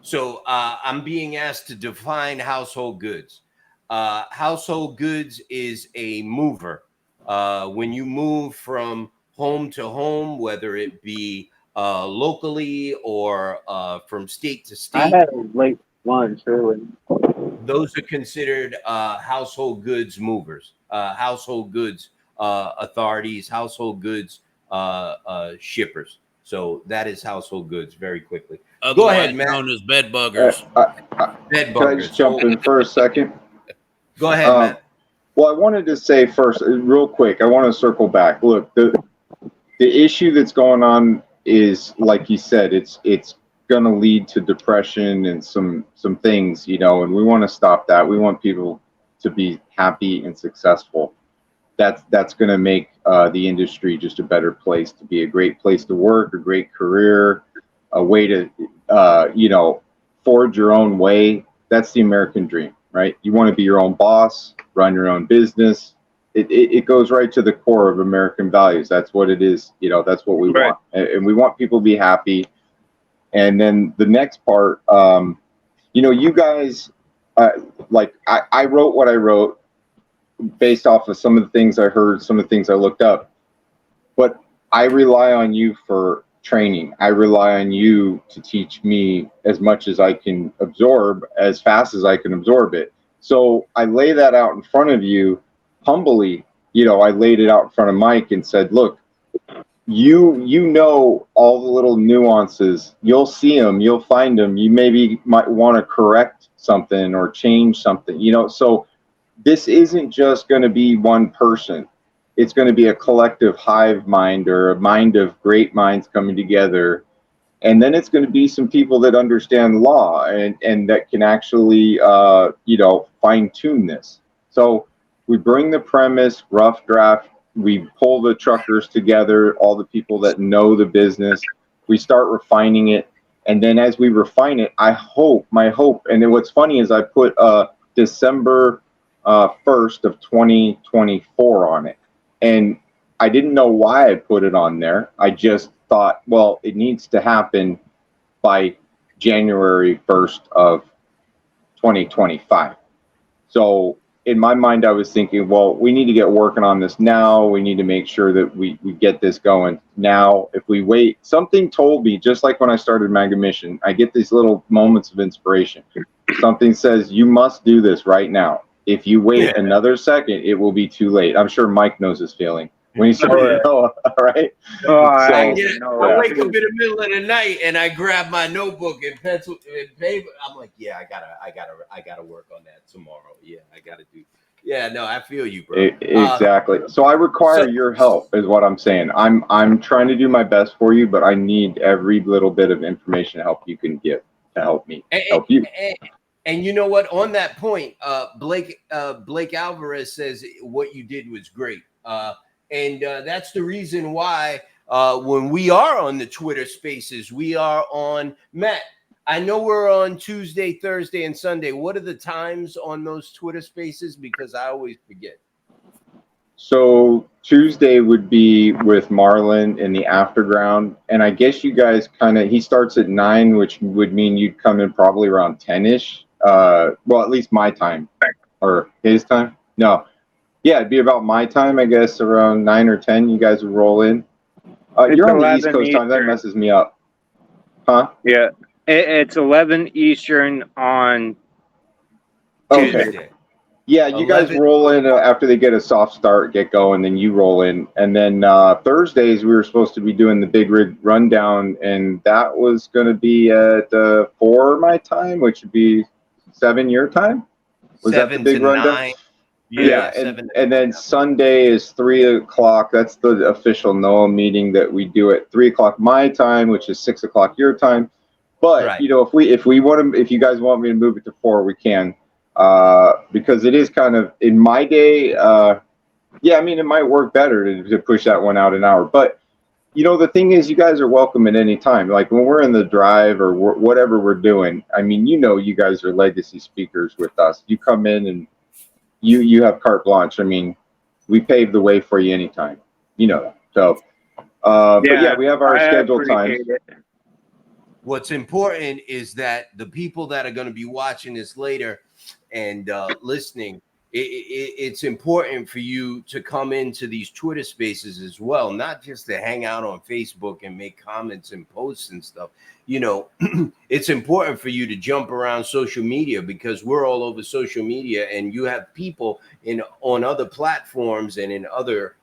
So I'm being asked to define household goods. Household goods is a mover. When you move from home to home, whether it be locally or from state to state, a late lunch early. those are considered household goods movers, household goods authorities, household goods shippers. So that is household goods very quickly. Go ahead, Matt. Known as bed buggers. Bed Can I just jump in for a second? Go ahead, Matt. Well, I wanted to say first, real quick, I want to circle back. Look, the issue that's going on is, like you said, it's going to lead to depression and some things, you know, and we want to stop that. We want people to be happy and successful. That's going to make the industry just a better place to be, a great place to work, a great career, a way to, you know, forge your own way. That's the American dream, right? You want to be your own boss, run your own business. It goes right to the core of American values. That's what it is. You know, that's what we Right. want. And we want people to be happy. And then the next part, you know, you guys, like I wrote what I wrote based off of some of the things I heard, some of the things I looked up. But I rely on you for training. I rely on you to teach me as much as I can absorb, as fast as I can absorb it. So I lay that out in front of you humbly. You know, I laid it out in front of Mike and said, look, you know all the little nuances. You'll see them, you'll find them. You maybe might want to correct something or change something, you know. So this isn't just going to be one person. It's going to be a collective hive mind, or a mind of great minds coming together. And then it's going to be some people that understand law and that can actually, you know, fine tune this. So we bring the premise, rough draft, we pull the truckers together, all the people that know the business. We start refining it. And then as we refine it, my hope, and then what's funny is I put December 1st of 2024 on it. And I didn't know why I put it on there. I just thought, well, it needs to happen by January 1st of 2025. So in my mind, I was thinking, well, we need to get working on this now. We need to make sure that we get this going now. If we wait, something told me, just like when I started Mega Mission, I get these little moments of inspiration. Something says, you must do this right now. If you wait another second, it will be too late. I'm sure Mike knows this feeling. When he started, all right? I wake up in the middle of the night and I grab my notebook and pencil and paper. I'm like, yeah, I gotta work on that tomorrow. Yeah, I gotta do. Yeah, no, I feel you, bro. Exactly. So I require your help, is what I'm saying. I'm trying to do my best for you, but I need every little bit of information help you can give to help me help you. And you know what? On that point, Blake Alvarez says what you did was great. And that's the reason why when we are on the Twitter Spaces, we are on, Matt, I know we're on Tuesday, Thursday, and Sunday. What are the times on those Twitter Spaces? Because I always forget. So Tuesday would be with Marlon in the Afterground. And I guess you guys he starts at 9, which would mean you'd come in probably around 10-ish. Well, at least my time. Or his time? No. Yeah, it'd be about my time, I guess, around 9 or 10. You guys would roll in. You're on the East Coast time. That messes me up. Huh? Yeah, it's 11 Eastern on Okay. Tuesday. Yeah, you guys 11. roll in after they get a soft start, get going, then you roll in. And then Thursdays, we were supposed to be doing the big rig rundown, and that was going to be at 4 my time, which would be 7 your time. Was that the 7 big to rundown? 9. Yeah, 7 to and then 9. Sunday is 3 o'clock. That's the official NOAA meeting that we do at 3 o'clock my time, which is 6 o'clock your time. But Right. you know, if we want to, if you guys want me to move it to 4, we can, because it is kind of in my day. Yeah, I mean, it might work better to push that one out an hour. But you know, the thing is, you guys are welcome at any time. Like when we're in the drive or whatever we're doing. I mean, you know, you guys are legacy speakers with us. You come in and you have carte blanche. I mean, we pave the way for you anytime. You know that. So, but yeah, we have our I scheduled times. appreciate it. What's important is that the people that are going to be watching this later and listening, it's important for you to come into these Twitter spaces as well, not just to hang out on Facebook and make comments and posts and stuff. You know, it's important for you to jump around social media, because we're all over social media, and you have people on other platforms and in other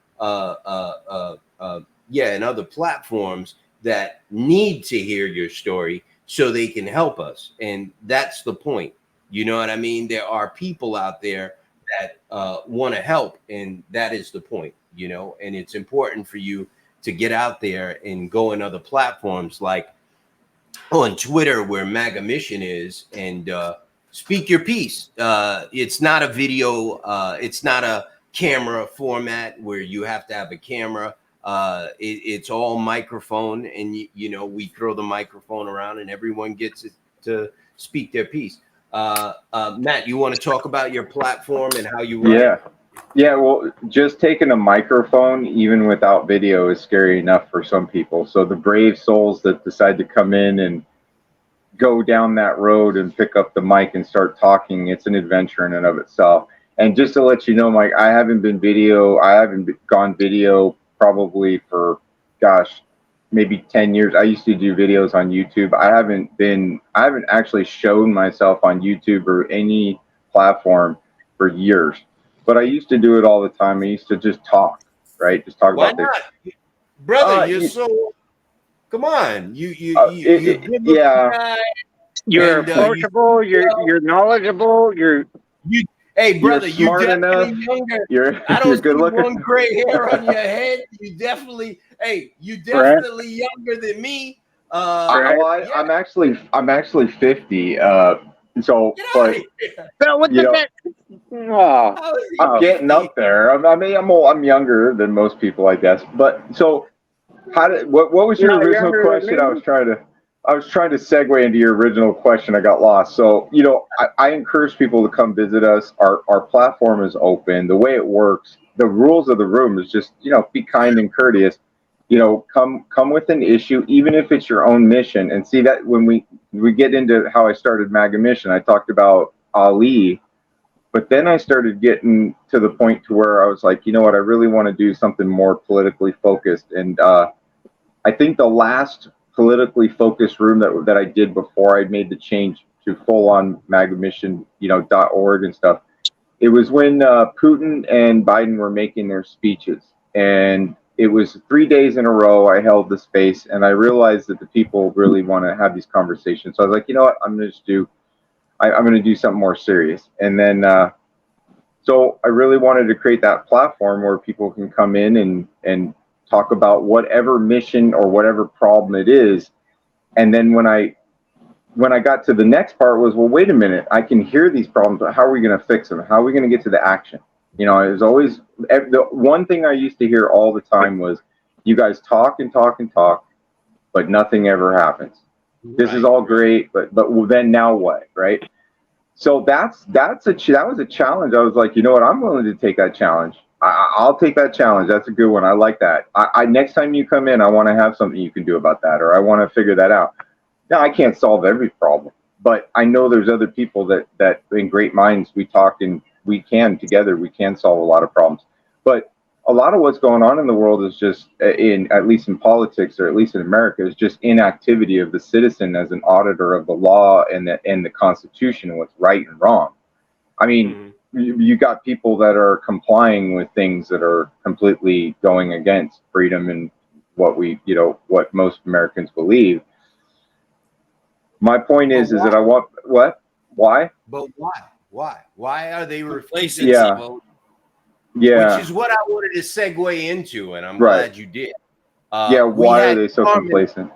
in other platforms that need to hear your story so they can help us. And that's the point. You know what I mean? There are people out there that want to help, and that is the point, you know. And it's important for you to get out there and go in other platforms like on Twitter, where MAGA Mission is, and speak your piece. It's not a video, it's not a camera format where you have to have a camera. It's all microphone, and you know, we throw the microphone around and everyone gets to speak their piece. Matt, you want to talk about your platform and how you run? Yeah, well, just taking a microphone, even without video, is scary enough for some people. So the brave souls that decide to come in and go down that road and pick up the mic and start talking, it's an adventure in and of itself. And just to let you know, Mike, I haven't gone video probably for, gosh, maybe 10 years. I used to do videos on YouTube. I haven't actually shown myself on YouTube or any platform for years. But I used to do it all the time. I used to just talk, right? Just talk Why about not? things. Brother, you're so, come on. Yeah. You're And, approachable. You're knowledgeable. Hey, brother, You're smart definitely enough. younger. You're I don't good see looking. one gray hair on your head. You definitely younger than me. Right. I'm actually 50. So, Get out but of here. But what you know, Oh, How is he I'm getting 50? up there. I'm younger than most people, I guess. But so, what was your Not original younger than question? me. I was trying to segue into your original question. I got lost. So, you know, I encourage people to come visit us. Our platform is open. The way it works, the rules of the room is just, you know, be kind and courteous. You know, come with an issue, even if it's your own mission. And see that when we get into how I started MAGA Mission, I talked about Ali, but then I started getting to the point to where I was like, you know what, I really want to do something more politically focused. And I think the last politically focused room that I did before I made the change to full on MAGA Mission, you know, .org and stuff, it was when Putin and Biden were making their speeches. And it was 3 days in a row I held the space, and I realized that the people really want to have these conversations. So I was like, you know what, I'm going to do something more serious. And then, so I really wanted to create that platform where people can come in and talk about whatever mission or whatever problem it is. And then when I got to the next part was, well, wait a minute, I can hear these problems, but how are we going to fix them? How are we going to get to the action? You know, it was always the one thing I used to hear all the time was, you guys talk and talk and talk, but nothing ever happens. This is all great, but then now what, right? So that was a challenge. I was like, you know what, I'm willing to take that challenge. I'll take that challenge. That's a good one. I like that. I next time you come in, I want to have something you can do about that, or I want to figure that out. Now, I can't solve every problem, but I know there's other people that in great minds we talk, and we can together, we can solve a lot of problems. But a lot of what's going on in the world is just at least in politics, or at least in America, is just inactivity of the citizen as an auditor of the law and the Constitution and what's right and wrong. I mean, you got people that are complying with things that are completely going against freedom and what what most Americans believe. My point is that I want what? Why? But why are they refusing Yeah. to vote? Yeah. Which is what I wanted to segue into, and I'm Right. glad you did. Why are they so complacent?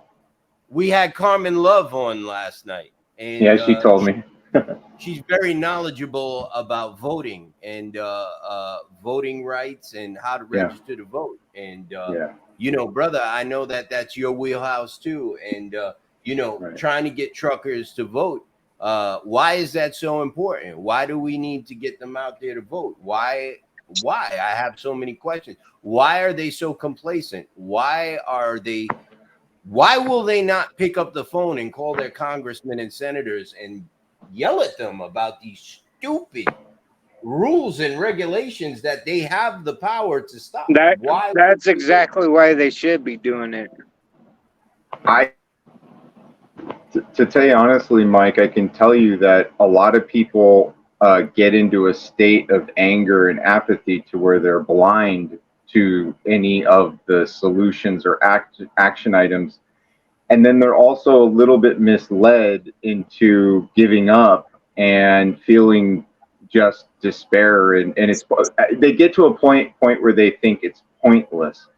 We had Carmen Love on last night, and Yeah, she told me. she's very knowledgeable about voting and voting rights and how to register to vote. And brother, I know that that's your wheelhouse too. And trying to get truckers to vote. Why is that so important? Why do we need to get them out there to vote? Why? I have so many questions. Why are they so complacent? Why will they not pick up the phone and call their congressmen and senators and yell at them about these stupid rules and regulations that they have the power to stop? That's exactly why they should be doing it. To tell you honestly, Mike, I can tell you that a lot of people get into a state of anger and apathy to where they're blind to any of the solutions or action items. And then they're also a little bit misled into giving up and feeling just despair. And they get to a point where they think it's pointless.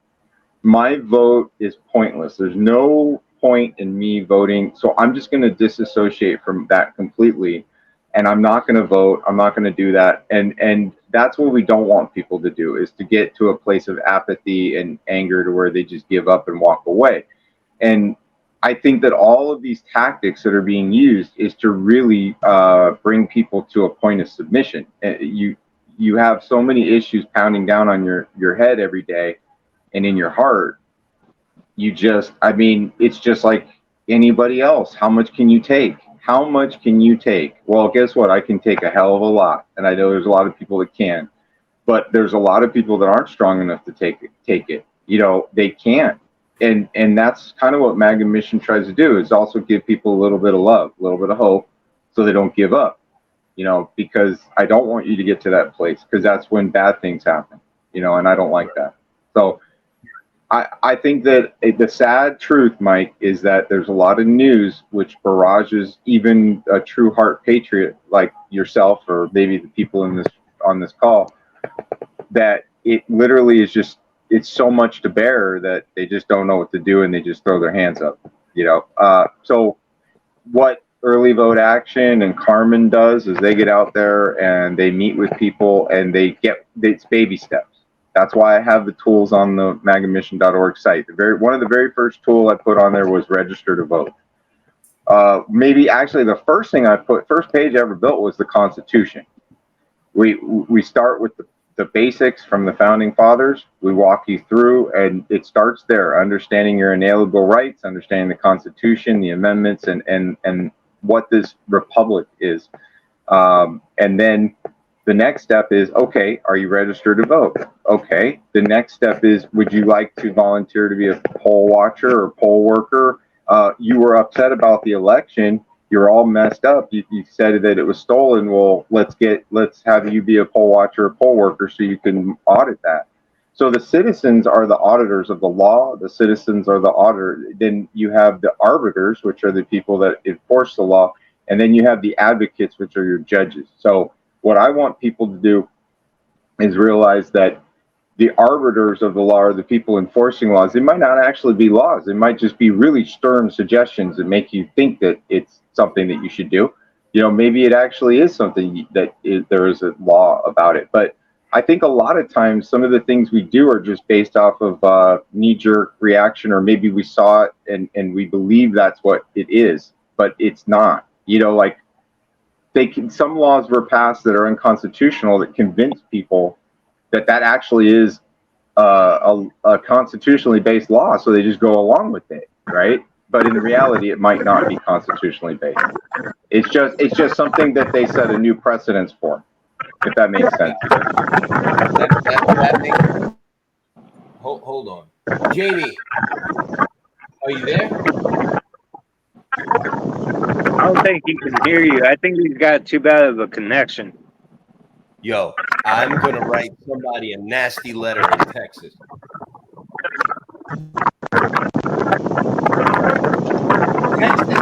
My vote is pointless. There's no point in me voting. So I'm just going to disassociate from that completely. And I'm not going to vote. I'm not going to do that. And that's what we don't want people to do, is to get to a place of apathy and anger to where they just give up and walk away. And I think that all of these tactics that are being used is to really bring people to a point of submission. You have so many issues pounding down on your head every day and in your heart. It's just like anybody else. How much can you take? How much can you take? Well, guess what? I can take a hell of a lot. And I know there's a lot of people that can. But there's a lot of people that aren't strong enough to take it. They can't. And that's kind of what MAGA Mission tries to do, is also give people a little bit of love, a little bit of hope, so they don't give up. Because I don't want you to get to that place, because that's when bad things happen, and I don't like that. So I think that the sad truth, Mike, is that there's a lot of news which barrages even a true heart patriot like yourself, or maybe the people on this call, that it literally is just, it's so much to bear that they just don't know what to do, and they just throw their hands up, So what Early Vote Action and Carmen does is they get out there and they meet with people, and it's baby steps. That's why I have the tools on the magamission.org site. One of the very first tool I put on there was register to vote. Maybe actually the first page I ever built was the Constitution. We start with the basics from the founding fathers. We walk you through, and it starts there, understanding your inalienable rights, understanding the Constitution, the amendments, and what this republic is. And then the next step is, okay, are you registered to vote? Okay. The next step is, would you like to volunteer to be a poll watcher or poll worker? You were upset about the election. You're all messed up. You said that it was stolen. Well, let's have you be a poll watcher or poll worker so you can audit that. So the citizens are the auditors of the law. The citizens are the auditor. Then you have the arbiters, which are the people that enforce the law. And then you have the advocates, which are your judges. So what I want people to do is realize that the arbiters of the law are the people enforcing laws. They might not actually be laws. They might just be really stern suggestions that make you think that it's something that you should do. Maybe it actually is something that there is a law about it. But I think a lot of times some of the things we do are just based off of knee-jerk reaction, or maybe we saw it and we believe that's what it is, but it's not. Some laws were passed that are unconstitutional that convince people that actually is a constitutionally based law, so they just go along with it, right? But in reality, it might not be constitutionally based. It's just something that they set a new precedence for, if that makes sense. hold on. Jamie, are you there? I don't think he can hear you. I think he's got too bad of a connection. Yo, I'm gonna write somebody a nasty letter in Texas. Texas,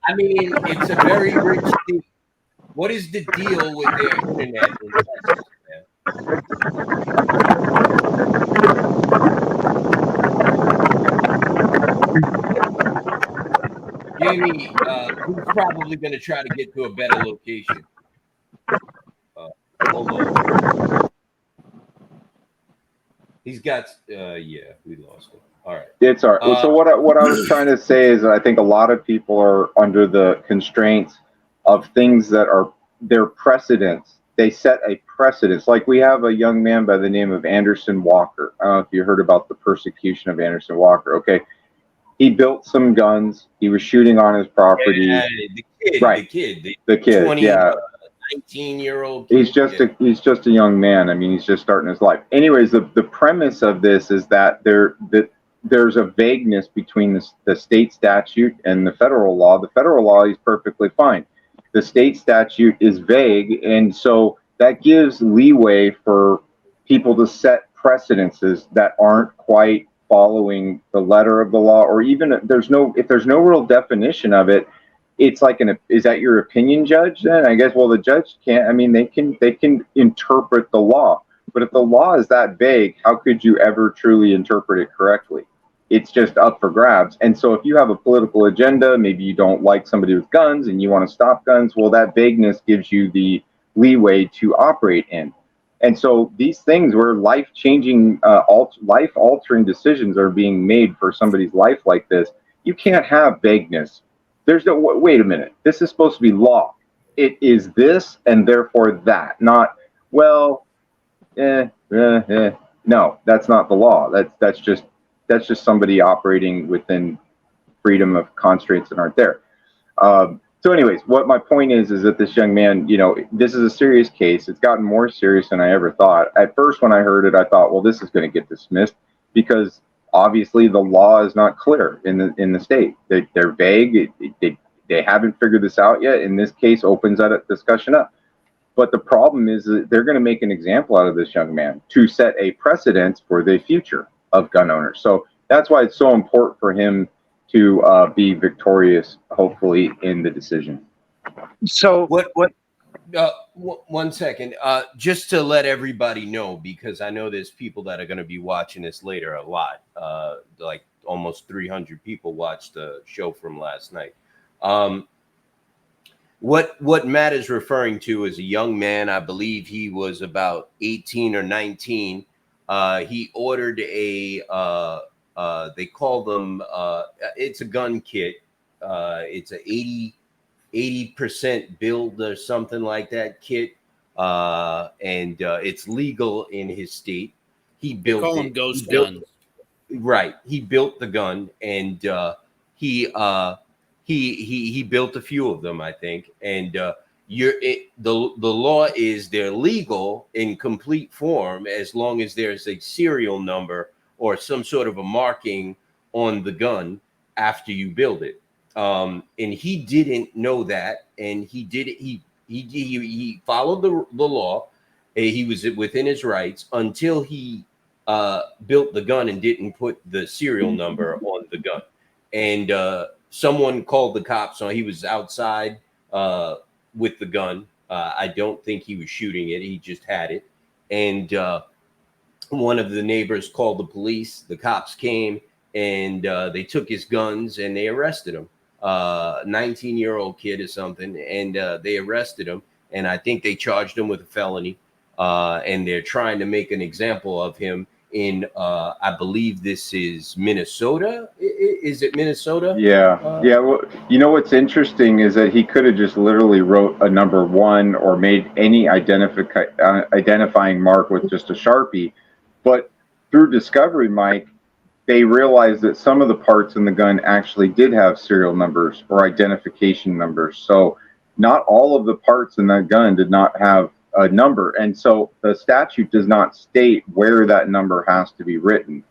I mean, it's a very rich state. What is the deal with their internet in Texas, man? Jamie, who's probably going to try to get to a better location? Hold on. He's got, yeah, we lost him. All right. It's all right. So what I was trying to say is that I think a lot of people are under the constraints of things that are their precedents. They set a precedence. Like we have a young man by the name of Anderson Walker. I don't know if you heard about the persecution of Anderson Walker. Okay. He built some guns. He was shooting on his property. The kid, right. The kid, 20, yeah. 19-year-old. He's just a young man. I mean, he's just starting his life. Anyways, the premise of this is that there's a vagueness between the state statute and the federal law. The federal law is perfectly fine. The state statute is vague, and so that gives leeway for people to set precedences that aren't quite following the letter of the law, or even if there's no real definition of it. It's like is that your opinion, judge? Then I guess, well, the judge can't. I mean, they can interpret the law, but if the law is that vague, how could you ever truly interpret it correctly? It's just up for grabs. And so if you have a political agenda, maybe you don't like somebody with guns and you want to stop guns, well, that vagueness gives you the leeway to operate in. And so these things where life-changing, life-altering decisions are being made for somebody's life like this, you can't have vagueness. There's no, wait a minute, this is supposed to be law. It is this and therefore that, not, well, no, that's not the law. That's just somebody operating within freedom of constraints that aren't there. So anyways, what my point is that this young man, this is a serious case. It's gotten more serious than I ever thought. At first, when I heard it, I thought, well, this is going to get dismissed because obviously the law is not clear in the state. They're vague. They haven't figured this out yet. And this case opens that discussion up. But the problem is that they're going to make an example out of this young man to set a precedent for the future of gun owners. So that's why it's so important for him to be victorious, hopefully, in the decision. So one second, just to let everybody know, because I know there's people that are going to be watching this later a lot. Like almost 300 people watched the show from last night. What Matt is referring to is a young man. I believe he was about 18 or 19. He ordered they call them, it's a gun kit. It's a 80% build or something like that kit. And it's legal in his state. He built Call them ghost guns. Right. He built the gun and he built a few of them, I think. And the law is they're legal in complete form as long as there's a serial number or some sort of a marking on the gun after you build it. And he didn't know that, and he did it. He followed the law. He was within his rights until he built the gun and didn't put the serial number on the gun. And someone called the cops on. He was outside with the gun. I don't think he was shooting it. He just had it. And one of the neighbors called the police. The cops came and they took his guns and they arrested him. 19-year-old kid or something. And they arrested him. And I think they charged him with a felony. And they're trying to make an example of him in, I believe this is Minnesota. Is it Minnesota? Yeah. Yeah. Well, what's interesting is that he could have just literally wrote a number 1 or made any identifying mark with just a Sharpie. But through discovery, Mike, they realized that some of the parts in the gun actually did have serial numbers or identification numbers. So not all of the parts in that gun did not have a number, and so the statute does not state where that number has to be written.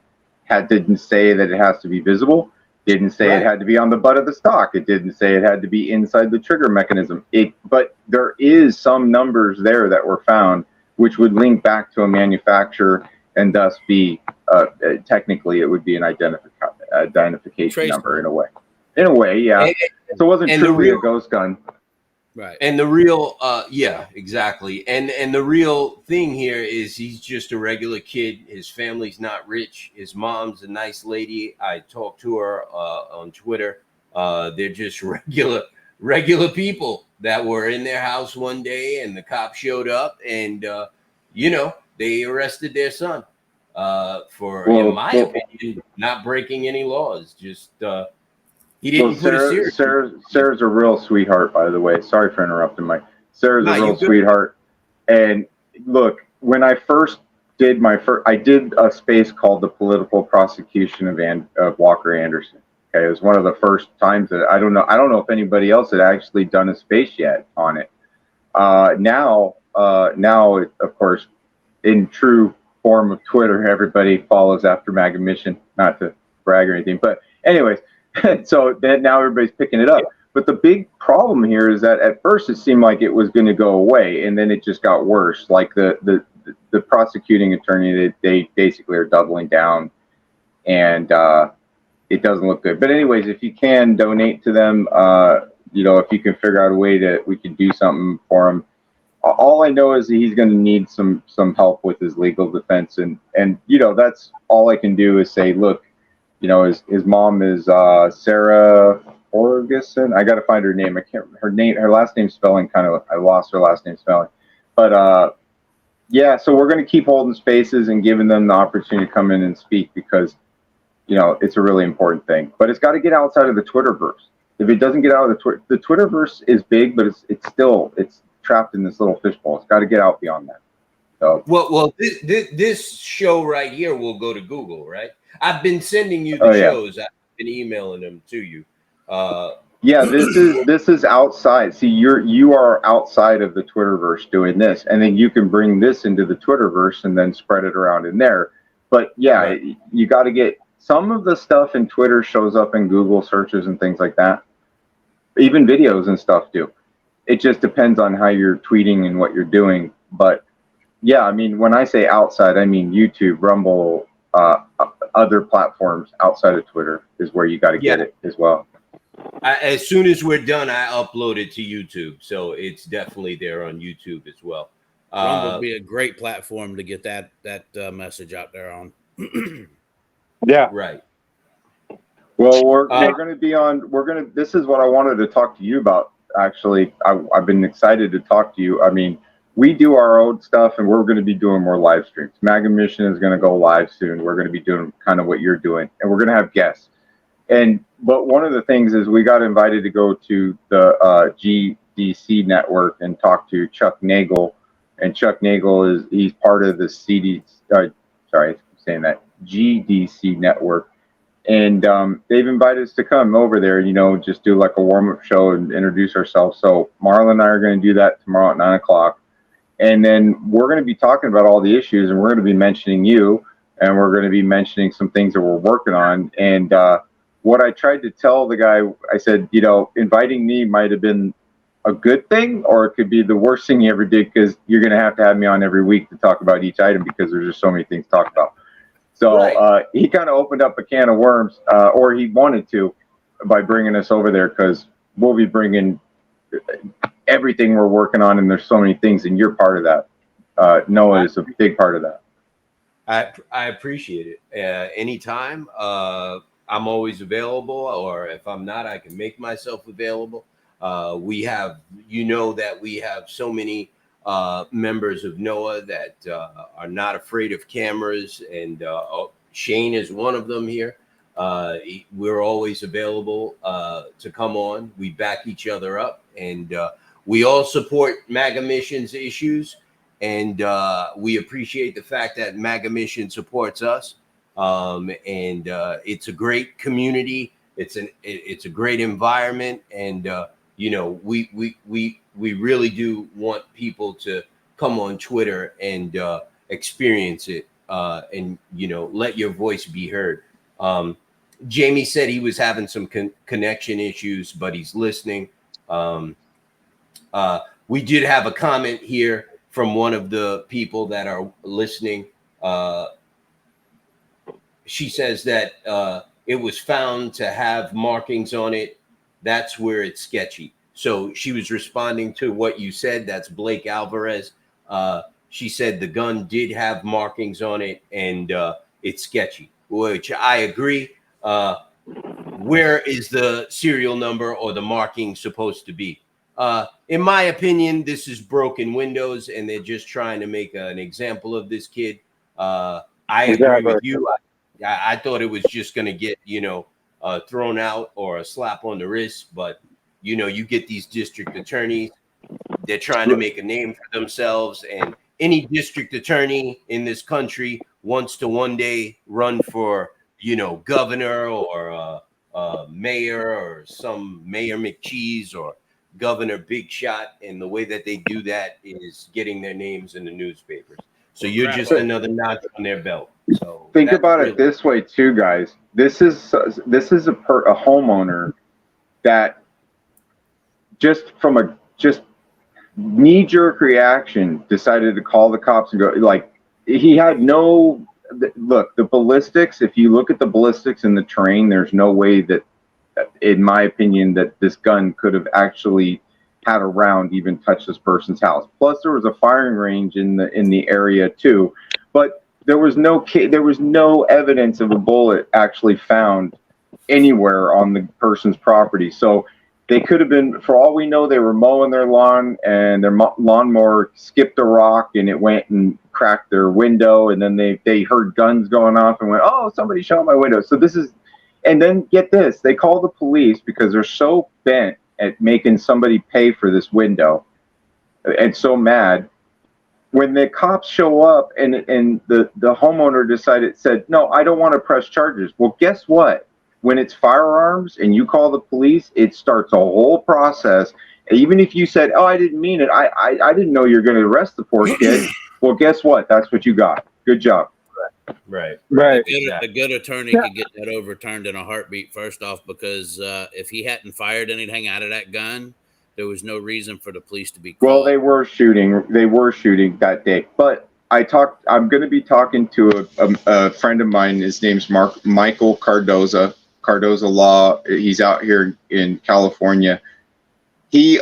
Didn't say that it has to be visible. Didn't say Right. it had to be on the butt of the stock. It didn't say it had to be inside the trigger mechanism. But there is some numbers there that were found which would link back to a manufacturer and thus be technically it would be an identification Traceable. number in a way. In a way, yeah. And- So it wasn't and the truly a real- ghost gun. Right. And the real, yeah, exactly. And the real thing here is he's just a regular kid. His family's not rich. His mom's a nice lady. I talked to her on Twitter. They're just regular people that were in their house one day, and the cops showed up, and they arrested their son for, in my opinion, not breaking any laws. Just he didn't put it serious. Sarah's a real sweetheart, by the way. Sorry for interrupting, Mike. Sarah's No, a you're real good. sweetheart. And look, when I first did I did a space called the political prosecution of Walker Anderson. Okay, it was one of the first times that I don't know if anybody else had actually done a space yet on it. Now, of course, in true form of Twitter, everybody follows after MAGA Mission. Not to brag or anything, but anyways. So that now everybody's picking it up. But the big problem here is that at first it seemed like it was going to go away, and then it just got worse. Like the prosecuting attorney, they basically are doubling down, and it doesn't look good. But anyways, if you can donate to them, if you can figure out a way we can do something for him. All I know is that he's going to need some help with his legal defense, and that's all I can do is say, look. His mom is Sarah Ferguson. I got to find her name. I can't. Her last name spelling I lost her last name spelling. But yeah. So we're going to keep holding spaces and giving them the opportunity to come in and speak because, it's a really important thing. But it's got to get outside of the Twitterverse. If it doesn't get out of the Twitterverse is big, but it's trapped in this little fishbowl. It's got to get out beyond that. So Well, this show right here will go to Google, right? I've been sending you the shows. I've been emailing them to you. Yeah, this is outside. See, you are outside of the Twitterverse doing this, and then you can bring this into the Twitterverse and then spread it around in there. But yeah, Right. You got to get some of the stuff in Twitter shows up in Google searches and things like that. Even videos and stuff do. It just depends on how you're tweeting and what you're doing. But yeah, I mean, when I say outside, I mean YouTube, Rumble, other platforms outside of Twitter is where you got to get it as well. As soon as we're done, I upload it to YouTube, so it's definitely there on YouTube as well. Rumble would be a great platform to get that message out there on. Yeah. Right. Well, we're going to be on. This is what I wanted to talk to you about. Actually, I've been excited to talk to you. I mean, we do our own stuff, and we're going to be doing more live streams. MAGA Mission is going to go live soon. We're going to be doing kind of what you're doing, and we're going to have guests. But one of the things is we got invited to go to the GDC network and talk to Chuck Nagel, and Chuck Nagel he's part of the GDC network, and they've invited us to come over there, just do like a warm-up show and introduce ourselves. So Marla and I are going to do that tomorrow at 9:00. And then we're going to be talking about all the issues, and we're going to be mentioning you, and we're going to be mentioning some things that we're working on. And what I tried to tell the guy, I said, inviting me might have been a good thing, or it could be the worst thing you ever did, because you're going to have me on every week to talk about each item because there's just so many things to talk about. So Right. He kind of opened up a can of worms, or he wanted to, by bringing us over there, because we'll be bringing everything we're working on, and there's so many things, and you're part of that. Noah is a big part of that. I appreciate it. Anytime, I'm always available, or if I'm not, I can make myself available. We have that we have so many members of NOAA that are not afraid of cameras, and Shane is one of them here. We're always available to come on. We back each other up, and we all support MAGA Mission's issues, and we appreciate the fact that MAGA Mission supports us. And it's a great community. It's a great environment, and we really do want people to come on Twitter and experience it, and let your voice be heard. Jamie said he was having some connection issues, but he's listening. We did have a comment here from one of the people that are listening. She says that it was found to have markings on it. That's where it's sketchy. So she was responding to what you said. That's Blake Alvarez. She said the gun did have markings on it, and it's sketchy, which I agree. Where is the serial number or the marking supposed to be? In my opinion, this is broken windows, and they're just trying to make an example of this kid. I agree with you. I thought it was just going to get, thrown out or a slap on the wrist. But, you get these district attorneys, they're trying to make a name for themselves. And any district attorney in this country wants to one day run for, governor or mayor or some Mayor McCheese or Governor Big Shot. And the way that they do that is getting their names in the newspapers. So you're just another notch on their belt. So think about it this way too, guys. This is a homeowner that just from a knee-jerk reaction decided to call the cops and go, like, he had no look. The ballistics. If you look at the ballistics in the terrain, there's no way that, in my opinion, that this gun could have actually had a round even touch this person's house. Plus, there was a firing range in the area too, but there was no evidence of a bullet actually found anywhere on the person's property. So they could have been, for all we know, they were mowing their lawn and their lawnmower skipped a rock and it went and cracked their window, and then they heard guns going off and went, "Oh, somebody shot my window." So this is, and then get this, they call the police because they're so bent at making somebody pay for this window and so mad. When the cops show up and the homeowner said, "No, I don't want to press charges." Well, guess what? When it's firearms and you call the police, it starts a whole process. Even if you said, "Oh, I didn't mean it. I didn't know you're going to arrest the poor kid." Well, guess what? That's what you got. Good job. Right. The good attorney could get that overturned in a heartbeat, first off, because if he hadn't fired anything out of that gun, there was no reason for the police to be called. Well, they were shooting that day. But I'm going to be talking to a friend of mine. His name's Michael Cardoza Law. He's out here in California. He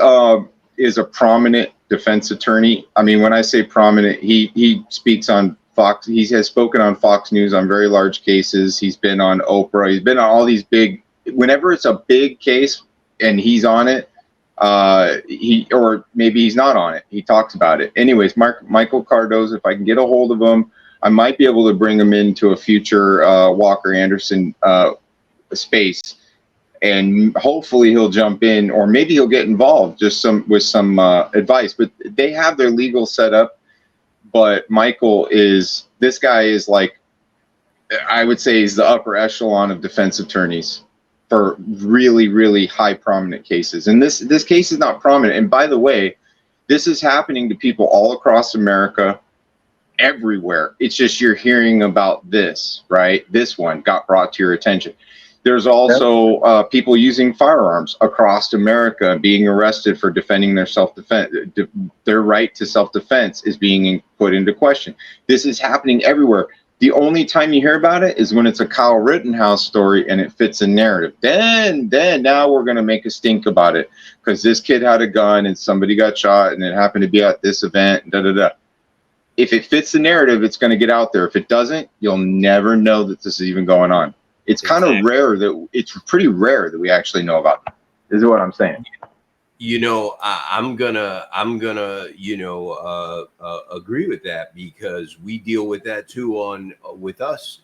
is a prominent defense attorney. I mean, when I say prominent, he speaks on Fox. He has spoken on Fox News on very large cases. He's been on Oprah. He's been on all these big. Whenever it's a big case and he's on it, or maybe he's not on it, he talks about it. Anyways, Michael Cardoza, if I can get a hold of him, I might be able to bring him into a future Walker Anderson space, and hopefully he'll jump in, or maybe he'll get involved with some advice. But they have their legal setup. But this guy is like, I would say he's the upper echelon of defense attorneys for really, really high prominent cases. And this case is not prominent. And by the way, this is happening to people all across America, everywhere. It's just you're hearing about this, right? This one got brought to your attention. There's also people using firearms across America being arrested for defending their self-defense. Their right to self-defense is being put into question. This is happening everywhere. The only time you hear about it is when it's a Kyle Rittenhouse story and it fits a narrative. Then now we're going to make a stink about it because this kid had a gun and somebody got shot and it happened to be at this event. If it fits the narrative, it's going to get out there. If it doesn't, you'll never know that this is even going on. It's kind of rare it's pretty rare that we actually know about it, is what I'm saying. I'm gonna agree with that because we deal with that too with us.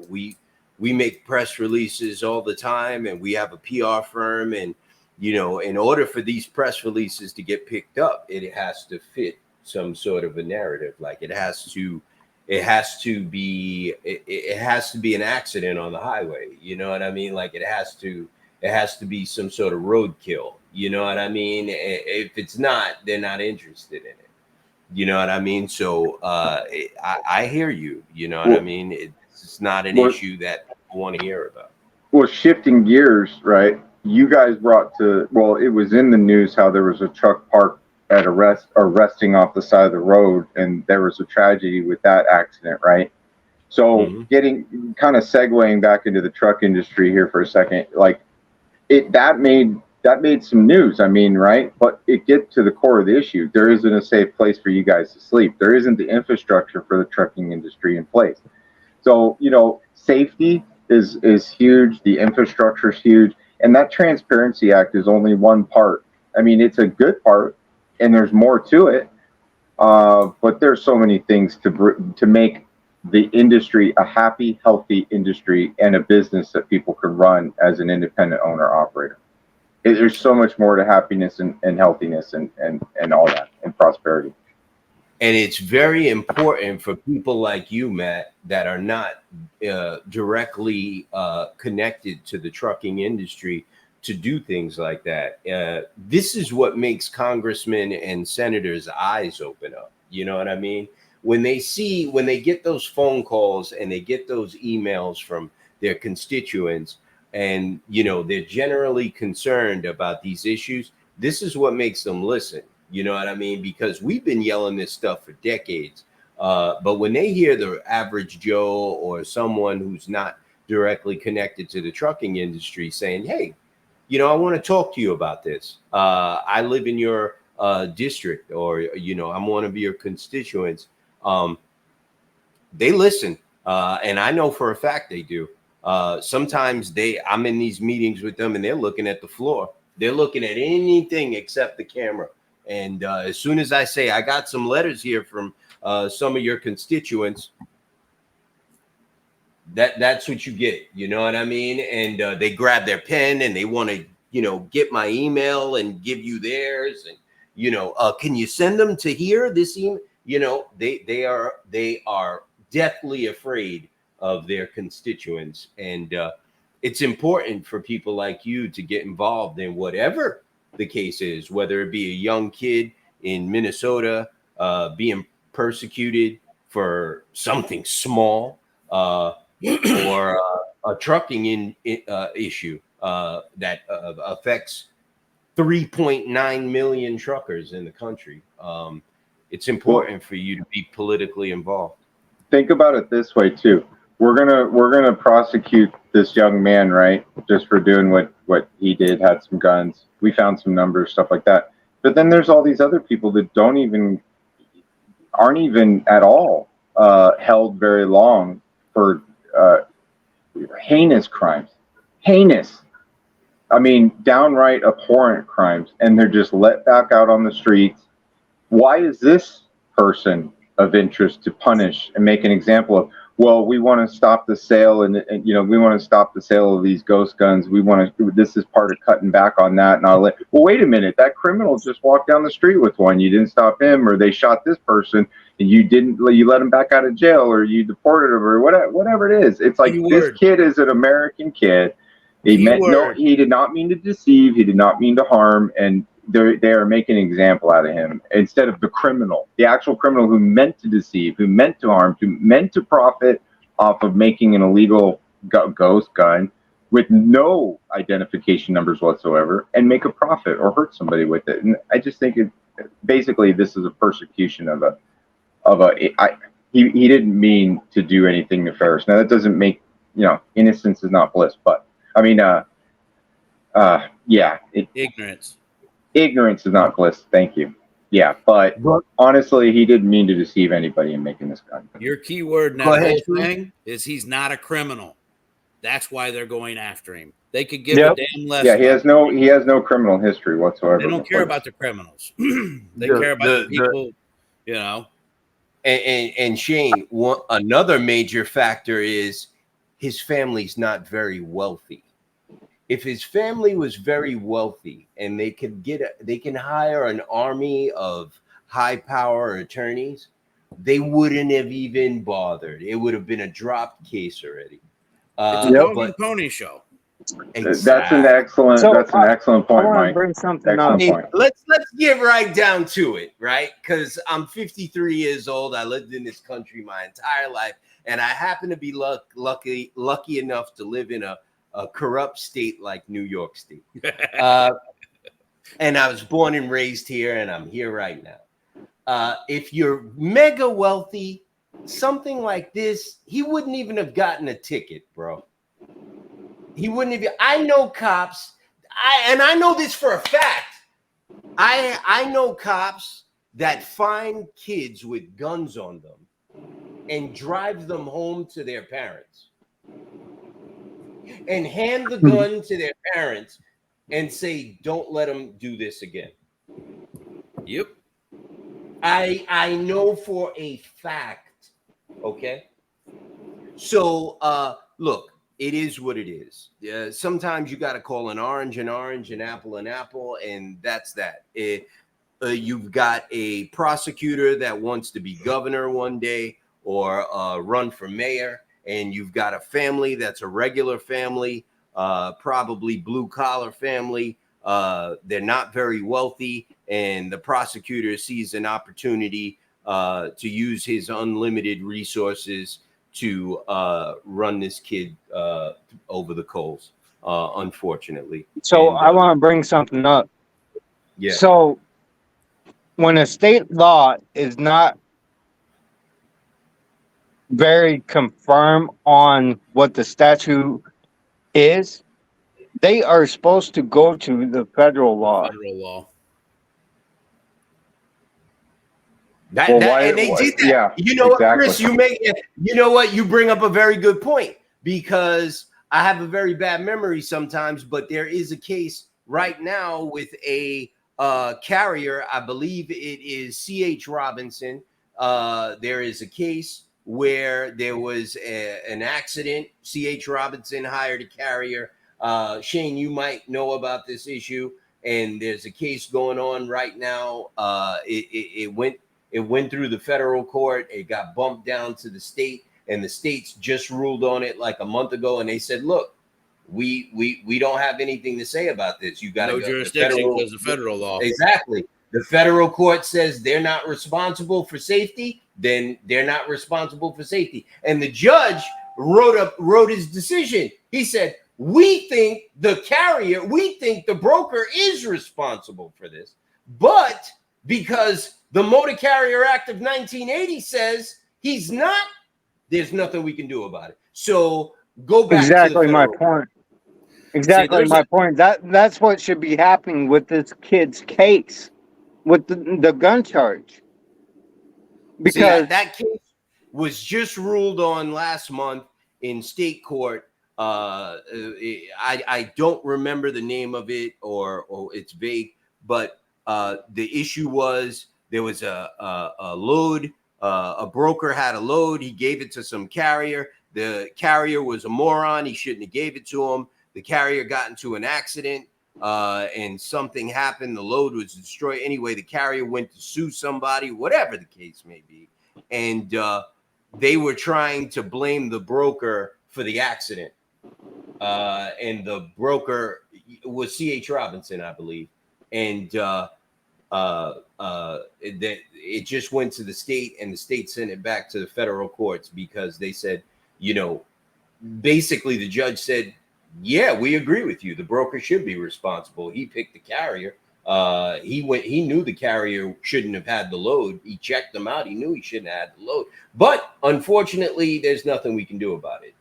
We make press releases all the time, and we have a PR firm, and in order for these press releases to get picked up, it has to fit some sort of a narrative. Like it has to be an accident on the highway. You know what I mean? Like it has to be some sort of roadkill. You know what I mean? If it's not, they're not interested in it. You know what I mean? So I hear you. You know what I mean? It's not an Well- issue that people want to hear about. Well, shifting gears, right? You guys brought to, well, it was in the news how there was a truck parked at resting off the side of the road, and there was a tragedy with that accident, right? So Mhm. getting kind of segueing back into the truck industry here for a second, like that made some news. I mean, right? But it gets to the core of the issue. There isn't a safe place for you guys to sleep. There isn't the infrastructure for the trucking industry in place. So, safety is huge. The infrastructure is huge, and that Transparency Act is only one part. I mean, it's a good part, and there's more to it. But there's so many things to make the industry a happy, healthy industry and a business that people can run as an independent owner operator. There's so much more to happiness and healthiness and all that and prosperity. And it's very important for people like you, Matt, that are not directly connected to the trucking industry to do things like that. This is what makes congressmen and senators' eyes open up. You know what I mean? When they get those phone calls and they get those emails from their constituents, and they're generally concerned about these issues, this is what makes them listen. You know what I mean? Because we've been yelling this stuff for decades. But when they hear the average Joe or someone who's not directly connected to the trucking industry saying, hey, I want to talk to you about this. I live in your district, or, I'm one of your constituents. They listen. And I know for a fact they do. Sometimes I'm in these meetings with them and they're looking at the floor. They're looking at anything except the camera. And as soon as I say, I got some letters here from some of your constituents, that's what you get. You know what I mean? And they grab their pen and they want to, get my email and give you theirs. And, can you send them to here? This email, they are deathly afraid of their constituents. And it's important for people like you to get involved in whatever the case is, whether it be a young kid in Minnesota being persecuted for something small, or a trucking issue that affects 3.9 million truckers in the country. It's important for you to be politically involved. Think about it this way too. We're gonna prosecute this young man, right? Just for doing what he did, had some guns. We found some numbers, stuff like that. But then there's all these other people that aren't even at all held very long for heinous crimes. Heinous. I mean, downright abhorrent crimes, and they're just let back out on the streets. Why is this person of interest to punish and make an example of? Well, we want to stop the sale, and we want to stop the sale of these ghost guns. This is part of cutting back on that. And well, wait a minute, that criminal just walked down the street with one. You didn't stop him, or they shot this person, and you let him back out of jail, or you deported him, or whatever it is. It's like this kid is an American kid. He did not mean to deceive. He did not mean to harm, and they are making an example out of him instead of the actual criminal who meant to deceive, who meant to harm, who meant to profit off of making an illegal ghost gun with no identification numbers whatsoever and make a profit or hurt somebody with it. And I just think basically this is a persecution he didn't mean to do anything nefarious. Now that doesn't make, innocence is not bliss, but I mean, Ignorance. Ignorance is not bliss. Thank you. Yeah, but honestly, he didn't mean to deceive anybody in making this gun. Your key word in that whole thing is he's not a criminal. That's why they're going after him. They could give a damn less. Yeah, he has no criminal history whatsoever. They don't care about the criminals. They care about the people, And Shane, another major factor is his family's not very wealthy. If his family was very wealthy and they can hire an army of high power attorneys, they wouldn't have even bothered. It would have been a dropped case already. It's a dog and pony show. That's an excellent. So, That's an excellent I point, want to Mike. bring something Excellent up. point. Let's get right down to it, right? Because I'm 53 years old. I lived in this country my entire life, and I happen to be lucky enough to live in a corrupt state like New York State. And I was born and raised here, and I'm here right now. If you're mega wealthy, something like this, he wouldn't even have gotten a ticket, bro. He wouldn't have. I know cops, and I know this for a fact. I know cops that find kids with guns on them and drive them home to their parents and hand the gun to their parents and say, "Don't let them do this again." Yep. I know for a fact. Okay. So look, it is what it is. Sometimes you got to call an orange, an apple, and that's that. You've got a prosecutor that wants to be governor one day or run for mayor, and you've got a family that's a regular family, probably blue collar family. They're not very wealthy, and the prosecutor sees an opportunity to use his unlimited resources to run this kid over the coals, unfortunately. So And, I want to bring something up. yeah. So when a state law is not very confirmed on what the statute is, they are supposed to go to the federal law. Federal law. And they did that. Yeah, You know exactly. what, Chris? You know what? You bring up a very good point, because I have a very bad memory sometimes. But there is a case right now with a carrier. I believe it is C.H. Robinson. There is a case where there was an accident. C.H. Robinson hired a carrier. Shane, you might know about this issue. And there's a case going on right now. It went through the federal court. It got bumped down to the state, and the states just ruled on it like a month ago. And they said, "Look, we don't have anything to say about this. You got No to jurisdiction because of federal law." Exactly. The federal court says they're not responsible for safety. Then they're not responsible for safety. And the judge wrote his decision. He said, "We think the broker is responsible for this, but because the Motor Carrier Act of 1980 says he's not, there's nothing we can do about it." So go back Exactly to the my federal point. Exactly my point. That's what should be happening with this kid's case, with the gun charge. Because that case was just ruled on last month in state court. I don't remember the name of it, or it's vague, but the issue was there was a load. A broker had a load. He gave it to some carrier. The carrier was a moron. He shouldn't have gave it to him. The carrier got into an accident, and something happened. The load was destroyed. Anyway, the carrier went to sue somebody, whatever the case may be. And they were trying to blame the broker for the accident. And the broker was C.H. Robinson, I believe. And it just went to the state, and the state sent it back to the federal courts because they said, basically the judge said, "Yeah, we agree with you. The broker should be responsible. He picked the carrier. He knew the carrier shouldn't have had the load. He checked them out. He knew he shouldn't have had the load. But unfortunately, there's nothing we can do about it.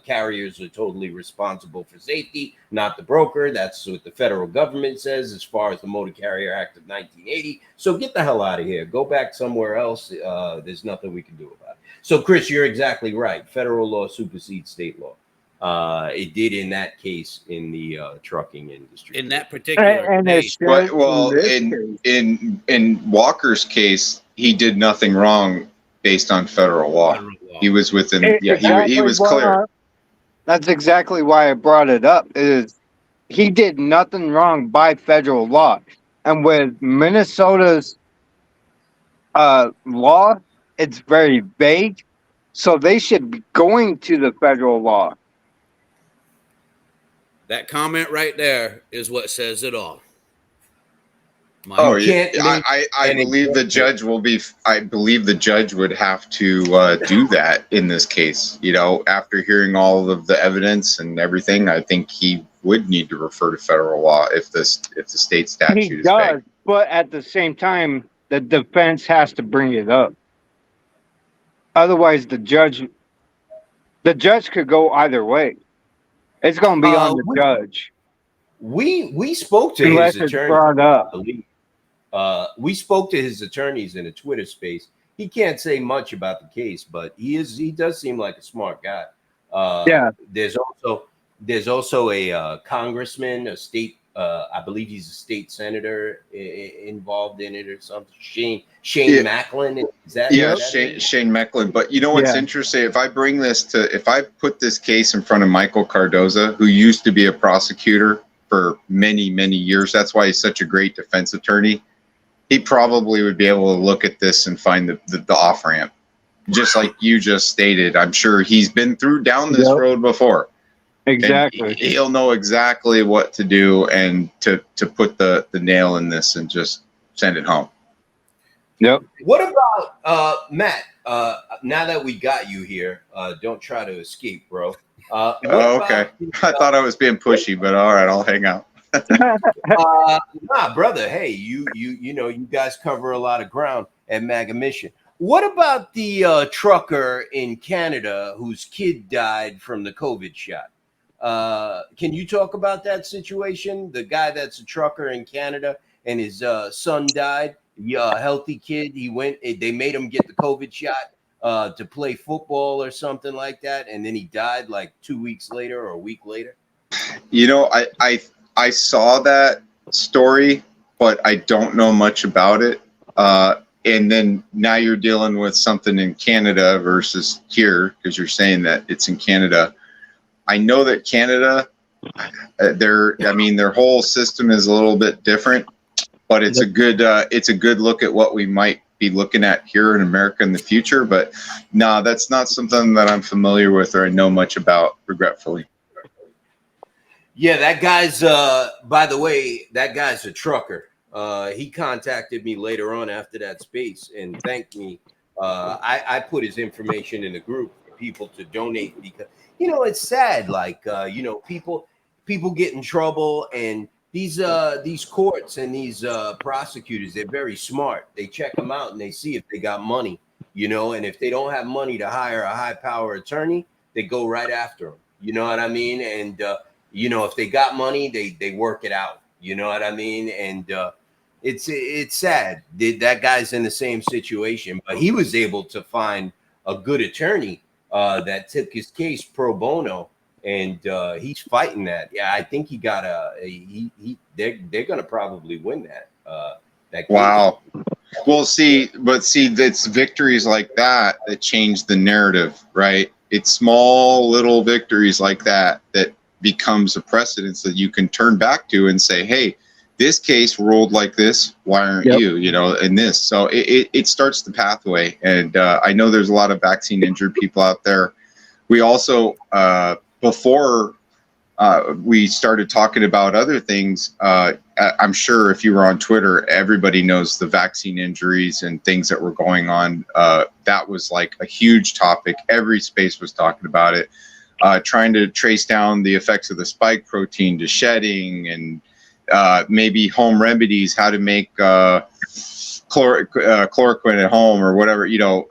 Carriers are totally responsible for safety, not the broker. That's what the federal government says as far as the Motor Carrier Act of 1980. So get the hell out of here. Go back somewhere else. There's nothing we can do about it." So, Chris, you're exactly right. Federal law supersedes state law. It did in that case in the trucking industry. In that particular case, Well, in Walker's case, he did nothing wrong based on federal law. He was within. He was clear. That's exactly why I brought it up. Is he did nothing wrong by federal law, and with Minnesota's law, it's very vague, so they should be going to the federal law. That comment right there is what says it all. Oh, You can't make I an believe the example. judge will be. I believe the judge would have to do that in this case. You know, after hearing all of the evidence and everything, I think he would need to refer to federal law if the state He statute is does, vague. but at the same time, the defense has to bring it up. Otherwise, the judge could go either way. It's going to be on the judge We spoke to unless his it's attorney. brought up. I believe. We spoke to his attorneys in a Twitter space. He can't say much about the case, but he does seem like a smart guy. Yeah. There's also a congressman, a state. I believe he's a state senator involved in it or something. Shane Yeah. Macklin. Is that? Yeah, is that Shane Mecklin. But you know what's Yeah. interesting? If I put this case in front of Michael Cardoza, who used to be a prosecutor for many, many years, that's why he's such a great defense attorney. He probably would be able to look at this and find the off ramp, just like you just stated. I'm sure he's been down this Yep. road before. Exactly. And he'll know exactly what to do and to put the nail in this and just send it home. Yep. What about Matt? Now that we got you here, don't try to escape, bro. What Okay. I thought I was being pushy, but all right, I'll hang out. Nah, brother. Hey, you know, you guys cover a lot of ground at MAGA Mission. What about the trucker in Canada whose kid died from the COVID shot? Can you talk about that situation? The guy that's a trucker in Canada and his son died. Yeah, a healthy kid. They made him get the COVID shot to play football or something like that, and then he died like 2 weeks later or a week later. You know, I saw that story, but I don't know much about it. And then now you're dealing with something in Canada versus here, because you're saying that it's in Canada. I know that Canada, their whole system is a little bit different, but it's a good look at what we might be looking at here in America in the future. But no, that's not something that I'm familiar with or I know much about, regretfully. Yeah, that guy's by the way, that guy's a trucker. He contacted me later on after that space and thanked me. I put his information in the group for people to donate because you know it's sad. Like you know, people get in trouble, and these courts and these prosecutors, they're very smart. They check them out and they see if they got money, you know, and if they don't have money to hire a high power attorney, they go right after them. You know what I mean? And you know, if they got money, they work it out. You know what I mean? And it's sad. That guy's in the same situation, but he was able to find a good attorney that took his case pro bono, and he's fighting that. Yeah, I think he got they're gonna probably win that. That case. Wow. Well, it's victories like that change the narrative, right? It's small little victories like that becomes a precedence that you can turn back to and say, hey, this case ruled like this. Why aren't you know, in this? So it starts the pathway. And I know there's a lot of vaccine injured people out there. We also, before we started talking about other things, I'm sure if you were on Twitter, everybody knows the vaccine injuries and things that were going on. That was like a huge topic. Every space was talking about it. Trying to trace down the effects of the spike protein to shedding and maybe home remedies, how to make chloroquine at home or whatever, you know,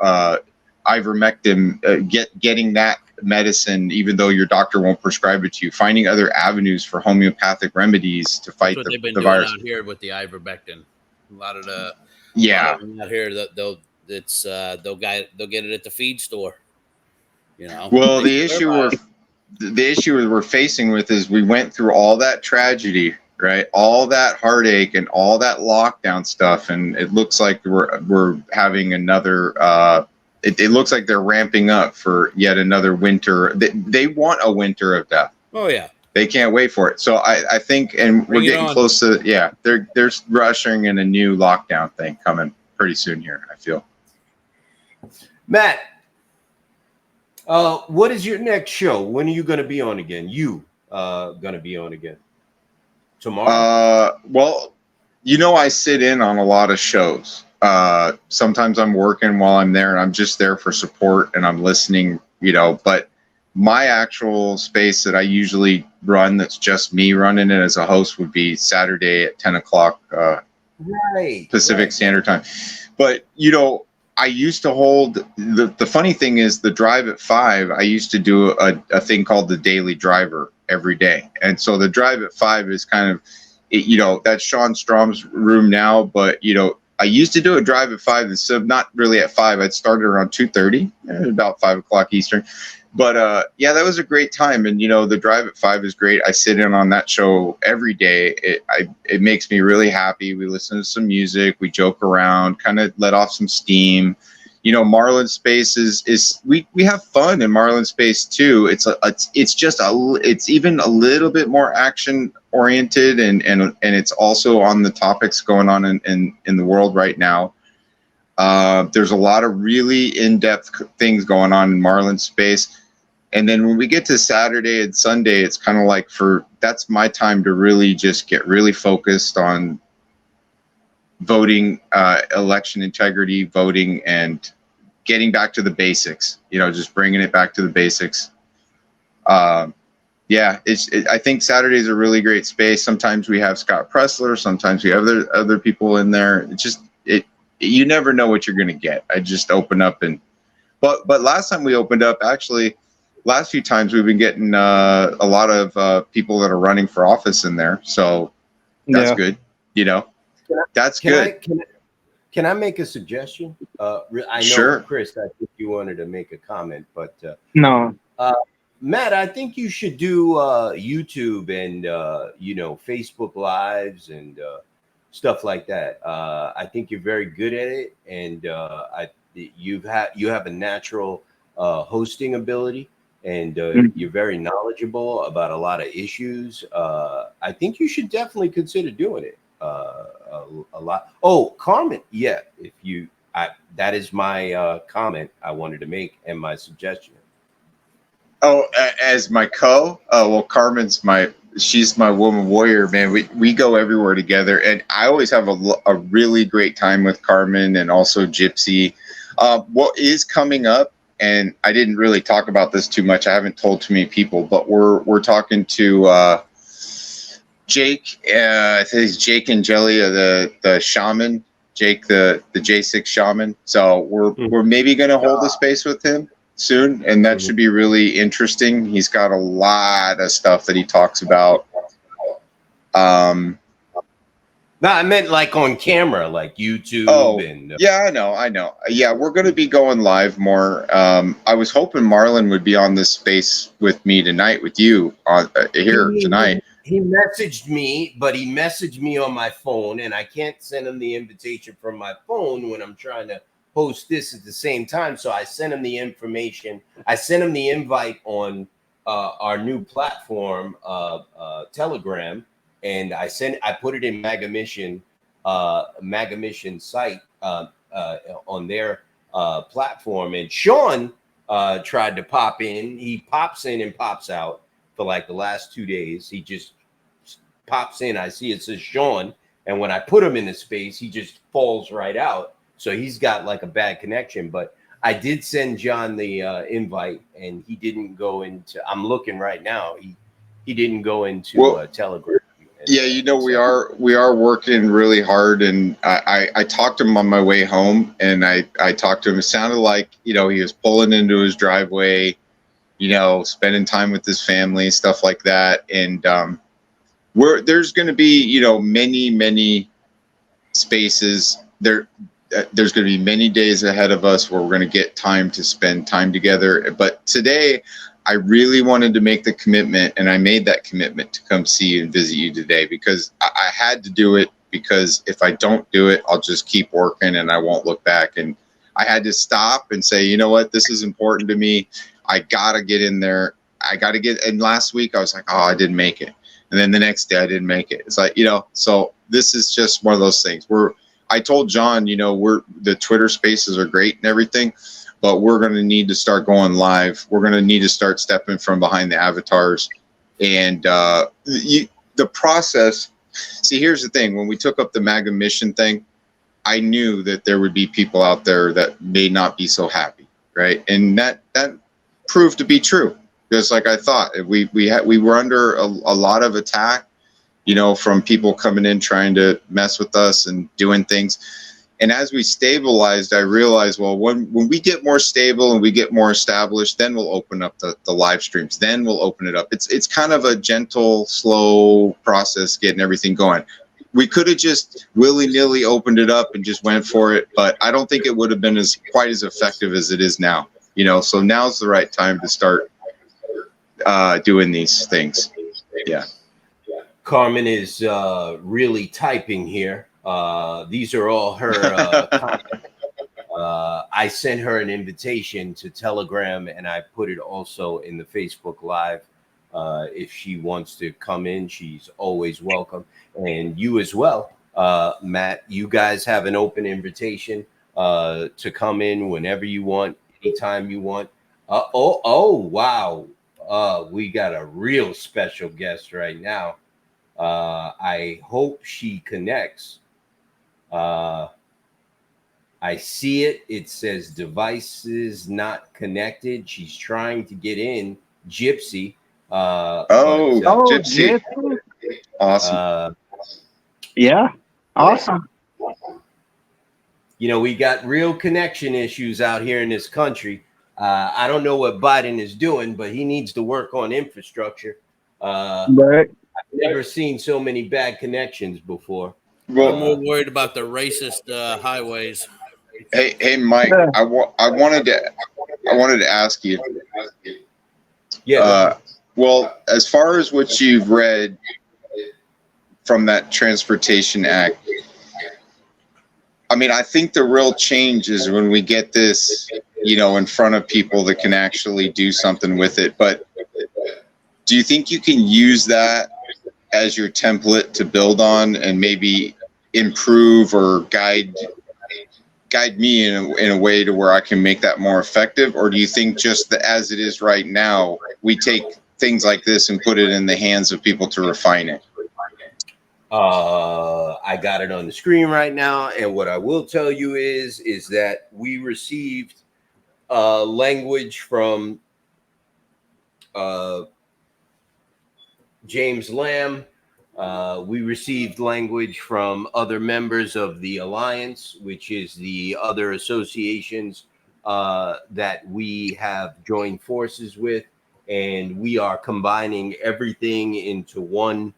ivermectin, getting that medicine, even though your doctor won't prescribe it to you, finding other avenues for homeopathic remedies to fight That's what they've been the doing virus. out here with the ivermectin. A lot of the out here they'll get it at the feed store. You know. Well, the issue we're facing with is we went through all that tragedy, right? All that heartache and all that lockdown stuff, and it looks like we're having another. It looks like they're ramping up for yet another winter. They want a winter of death. Oh yeah. They can't wait for it. So I think, and we're getting close to, they're rushing in a new lockdown thing coming pretty soon here, I feel. Matt, what is your next show? When are you going to be on again? gonna be on again? Tomorrow? Well, I sit in on a lot of shows. Sometimes I'm working while I'm there, and I'm just there for support, and I'm listening. But my actual space that I usually run, that's just me running it as a host, would be Saturday at 10 o'clock Pacific Standard Time. But I used to hold the funny thing is the drive at 5. I used to do a thing called the Daily Driver every day, and so the drive at 5 is kind of, that's Sean Strom's room now. But I used to do a drive at 5 instead of not really at 5. I'd started around 2:30, about 5 o'clock Eastern. But yeah, that was a great time, and the drive at 5 is great. I sit in on that show every day. It makes me really happy. We listen to some music, we joke around, kind of let off some steam. Marlin Space is we have fun in Marlin Space too. It's even a little bit more action oriented, and it's also on the topics going on in the world right now. There's a lot of really in-depth things going on in Marlin Space. And then when we get to Saturday and Sunday, it's kind of like that's my time to really just get really focused on voting, election integrity, voting, and getting back to the basics, just bringing it back to the basics. Yeah, I think Saturday's a really great space. Sometimes we have Scott Pressler, sometimes we have other people in there. You never know what you're going to get. I just open up but last time we opened up, actually, last few times we've been getting a lot of people that are running for office in there. So that's good. That's good. Can I make a suggestion? I know, Sure. Chris, I think you wanted to make a comment, but No. Matt, I think you should do YouTube and Facebook Lives and stuff like that. I think you're very good at it, and you have a natural hosting ability, and you're very knowledgeable about a lot of issues. I think you should definitely consider doing it a lot. Oh, Carmen, yeah. That is my comment I wanted to make and my suggestion. Oh, as my well, Carmen's she's my woman warrior, man. We go everywhere together, and I always have a really great time with Carmen and also Gypsy. What is coming up, and I didn't really talk about this too much. I haven't told too many people, but we're talking to Jake. I think it's Jake and Jelly, the shaman. Jake, the J6 shaman. So we're maybe going to hold a space with him soon, and that should be really interesting. He's got a lot of stuff that he talks about. No, I meant like on camera, like YouTube. Oh, and yeah, I know. Yeah, we're going to be going live more. I was hoping Marlon would be on this space with me tonight, with you on here tonight. He messaged me, but he messaged me on my phone, and I can't send him the invitation from my phone when I'm trying to host this at the same time. So I sent him the information. I sent him the invite on our new platform, Telegram, and I put it in Maga Mission site on their platform. And Sean tried to pop in. He pops in and pops out for like the last 2 days. He just pops in. I see it says Sean, and when I put him in the space, he just falls right out. So he's got like a bad connection. But I did send John the invite, and he didn't go into. I'm looking right now. He didn't go into Telegram. Yeah, we are working really hard, and I talked to him on my way home, and I talked to him. It sounded like he was pulling into his driveway, spending time with his family, stuff like that. And there's going to be many spaces there. There's going to be many days ahead of us where we're going to get time to spend time together. But today, I really wanted to make the commitment, and I made that commitment to come see you and visit you today, because I had to do it, because if I don't do it, I'll just keep working and I won't look back. And I had to stop and say, you know what, this is important to me. I got to get in there. And last week I was like, oh, I didn't make it. And then the next day I didn't make it. It's like, so this is just one of those things where I told John, the Twitter spaces are great and everything, but we're going to need to start going live. We're going to need to start stepping from behind the avatars And the process. See, here's the thing: when we took up the MAGA mission thing, I knew that there would be people out there that may not be so happy, right? And that proved to be true. Just like I thought, we were under a lot of attack, you know, from people coming in trying to mess with us and doing things. And as we stabilized, I realized, well, when we get more stable and we get more established, then we'll open up the live streams. Then we'll open it up. It's kind of a gentle, slow process getting everything going. We could have just willy-nilly opened it up and just went for it, but I don't think it would have been quite as effective as it is now. You know, so now's the right time to start doing these things. Yeah. Carmen is really typing here. These are all her comments. I sent her an invitation to Telegram, and I put it also in the Facebook Live. If she wants to come in, she's always welcome. And you as well, Matt. You guys have an open invitation to come in whenever you want, anytime you want. Wow. We got a real special guest right now. I hope she connects. I see it. It says devices not connected. She's trying to get in. Gypsy. Gypsy. Awesome. Yeah. Awesome. You know, we got real connection issues out here in this country. I don't know what Biden is doing, but he needs to work on infrastructure. Right. I've never seen so many bad connections before. I'm more worried about the racist highways. Hey, Mike. Yeah. I wanted to ask you. Yeah. Well, as far as what you've read from that Transportation Act, I mean, I think the real change is when we get this, you know, in front of people that can actually do something with it. But do you think you can use that as your template to build on and maybe improve or guide me in a way to where I can make that more effective? Or do you think just that as it is right now, we take things like this and put it in the hands of people to refine it? I got it on the screen right now, and what I will tell you is that we received language from James Lamb. We received language from other members of the Alliance, which is the other associations that we have joined forces with, and we are combining everything into one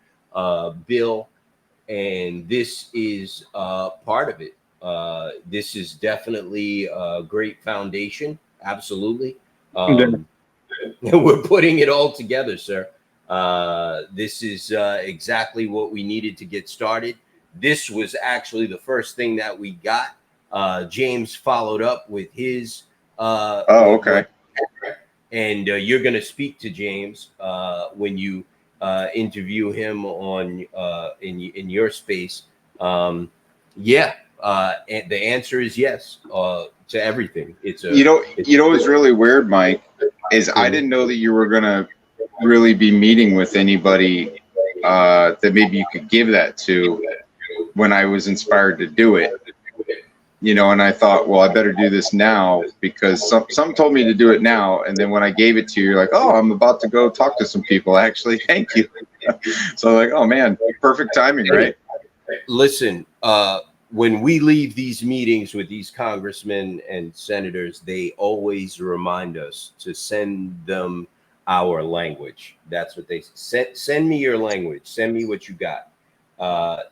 bill. And this is part of it. This is definitely a great foundation. Absolutely. We're putting it all together, sir. This is exactly what we needed to get started. This was actually the first thing that we got. James followed up with his. Okay. And you're going to speak to James when you interview him on in your space. And the answer is yes to everything. You know what's really weird, Mike, is I didn't know that you were gonna really be meeting with anybody that maybe you could give that to when I was inspired to do it. You know, and I thought, well, I better do this now because some told me to do it now. And then when I gave it to you, you're like, oh, I'm about to go talk to some people. Actually, thank you. So like, oh man, perfect timing, right? Listen, when we leave these meetings with these congressmen and senators, they always remind us to send them our language. That's what they send me your language. Send me what you got.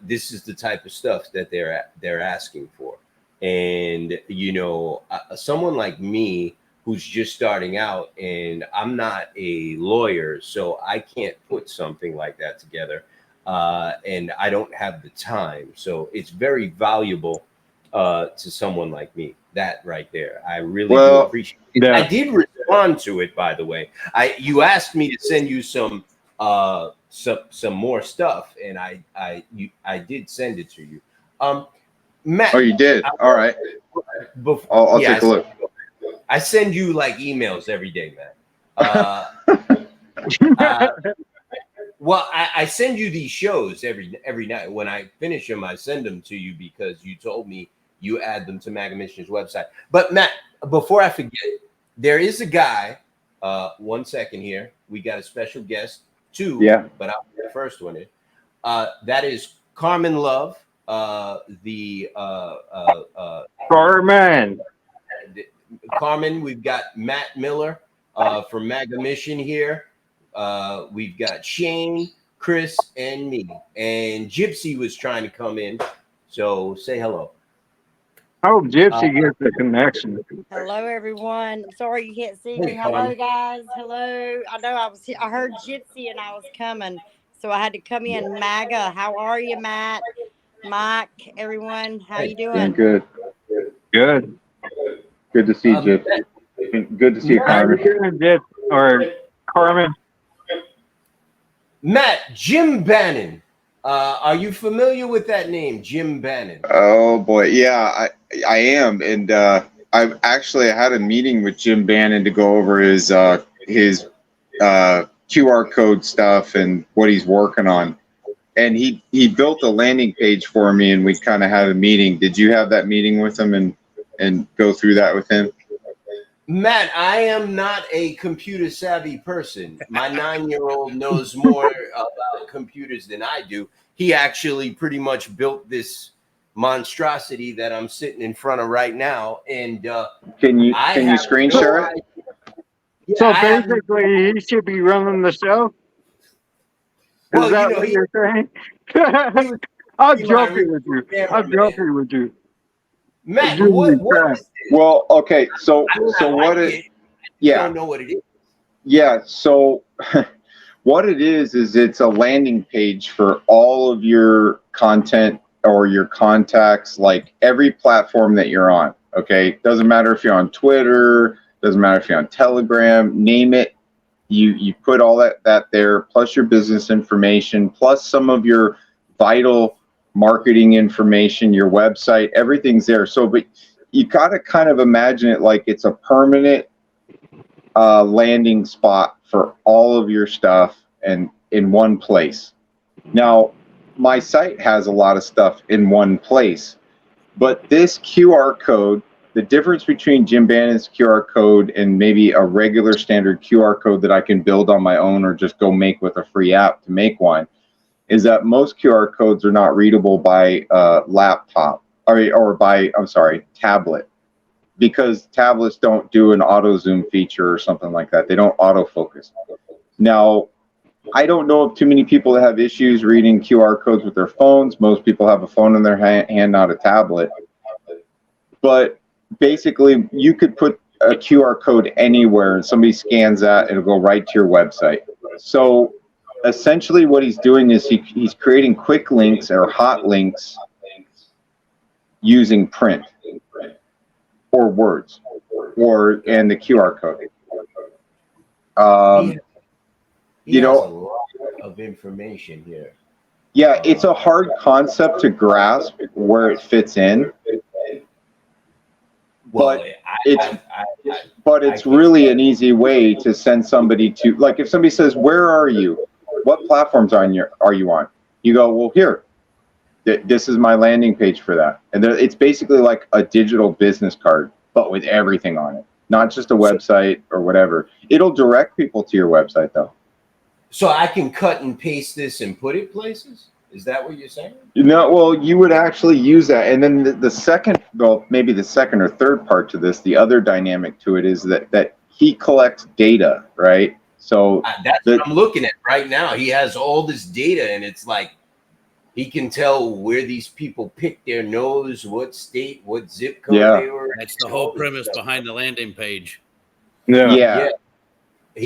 This is the type of stuff that they're asking for. And, you know, someone like me who's just starting out, and I'm not a lawyer, so I can't put something like that together. And I don't have the time. So it's very valuable to someone like me. That right there. I really do appreciate it. Yeah. I did respond to it, by the way. You asked me to send you some more stuff, and I did send it to you. Matt. Oh, you did? All right. I'll take a look. I send you like emails every day, man. Well, I send you these shows every night. When I finish them, I send them to you because you told me you add them to Maga Mission's website. But Matt, before I forget, there is a guy. 1 second here. We got a special guest, two. Yeah. But I'll be the first one in. That is Carmen Love. Carmen, we've got Matt Miller from Maga Mission here. We've got Shane, Chris, and me. And Gypsy was trying to come in. So say hello. Oh, Gypsy gets the connection. Hello, everyone. Sorry you can't see me. Hey, Hello, Carmen. guys. Hello. I know I heard Gypsy and I was coming, so I had to come in. MAGA, how are you, Matt? Mike, everyone, how you Doing doing? good. Good. Good to see you, Jip. Good to see you, How you Carmen. doing, Gyp? Or Carmen? Matt, Jim Bannon. Are you familiar with that name, Jim Bannon? Oh boy, yeah, I am, and I've actually had a meeting with Jim Bannon to go over his QR code stuff and what he's working on. And he built a landing page for me, and we kind of had a meeting. Did you have that meeting with him and go through that with him? Matt, I am not a computer savvy person. My 9-year-old knows more about computers than I do. He actually pretty much built this monstrosity that I'm sitting in front of right now. And Can you I screen have share no it? idea. Yeah, So I have- basically, he should be running the show? Well, Is that you know, what he- you're saying? was- I'm he joking might with you. Yeah, I'm man. joking with you. Matt, Julie what Craft. is this? Well, okay, so I mean, I what like it? it. I Yeah, don't know what it is. yeah. So what it is it's a landing page for all of your content or your contacts, like every platform that you're on. Okay, doesn't matter if you're on Twitter, doesn't matter if you're on Telegram, name it. You put all that there, plus your business information, plus some of your vital marketing information, your website, everything's there. So, but you got to kind of imagine it like it's a permanent landing spot for all of your stuff and in one place. Now, my site has a lot of stuff in one place, but this QR code, the difference between Jim Bannon's QR code and maybe a regular standard QR code that I can build on my own or just go make with a free app to make one, is that most QR codes are not readable by laptop or by, I'm sorry, tablet, because tablets don't do an auto zoom feature or something like that. They don't autofocus. Now, I don't know of too many people that have issues reading QR codes with their phones. Most people have a phone in their hand, not a tablet. But basically, you could put a QR code anywhere and somebody scans that, it'll go right to your website. So essentially what he's doing is he's creating quick links or hot links using print or words and the QR code. He you has know, a lot of information here. yeah, it's a hard concept to grasp where it fits in. Well, But it's really an easy way to send somebody to, like, if somebody says, "Where are you? What platforms are you on?" You go, "Well, here. This is my landing page for that." And it's basically like a digital business card, but with everything on it, not just a website or whatever. It'll direct people to your website, though. So I can cut and paste this and put it places? Is that what you're saying? No, well, you would actually use that. And then the second, well, maybe the second or third part to this, the other dynamic to it is that he collects data, right? So That's what I'm looking at right now. He has all this data, and it's like he can tell where these people picked their nose, what state, what zip code Yeah. they were. That's the whole premise behind the landing page. yeah.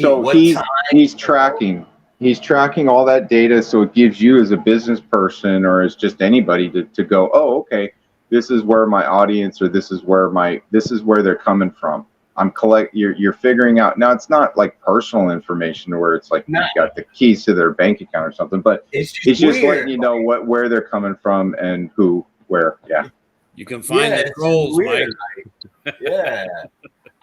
So what he's time- he's tracking all that data, so it gives you as a business person or as just anybody to go, oh, okay, this is where my audience or this is where they're coming from. You're figuring out. Now, it's not like personal information where it's like you've got the keys to their bank account or something, but it's just weird. letting you know where they're coming from and where. Yeah. You can find the it's trolls, weird. Mike. Yeah.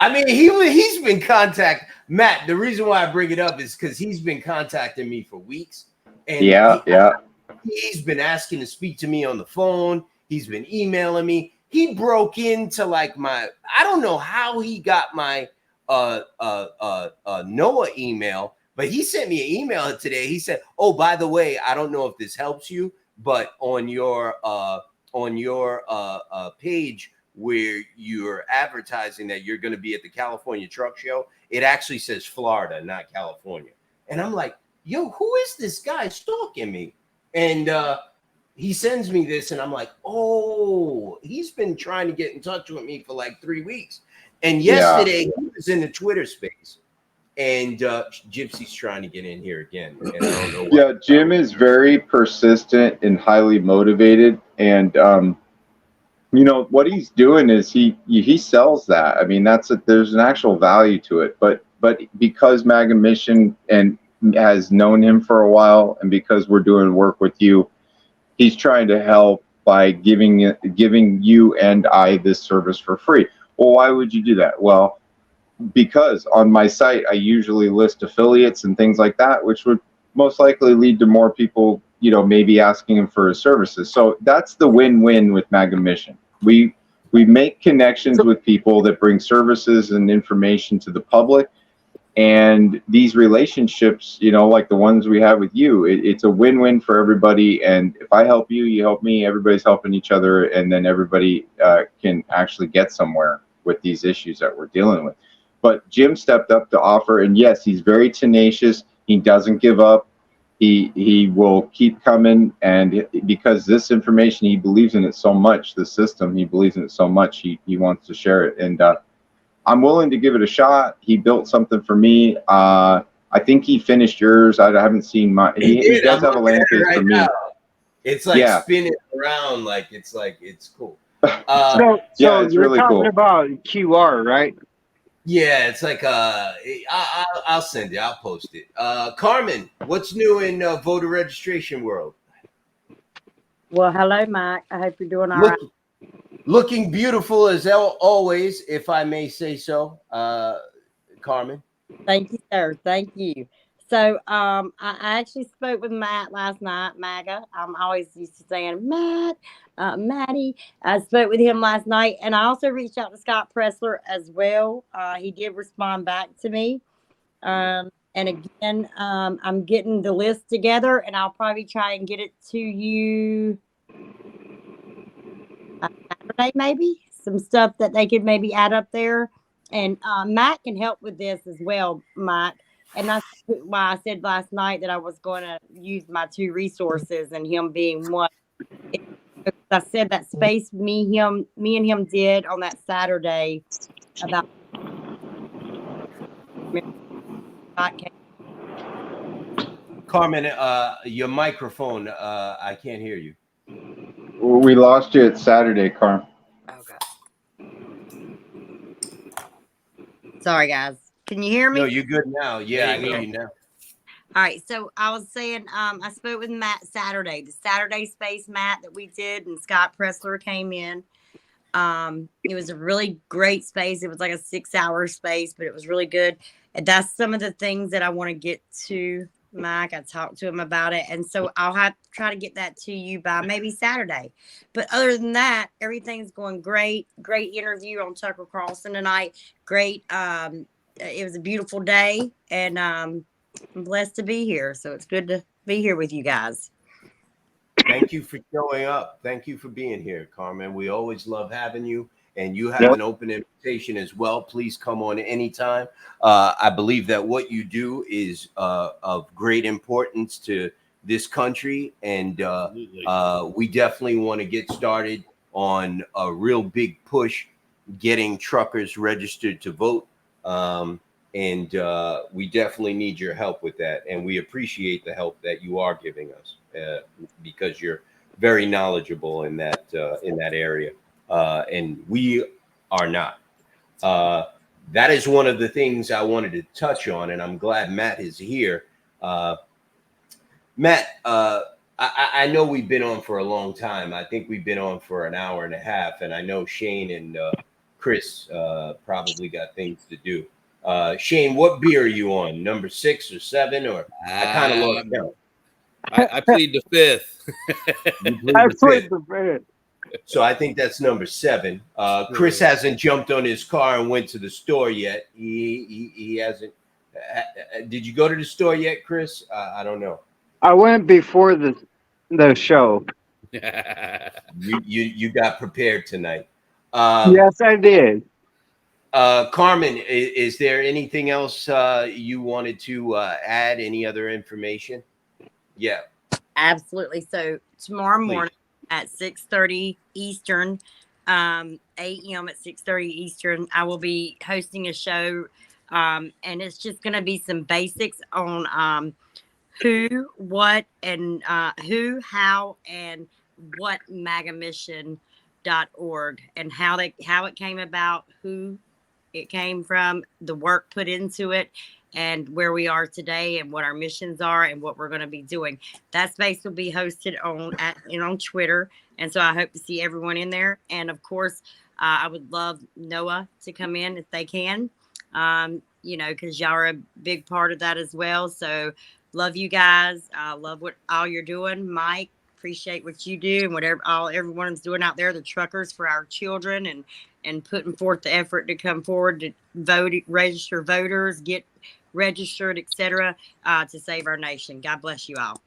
I mean, he's been contacting Matt. The reason why I bring it up is because he's been contacting me for weeks, And Yeah. he's been asking to speak to me on the phone. He's been emailing me. He broke into like I don't know how he got my NOAA email, but he sent me an email today. He said, "Oh, by the way, I don't know if this helps you, but on your page where you're advertising that you're going to be at the California Truck Show, it actually says Florida, not California." And I'm like, "Yo, who is this guy stalking me?" And he sends me this, and I'm like, "Oh, he's been trying to get in touch with me for like 3 weeks." And yesterday he was in the Twitter space, and Gypsy's trying to get in here again. And I don't know why. Yeah, Jim is very persistent and highly motivated, and what he's doing is he sells that. I mean, there's an actual value to it, but because MAGA Mission and has known him for a while, and because we're doing work with you, he's trying to help by giving you and I this service for free. Well, why would you do that? Well, because on my site I usually list affiliates and things like that, which would most likely lead to more people, maybe asking him for his services. So that's the win-win with MAGA Mission. We make connections with people that bring services and information to the public. And these relationships, like the ones we have with you, it's a win-win for everybody. And if I help you, you help me, everybody's helping each other. And then everybody can actually get somewhere with these issues that we're dealing with. But Jim stepped up to offer. And yes, he's very tenacious. He doesn't give up. He will keep coming. And because this information, he believes in it so much, the system, he believes in it so much, he wants to share it. And I'm willing to give it a shot. He built something for me. I think he finished yours. I haven't seen mine. He does have a land page for me. Now. It's like spinning around, it's cool. So it's you're really talking cool. about QR, right? Yeah, it's like I'll send it. I'll post it. Carmen, what's new in voter registration world? Well, hello, Mike. I hope you're doing all right. Looking beautiful as always, if I may say so, Carmen. Thank you, sir. Thank you. So I actually spoke with Matt last night, MAGA. I'm always used to saying Matty. I spoke with him last night, and I also reached out to Scott Pressler as well. He did respond back to me. And again, I'm getting the list together, and I'll probably try and get it to you Saturday, maybe. Some stuff that they could maybe add up there. And Matt can help with this as well, Mike. And that's why I said last night that I was going to use my two resources, and him being one. I said that space me and him did on that Saturday about Carmen, your microphone, I can't hear you. We lost you at Saturday, Carm. Okay. Sorry, guys. Can you hear me? No, you're good now. Yeah, I hear you now. All right. So I was saying, I spoke with Matt Saturday, the Saturday Space Matt that we did, and Scott Pressler came in. It was a really great space. It was like a 6-hour space, but it was really good. And that's some of the things that I want to get to, Mike. I talked to him about it. And so I'll have to try to get that to you by maybe Saturday. But other than that, everything's going great. Great interview on Tucker Carlson tonight. Great. It was a beautiful day, and I'm blessed to be here. So it's good to be here with you guys. Thank you for showing up. Thank you for being here, Carmen. We always love having you, and you have an open invitation as well. Please come on anytime. I believe that what you do is of great importance to this country, and we definitely want to get started on a real big push getting truckers registered to vote. And we definitely need your help with that. And we appreciate the help that you are giving us because you're very knowledgeable in that area. And we are not. That is one of the things I wanted to touch on, and I'm glad Matt is here. Matt, I know we've been on for a long time. I think we've been on for an hour and a half, and I know Shane and Chris probably got things to do. Shane, what beer are you on? Number 6 or 7? Or I kind of lost count. I plead the fifth. You plead I the played fifth. the band. So I think that's number 7. Chris hasn't jumped on his car and went to the store yet. He hasn't. Did you go to the store yet, Chris? I don't know. I went before the show. You got prepared tonight. Yes, I did. Carmen, is there anything else you wanted to add? Any other information? Yeah. Absolutely. So tomorrow Please. morning at 6:30 Eastern, a.m. at 6:30 Eastern, I will be hosting a show, and it's just going to be some basics on who, what, and who, how, and what MAGAmission.org and how it came about, who it came from, the work put into it, and where we are today, and what our missions are, and what we're going to be doing. That space will be hosted on Twitter, and so I hope to see everyone in there. And of course, I would love Noah to come in if they can, because y'all are a big part of that as well. So love you guys. Love what all you're doing, Mike. Appreciate what you do and whatever everyone's doing out there. The truckers for our children and putting forth the effort to come forward to vote, register voters, get registered, etc., to save our nation. God bless you all.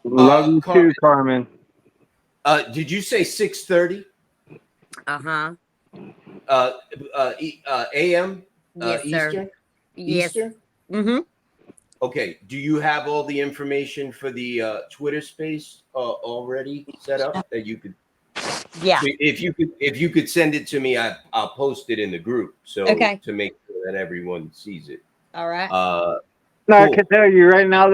Love you too, Carmen. Did you say 6:30? Uh-huh. A.M. Yes, sir. Eastern? Yes. Eastern? Mm-hmm. Okay. Do you have all the information for the Twitter space already set up that you could? Yeah. So if you could send it to me, I'll post it in the group to make sure that everyone sees it. All right. No, Cool. I can tell you right now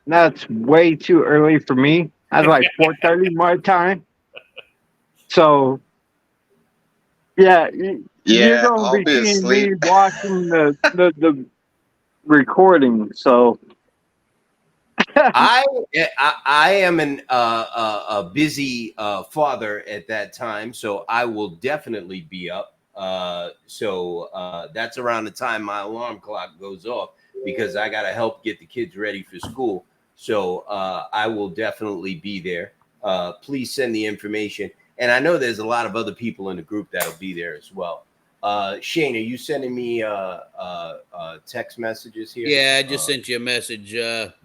that's way too early for me. That's like 4:30 my time. So, yeah, you're gonna I'll be be seeing me asleep. watching the recording. So, I am a busy father at that time, so I will definitely be up. So that's around the time my alarm clock goes off because I got to help get the kids ready for school. So I will definitely be there. Please send the information. And I know there's a lot of other people in the group that'll be there as well. Shane, are you sending me text messages here? Yeah, I just sent you a message,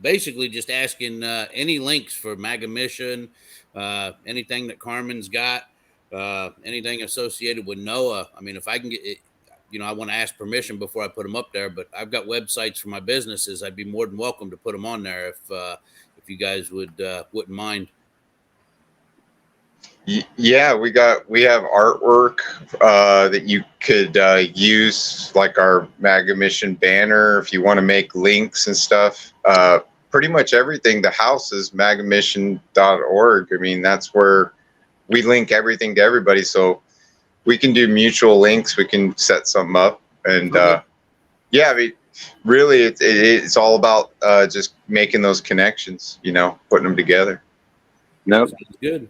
basically just asking any links for MAGA Mission, anything that Carmen's got, anything associated with Noah. I mean, if I can get it, I want to ask permission before I put them up there, but I've got websites for my businesses. I'd be more than welcome to put them on there if you guys wouldn't mind. Yeah, we have artwork that you could use, like our MAGA Mission banner. If you want to make links and stuff, pretty much everything. The house is magamission.org. I mean, that's where we link everything to everybody. So we can do mutual links. We can set something up, and yeah, I mean, really, it's all about just making those connections. Putting them together. nope. Sounds good.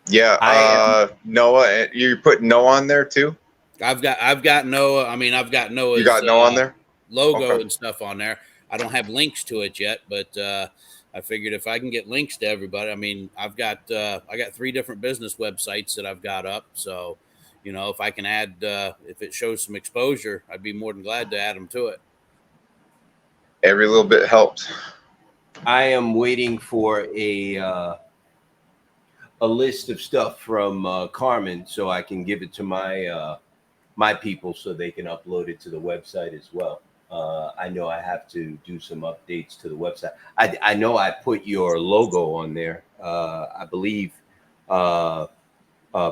Yeah, Noah, you put Noah on there too? I've got Noah. I mean, I've got Noah's You got Noah on there? logo Okay. and stuff on there. I don't have links to it yet, but I figured if I can get links to everybody, I mean, I got 3 different business websites that I've got up. So, if I can add, if it shows some exposure, I'd be more than glad to add them to it. Every little bit helps. I am waiting for a list of stuff from Carmen so I can give it to my people so they can upload it to the website as well. I know I have to do some updates to the website. I know I put your logo on there. I believe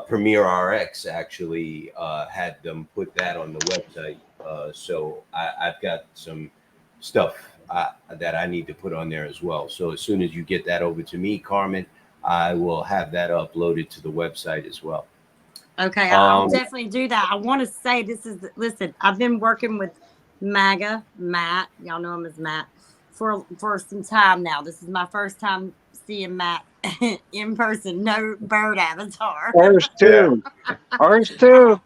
Premier RX actually had them put that on the website. So I've got some stuff that I need to put on there as well. So as soon as you get that over to me, Carmen, I will have that uploaded to the website as well. Okay, I'll definitely do that. I want to say listen, I've been working with MAGA, Matt, y'all know him as Matt, for some time now. This is my first time seeing Matt in person, no bird avatar. Ours too. Ours too.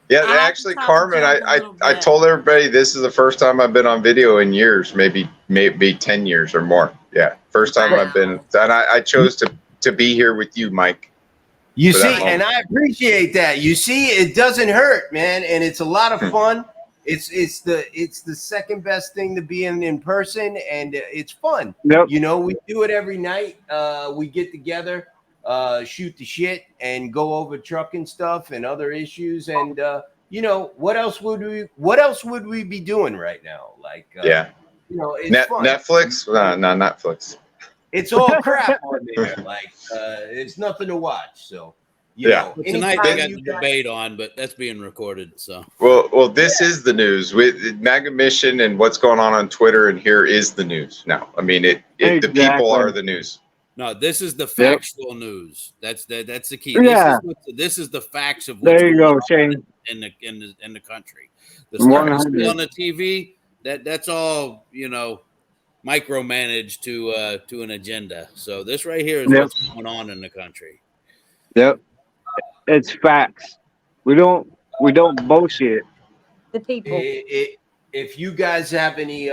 Yeah, I have to actually, talk to Carmen, Jeff a I little I bit. told everybody this is the first time I've been on video in years, maybe 10 years or more. Yeah, first time I've been, Wow. and I chose to be here with you, Mike, You for that see, and moment. I appreciate that. You see, it doesn't hurt, man, and it's a lot of fun. It's the second best thing to be in person, and it's fun. Yep. You know, we do it every night. We get together, shoot the shit, and go over trucking stuff and other issues. And you know, what else would we be doing right now? Like, Yeah, you know, it's fun. Netflix? No, Netflix. It's all crap on there. Like, it's nothing to watch. So, you Yeah. know, But tonight anytime they got you the guys- debate on, but that's being recorded. So Well, this is the news with MAGA Mission and what's going on Twitter, and here is the news now. I mean, the people Exactly. are the news. no, this is the factual news. That's the key. Yeah. This is the facts of what's There you going go, on Shane. in the country. The stuff you see 100. on the TV, that's all, you know, micromanaged to an agenda. So this right here is Yep. what's going on in the country. Yep. It's facts. We don't bullshit. The people. If you guys have any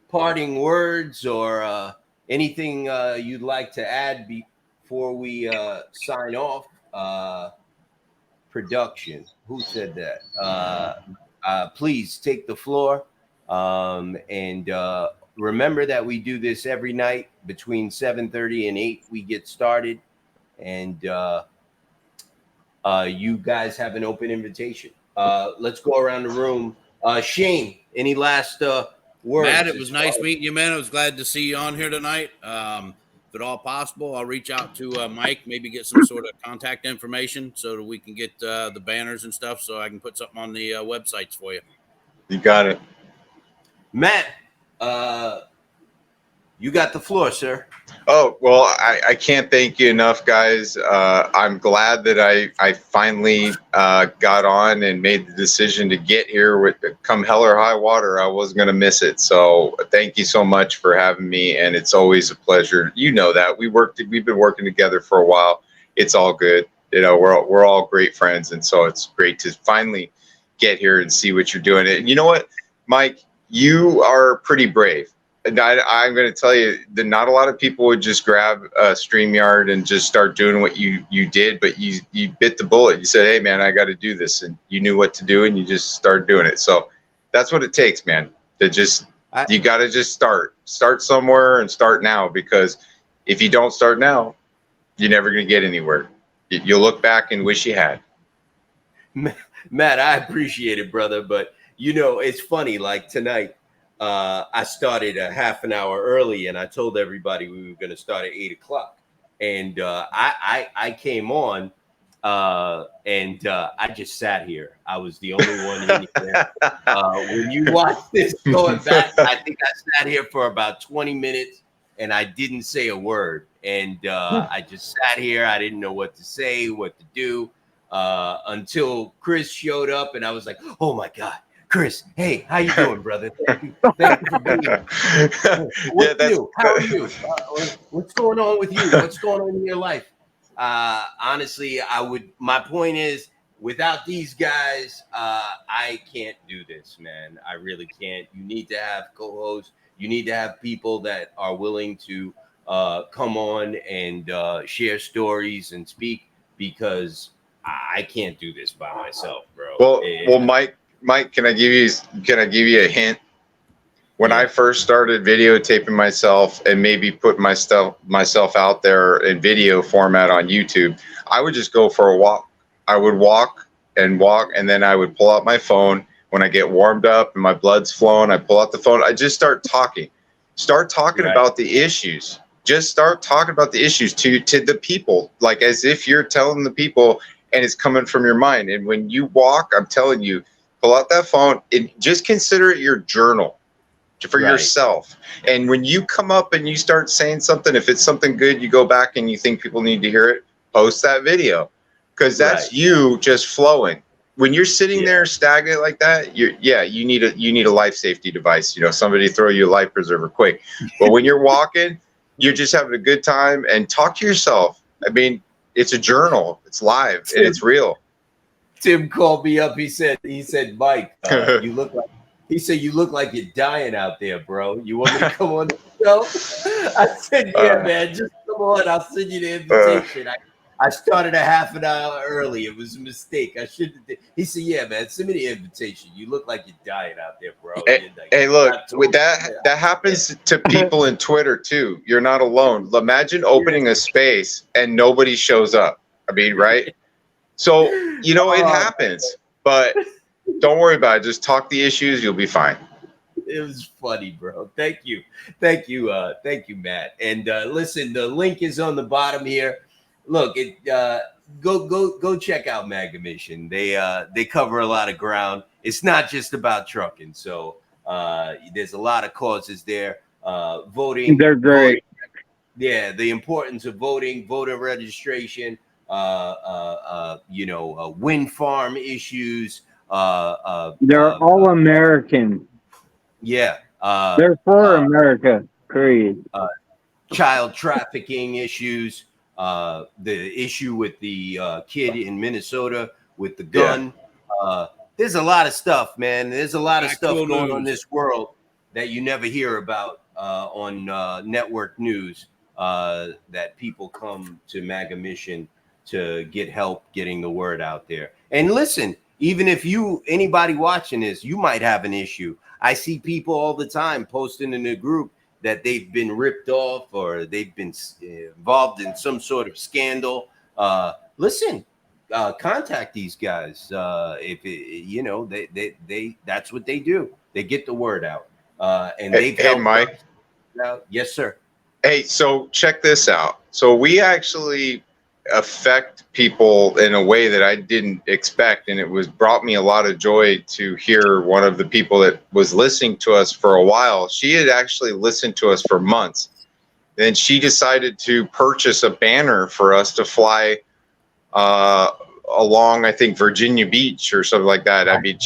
parting words or anything you'd like to add before we sign off, production. Who said that? Please take the floor. And remember that we do this every night between 7:30 and 8. We get started, and you guys have an open invitation. Let's go around the room. Shane, any last words? Matt, it was nice meeting you, man. I was glad to see you on here tonight. If at all possible, I'll reach out to Mike, maybe get some sort of contact information so that we can get the banners and stuff, so I can put something on the websites for you. You got it. Matt, you got the floor, sir. Oh, well, I can't thank you enough, guys. I'm glad that I finally got on and made the decision to get here with come hell or high water. I wasn't going to miss it. So thank you so much for having me. And it's always a pleasure. You know that we've been working together for a while. It's all good. You know, we're all great friends. And so it's great to finally get here and see what you're doing. And you know what, Mike, you are pretty brave. And I'm going to tell you that not a lot of people would just grab a StreamYard and just start doing what you did, but you bit the bullet. You said, hey, man, I got to do this. And you knew what to do, and you just started doing it. So that's what it takes, man, to just you got to just start somewhere and start now, because if you don't start now, you're never going to get anywhere. You'll look back and wish you had. Matt, I appreciate it, brother. But, you know, it's funny, like tonight, I started a half an hour early, and I told everybody we were going to start at 8 o'clock. And I came on, and I just sat here. I was the only one in here. When you watch this going back, I think I sat here for about 20 minutes, and I didn't say a word. And I just sat here. I didn't know what to say, what to do, until Chris showed up, and I was like, oh, my God. Chris, hey, how you doing, brother? Thank you for being here. What's new? How are you? What's going on with you? What's going on in your life? Honestly, my point is, without these guys, I can't do this, man. I really can't. You need to have co-hosts. You need to have people that are willing to come on and share stories and speak, because I can't do this by myself, bro. Well, Mike, can I give you a hint? When I first started videotaping myself and maybe put myself out there in video format on YouTube, I would just go for a walk. I would walk, and then I would pull out my phone. When I get warmed up and my blood's flowing, I pull out the phone. I just start talking. Right. About the issues. Just start talking about the issues to the people, like as if you're telling the people, and it's coming from your mind. And when you walk, I'm telling you, pull out that phone and just consider it your journal for yourself. And when you come up and you start saying something, if it's something good, you go back and you think people need to hear it, post that video, because that's you just flowing. When you're sitting there stagnant like that, you need a life safety device. You know, somebody throw you a life preserver quick. But when you're walking, you're just having a good time, and talk to yourself. I mean, it's a journal. It's live and it's real. Tim called me up. He said, Mike, you look like. He said, you look like you're dying out there, bro. You want me to come on the show? I said, yeah, man, just come on. I'll send you the invitation. I started a half an hour early. It was a mistake. I shouldn't have. He said, yeah, man, send me the invitation. You look like you're dying out there, bro. Hey, look, with that happens to people in Twitter too. You're not alone. Imagine opening a space and nobody shows up. I mean, right? So, you know, it happens, but don't worry about it. Just talk the issues. You'll be fine. It was funny, bro. Thank you, Matt. And listen, the link is on the bottom here. Look, go check out Mega Mission. They cover a lot of ground. It's not just about trucking. So there's a lot of causes there. Voting. They're great. Yeah, the importance of voting, voter registration. Wind farm issues. They're all American. Yeah. They're for America. Period. Child trafficking issues. The issue with the kid in Minnesota with the gun. There's a lot of stuff, man. There's a lot of stuff going on in this world that you never hear about on network news. That people come to MAGA Mission to get help getting the word out there. And listen, even if anybody watching this, you might have an issue. I see people all the time posting in the group that they've been ripped off or they've been involved in some sort of scandal. Listen, contact these guys. If they that's what they do. They get the word out. And they've helped Mike. Out. Yes, sir. Hey, so check this out. So we actually affect people in a way that I didn't expect, and it brought me a lot of joy to hear one of the people that was listening to us for a while. She had actually listened to us for months. Then she decided to purchase a banner for us to fly along, I think, Virginia Beach or something like that. I mean,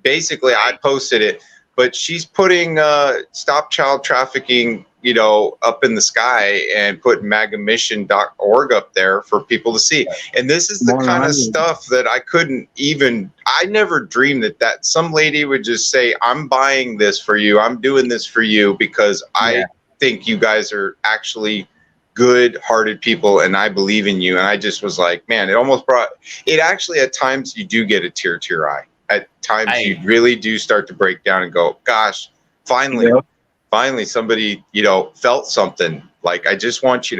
I posted it, but she's putting Stop Child Trafficking, up in the sky and put magamission.org up there for people to see. And this is the kind of stuff that I never dreamed that some lady would just say, I'm buying this for you. I'm doing this for you because I think you guys are actually good-hearted people and I believe in you. And I just was like, man, it actually at times you do get a tear to your eye. At times you really do start to break down and go, gosh, finally somebody, felt something. Like, I want you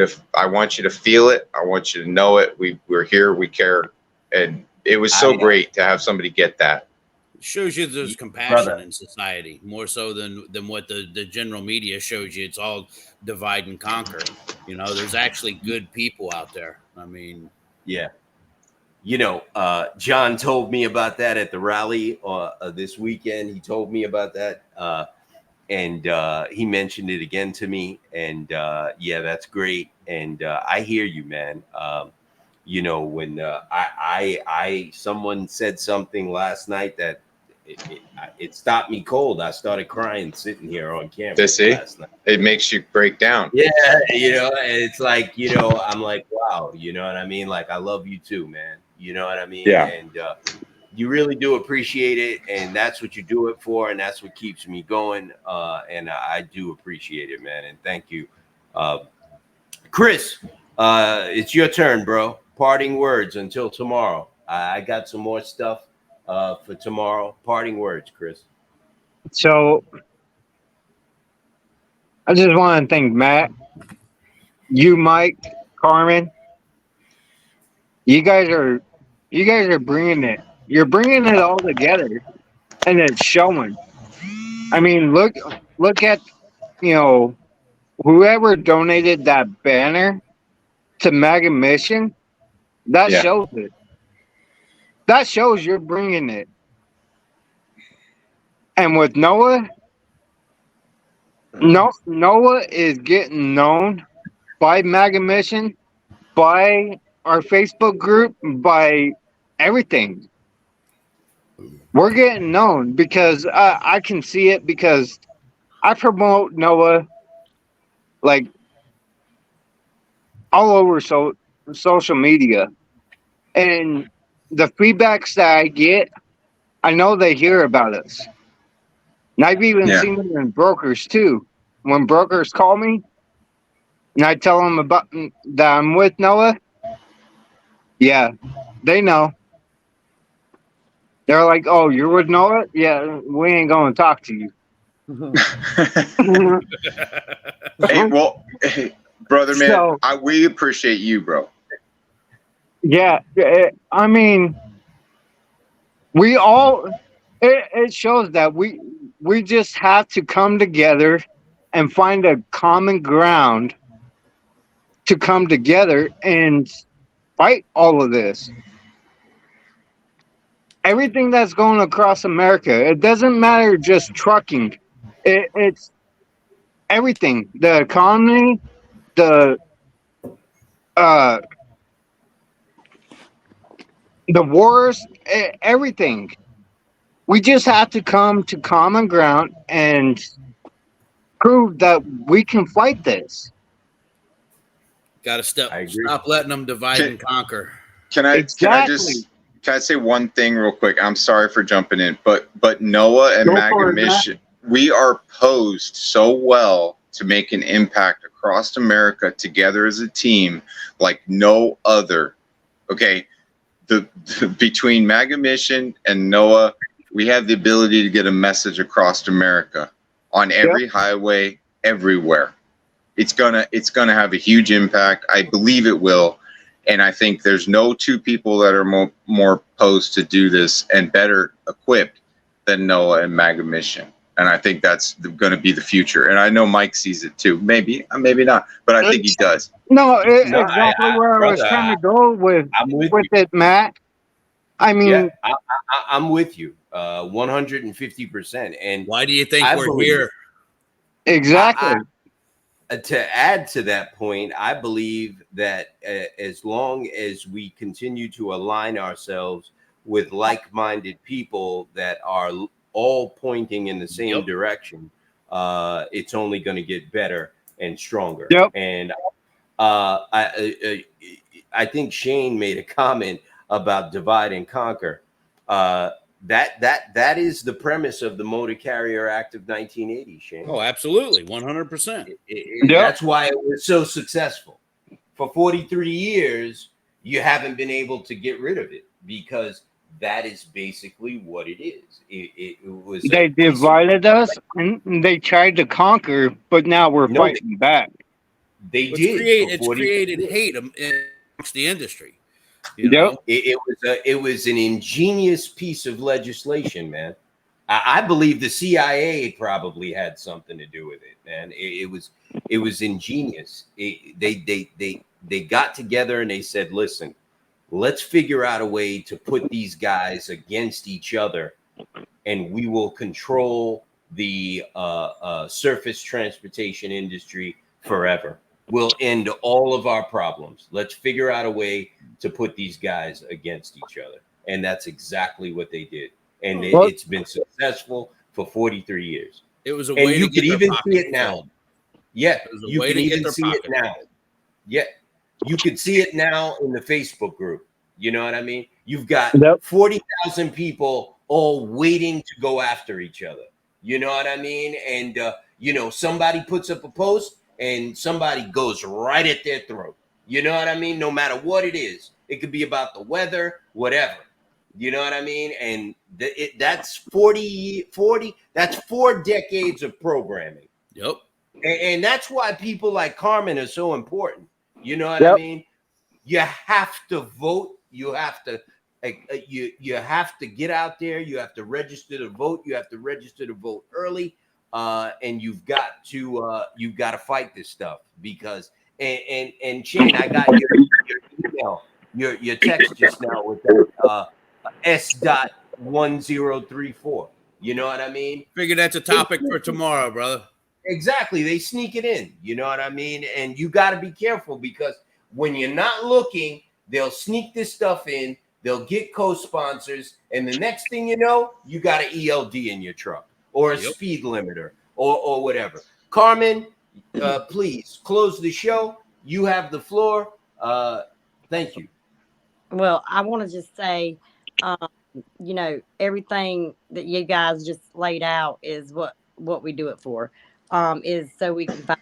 to feel it. I want you to know it. We're here. We care. And it was so great to have somebody get that. It shows you there's compassion in society more so than what the general media shows you. It's all divide and conquer. There's actually good people out there. I mean, yeah. John told me about that at the rally this weekend. He told me about that. And he mentioned it again to me. And that's great. And I hear you, man. When someone said something last night that it stopped me cold. I started crying sitting here on camera last night. It makes you break down. Yeah, and it's like, I'm like, wow, you know what I mean? Like, I love you too, man. You know what I mean? Yeah. And you really do appreciate it, and that's what you do it for, and that's what keeps me going. And I do appreciate it, man. And thank you, Chris. It's your turn, bro. Parting words until tomorrow. I got some more stuff for tomorrow. Parting words, Chris. So I just want to thank Matt, you, Mike, Carmen. You guys are bringing it. You're bringing it all together, and it's showing. I mean, look at, whoever donated that banner to MAGA Mission. That shows it. That shows you're bringing it. And with Noah, Noah is getting known by MAGA Mission, by our Facebook group, by everything. We're getting known because I can see it because I promote Noah like all over social media. And the feedbacks that I get, I know they hear about us. And I've even Yeah. seen it in brokers too. When brokers call me and I tell them about that I'm with Noah, yeah, they know. They're like, "Oh, you're with Noah? Yeah, we ain't going to talk to you." Hey, well, hey, brother, man, So, we appreciate you, bro. yeah, I mean, we all. It shows that we just have to come together and find a common ground to come together and fight all of this. Everything that's going across America, it doesn't matter just trucking. It's everything. The economy, the uh the wars, everything. We just have to come to common ground and prove that we can fight this. Got to I agree. stop letting them divide and conquer. Can I Exactly. can I say one thing real quick? I'm sorry for jumping in, but Noah and Go MAGA for it, Matt. Mission, we are posed so well to make an impact across America together as a team like no other. Okay, the between MAGA Mission and Noah, we have the ability to get a message across America on every highway, everywhere. It's gonna have a huge impact. I believe it will. And I think there's no two people that are more posed to do this and better equipped than Noah and MAGA Mission. And I think that's going to be the future. And I know Mike sees it too. Maybe not, but I think he does. No, No, exactly where I was brother, trying to go with I'm with it, Matt. I mean, Yeah, I'm with you, 150%. And Why do you think I we're believe- here? exactly. To add to that point, I believe that as long as we continue to align ourselves with like-minded people that are all pointing in the same direction, it's only going to get better and stronger. Yep. And I think Shane made a comment about divide and conquer. That is the premise of the Motor Carrier Act of 1980, Shane. Oh, absolutely, 100%. That's why it was so successful. For 43 years, you haven't been able to get rid of it because that is basically what it is. It was They divided us and they tried to conquer, but now we're fighting back. They It's did. created hate amongst the industry. You know? It was an ingenious piece of legislation, man. I believe the CIA probably had something to do with it, man. It was ingenious. They got together and they said, listen, let's figure out a way to put these guys against each other, and we will control the surface transportation industry forever. We'll end all of our problems. Let's figure out a way to put these guys against each other. And that's exactly what they did. And it's been successful for 43 years. It was a And way you to get can their even pocket see it now. filled. Yeah, It was a you way can to get even their see it pocket now. filled. Yeah, you can see it now in the Facebook group. You know what I mean? You've got 40,000 people all waiting to go after each other. You know what I mean? And, somebody puts up a post and somebody goes right at their throat. You know what I mean? No matter what it is. It could be about the weather, whatever. You know what I mean? And that's 40, that's 4 decades of programming. Yep. And that's why people like Carmen are so important. You know what I mean? You have to vote. You have to you have to get out there. You have to register to vote. You have to register to vote early. And you've got to fight this stuff because and Shane, I got your email, your text just now with that S.1034. You know what I mean? Figure that's a topic for tomorrow, brother. Exactly. They sneak it in. You know what I mean? And you got to be careful because when you're not looking, they'll sneak this stuff in. They'll get co-sponsors. And the next thing you know, you got an ELD in your truck or a speed limiter or whatever. Carmen, please close the show. You have the floor. Thank you. Well, I want to just say, um, everything that you guys just laid out is what we do it for. Is so we can find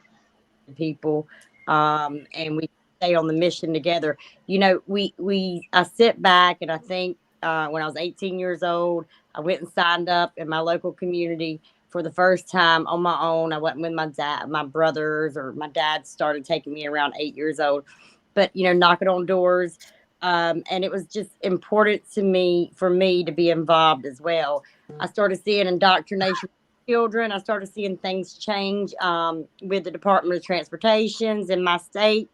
people, and we stay on the mission together. I sit back and I think, when I was 18 years old, I went and signed up in my local community for the first time on my own. I wasn't with my dad, my brothers, or my dad started taking me around 8 years old. But knocking on doors, and it was just important to me for me to be involved as well. I started seeing indoctrination children. I started seeing things change, with the Department of Transportations in my state,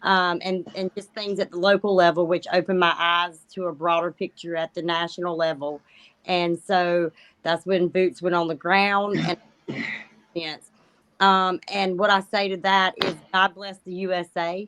and just things at the local level, which opened my eyes to a broader picture at the national level. And so that's when boots went on the ground. And yes, and what I say to that is, God bless the USA,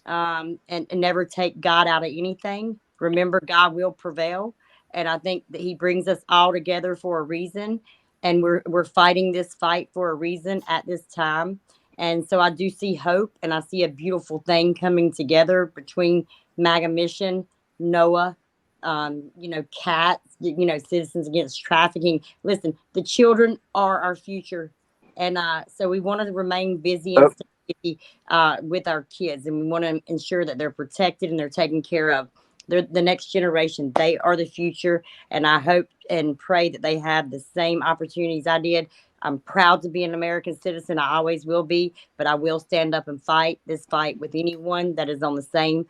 and never take God out of anything. Remember, God will prevail, and I think that He brings us all together for a reason, and we're fighting this fight for a reason at this time. And so I do see hope, and I see a beautiful thing coming together between MAGA Mission, NOAA, CATS, Citizens Against Trafficking. Listen, the children are our future, and so we want to remain busy and stay busy, with our kids, and we want to ensure that they're protected and they're taken care of. They're the next generation. They are the future, and I hope and pray that they have the same opportunities I did. I'm proud to be an American citizen. I always will be, but I will stand up and fight this fight with anyone that is on the same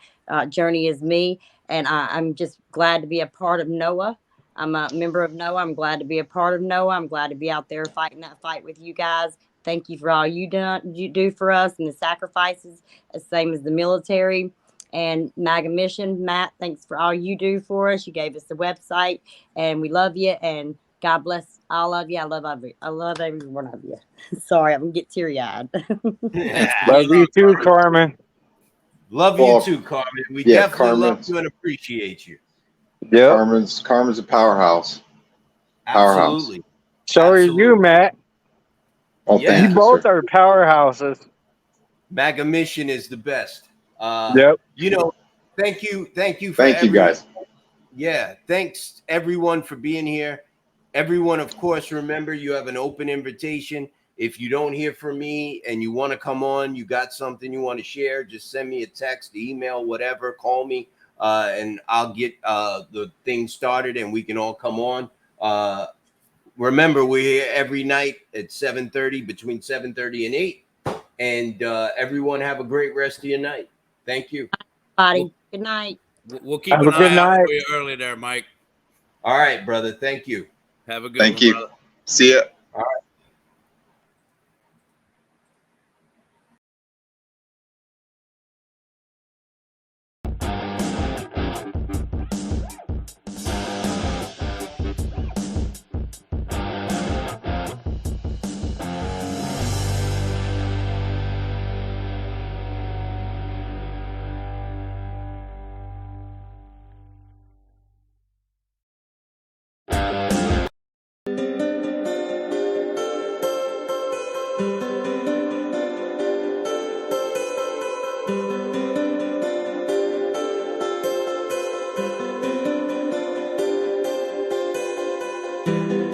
journey as me. And I'm just glad to be a part of NOAA. I'm a member of NOAA. I'm glad to be a part of NOAA. I'm glad to be out there fighting that fight with you guys. Thank you for all you do for us, and the sacrifices, the same as the military and MAGA Mission. Matt, thanks for all you do for us. You gave us the website, and we love you. And God bless all of you. I love every one of you. Sorry, I'm gonna get teary eyed. Love you too, Carmen. Love Well, you too, Carmen. We yeah, definitely love Carmen's- you and appreciate you. Yep. Carmen's a powerhouse. Powerhouse. Absolutely. So are you, Absolutely. Matt. Oh, Yeah. thank You you, both sir. are powerhouses. MAGA Mission is the best. Yep. Thank you for Thank you, guys. Yeah, thanks everyone for being here. Everyone, of course, remember you have an open invitation. If you don't hear from me and you want to come on, you got something you want to share, just send me a text, email, whatever, call me, and I'll get the thing started and we can all come on. Remember, we're here every night at 7:30, between 7:30 and 8. And everyone have a great rest of your night. Thank you. Buddy, good night. We'll keep Have an a good eye out night. for you early there, Mike. All right, brother. Thank you. Have a good Thank one, you. brother. See ya. Thank you.